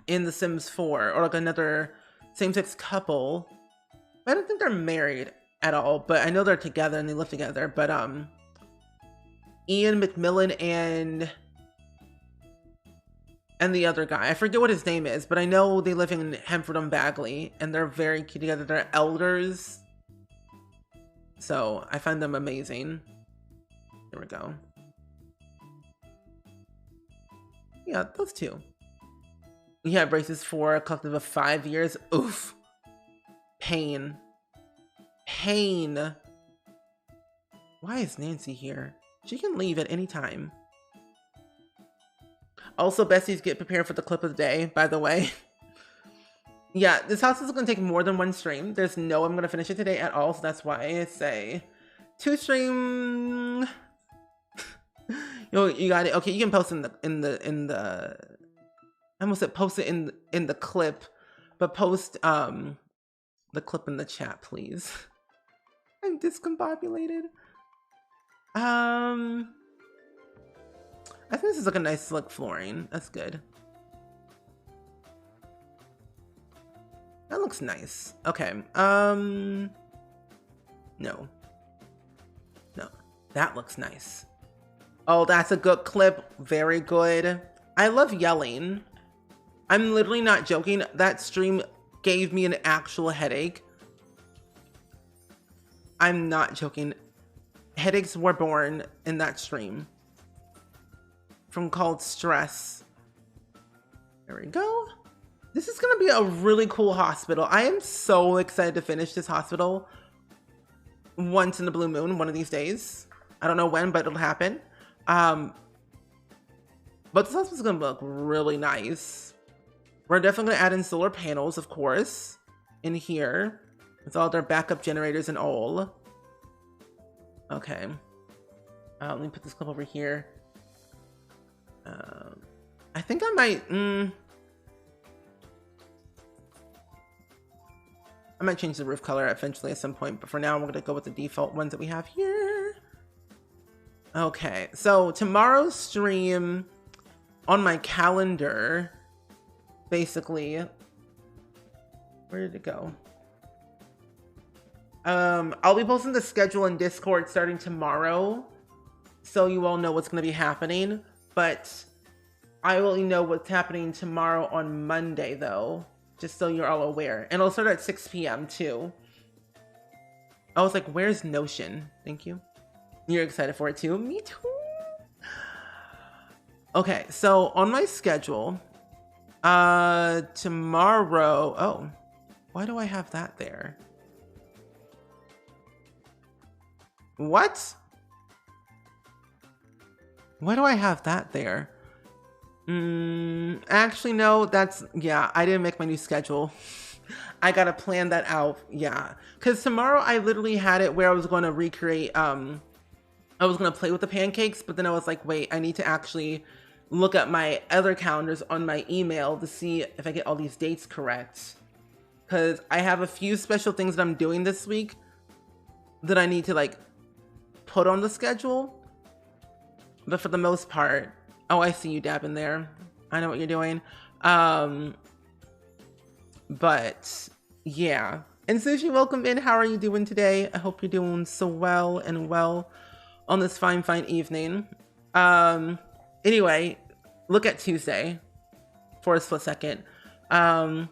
in The Sims 4, or like another same-sex couple. I don't think they're married at all, but I know they're together and they live together. But Ian McMillan and the other guy, I forget what his name is, but I know they live in Hemford and Bagley, and they're very cute together. They're elders, so I find them amazing. There we go. Yeah, those two. We have braces for a collective of 5 years. Oof. Pain. Pain. Why is Nancy here? She can leave at any time. Also, besties, get prepared for the clip of the day, by the way. Yeah, this house is going to take more than one stream. There's no I'm going to finish it today at all, so that's why I say 2 stream. You got it. Okay, you can post in the almost said post it in the clip, but post the clip in the chat, please. I'm discombobulated. I think this is like a nice look flooring. That's good. That looks nice. Okay. No. No. That looks nice. Oh, that's a good clip. Very good. I love yelling. I'm literally not joking. That stream gave me an actual headache. I'm not joking. Headaches were born in that stream. From called stress. There we go. This is gonna be a really cool hospital. I am so excited to finish this hospital once in the blue moon, one of these days. I don't know when, but it'll happen. But this hospital's gonna look really nice. We're definitely gonna add in solar panels, of course, in here with all their backup generators and all. Okay. Let me put this clip over here. I think I might. I might change the roof color eventually at some point, but for now, we're gonna go with the default ones that we have here. Okay, so tomorrow's stream on my calendar, basically, where did it go? I'll be posting the schedule in Discord starting tomorrow, so you all know what's gonna be happening, but I will know what's happening tomorrow on Monday, though, just so you're all aware. And it'll start at 6 p.m. too. I was like, where's Notion? Thank you. You're excited for it too? Me too. Okay, so on my schedule, tomorrow, oh, why do I have that there? What? Why do I have that there? Actually, no, yeah, I didn't make my new schedule. I gotta plan that out, yeah. Because tomorrow I literally had it where I was going to recreate, I was going to play with the pancakes, but then I was like, wait, I need to actually look at my other calendars on my email to see if I get all these dates correct. Because I have a few special things that I'm doing this week that I need to like put on the schedule. But for the most part, oh, I see you dabbing there. I know what you're doing. But yeah. And Sushi, welcome in. How are you doing today? I hope you're doing so well and well on this fine evening. Anyway, look at Tuesday for a split second. But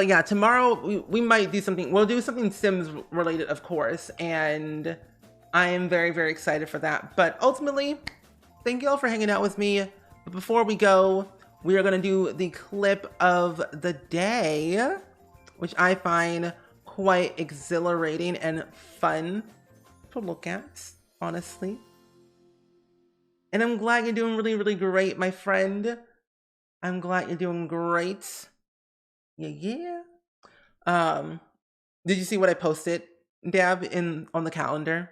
yeah, tomorrow we might do something. We'll do something Sims related, of course. And I am very excited for that. But ultimately, thank you all for hanging out with me. But before we go, we are going to do the clip of the day, which I find quite exhilarating and fun to look at, honestly. And I'm glad you're doing really great, my friend. I'm glad you're doing great. Yeah. Did you see what I posted, Dab, on the calendar?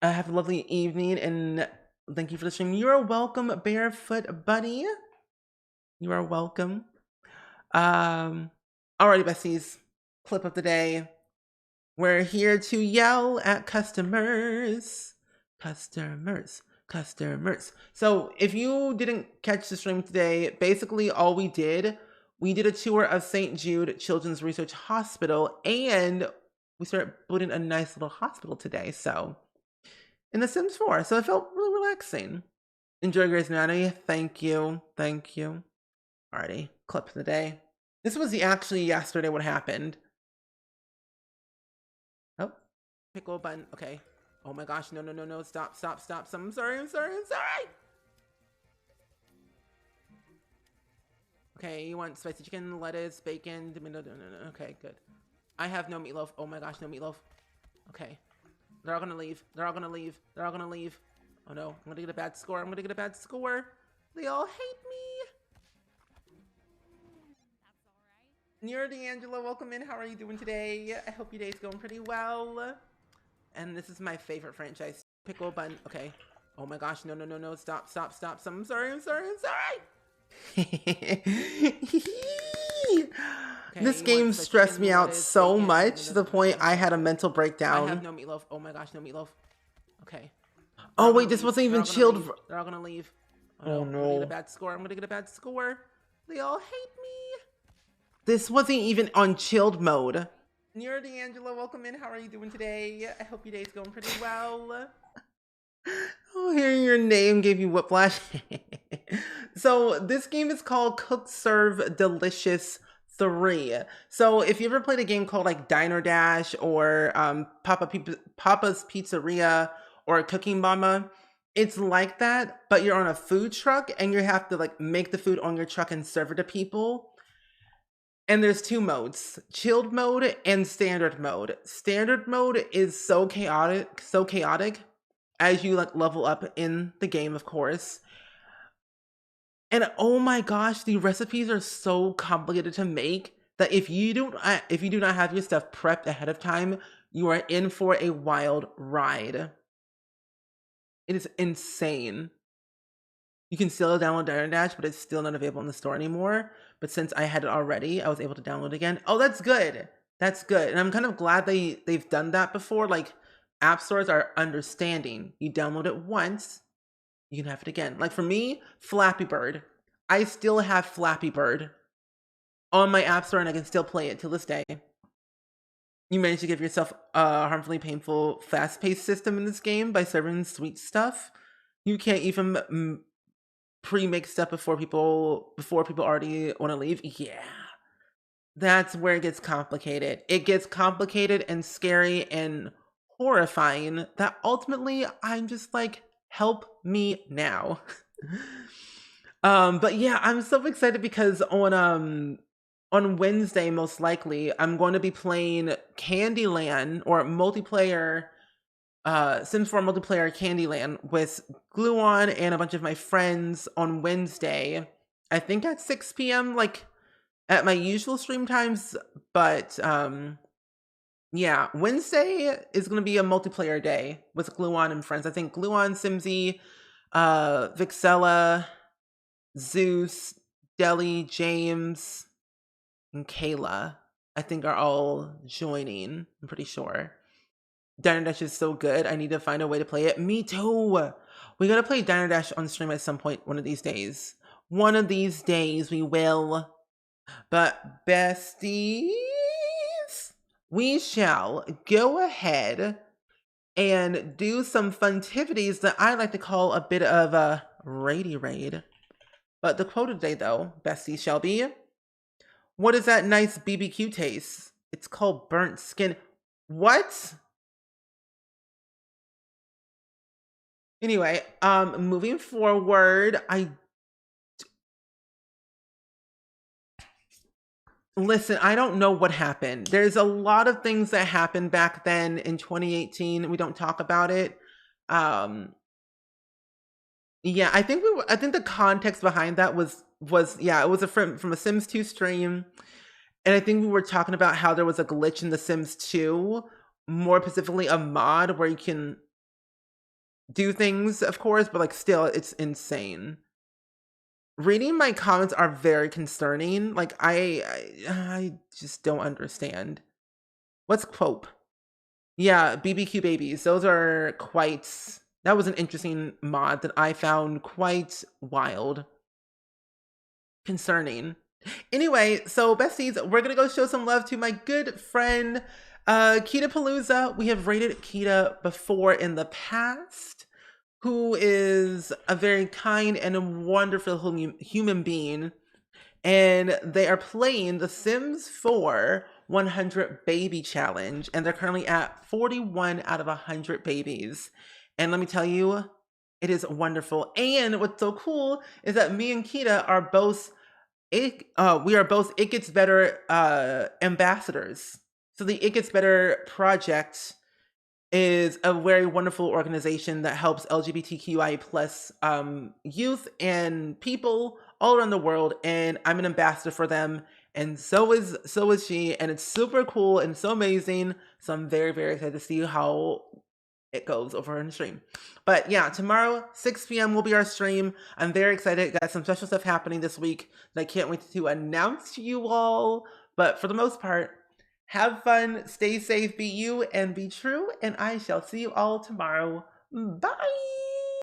Have a lovely evening and thank you for the stream. You are welcome, Barefoot Bunny. You are welcome. Alrighty, besties. Clip of the day. We're here to yell at customers. Customers. So if you didn't catch the stream today, basically all we did a tour of St. Jude Children's Research Hospital, and we started building a nice little hospital today. So in The Sims 4. So it felt really relaxing. Enjoy Grey's Anatomy. Thank you. Alrighty, clip of the day. This was actually yesterday what happened. Oh, pickle button. Okay. Oh my gosh, no. Stop. I'm sorry. Okay, you want spicy chicken, lettuce, bacon. No. Okay, good. I have no meatloaf. Oh my gosh, no meatloaf. Okay. They're all gonna leave. Oh no, I'm gonna get a bad score. They all hate me. Nira D'Angelo, welcome in. How are you doing today? I hope your day's going pretty well. And this is my favorite franchise. Pickle bun. Okay. Oh my gosh, no. Stop. I'm sorry. This you want game the stressed me chicken, out lettuce, so bacon, much to and the the point I had a vegetables. mental I breakdown. have no meatloaf. Oh my gosh, no meatloaf. Okay. Oh wait, this wasn't even chilled. They're all gonna leave. Oh I'm gonna get a no. bad score. I'm gonna get a bad score. They all hate me. This wasn't even on chilled mode. Nira D'Angelo, welcome in. How are you doing today? I hope your day's going pretty well. Oh, hearing your name gave you whiplash. So this game is called Cook Serve Delicious 3. So if you ever played a game called like Diner Dash or Papa's Pizzeria or Cooking Mama, it's like that, but you're on a food truck and you have to like make the food on your truck and serve it to people. And there's two modes, chilled mode and standard mode. Standard mode is so chaotic as you like level up in the game, of course. And oh my gosh, the recipes are so complicated to make that if you do not have your stuff prepped ahead of time, you are in for a wild ride. It is insane. You can still download Diner Dash, but it's still not available in the store anymore. But since I had it already, I was able to download it again. Oh, that's good. That's good. And I'm kind of glad they've done that before. Like, app stores are understanding. You download it once, you can have it again. Like for me, Flappy Bird. I still have Flappy Bird on my app store and I can still play it till this day. You manage to give yourself a harmfully painful, fast-paced system in this game by serving sweet stuff. You can't even pre-make stuff before people already want to leave. Yeah. That's where it gets complicated. It gets complicated and scary and horrifying that ultimately I'm just like, help me now. But yeah, I'm so excited because on Wednesday, most likely, I'm going to be playing Candyland or multiplayer Sims 4 multiplayer Candyland with Gluon and a bunch of my friends on Wednesday. I think at 6 p.m. like at my usual stream times, but yeah, Wednesday is going to be a multiplayer day with Gluon and friends. I think Gluon, Simsy, Vixella, Zeus, Deli, James, and Kayla, I think are all joining. I'm pretty sure. Diner Dash is so good. I need to find a way to play it. Me too. We gotta play Diner Dash on stream at some point one of these days. One of these days we will. But besties, we shall go ahead and do some funtivities that I like to call a bit of a raid. But the quote today, though, besties, shall be, what is that nice BBQ taste? It's called burnt skin. What? Anyway, moving forward, listen, I don't know what happened. There's a lot of things that happened back then in 2018. We don't talk about it. Yeah, I think the context behind that was yeah, it was from a Sims 2 stream. And I think we were talking about how there was a glitch in The Sims 2, more specifically a mod where you can do things, of course, but like still, it's insane. Reading my comments are very concerning. Like I just don't understand. What's Quope? Yeah, BBQ babies. Those are quite. That was an interesting mod that I found quite wild, concerning. Anyway, so besties, we're gonna go show some love to my good friend Kita Palooza. We have rated Kita before in the past, who is a very kind and a wonderful human being. And they are playing The Sims 4 100 Baby Challenge. And they're currently at 41 out of 100 babies. And let me tell you, it is wonderful. And what's so cool is that me and Kita are both we are both It Gets Better ambassadors. So the It Gets Better project is a very wonderful organization that helps LGBTQI plus youth and people all around the world, and I'm an ambassador for them, and so is she, and it's super cool and so amazing. So I'm very, very excited to see how it goes over in the stream. But yeah, tomorrow, 6 p.m. will be our stream. I'm very excited. Got some special stuff happening this week that I can't wait to announce to you all. But for the most part, have fun, stay safe, be you, and be true. And I shall see you all tomorrow. Bye.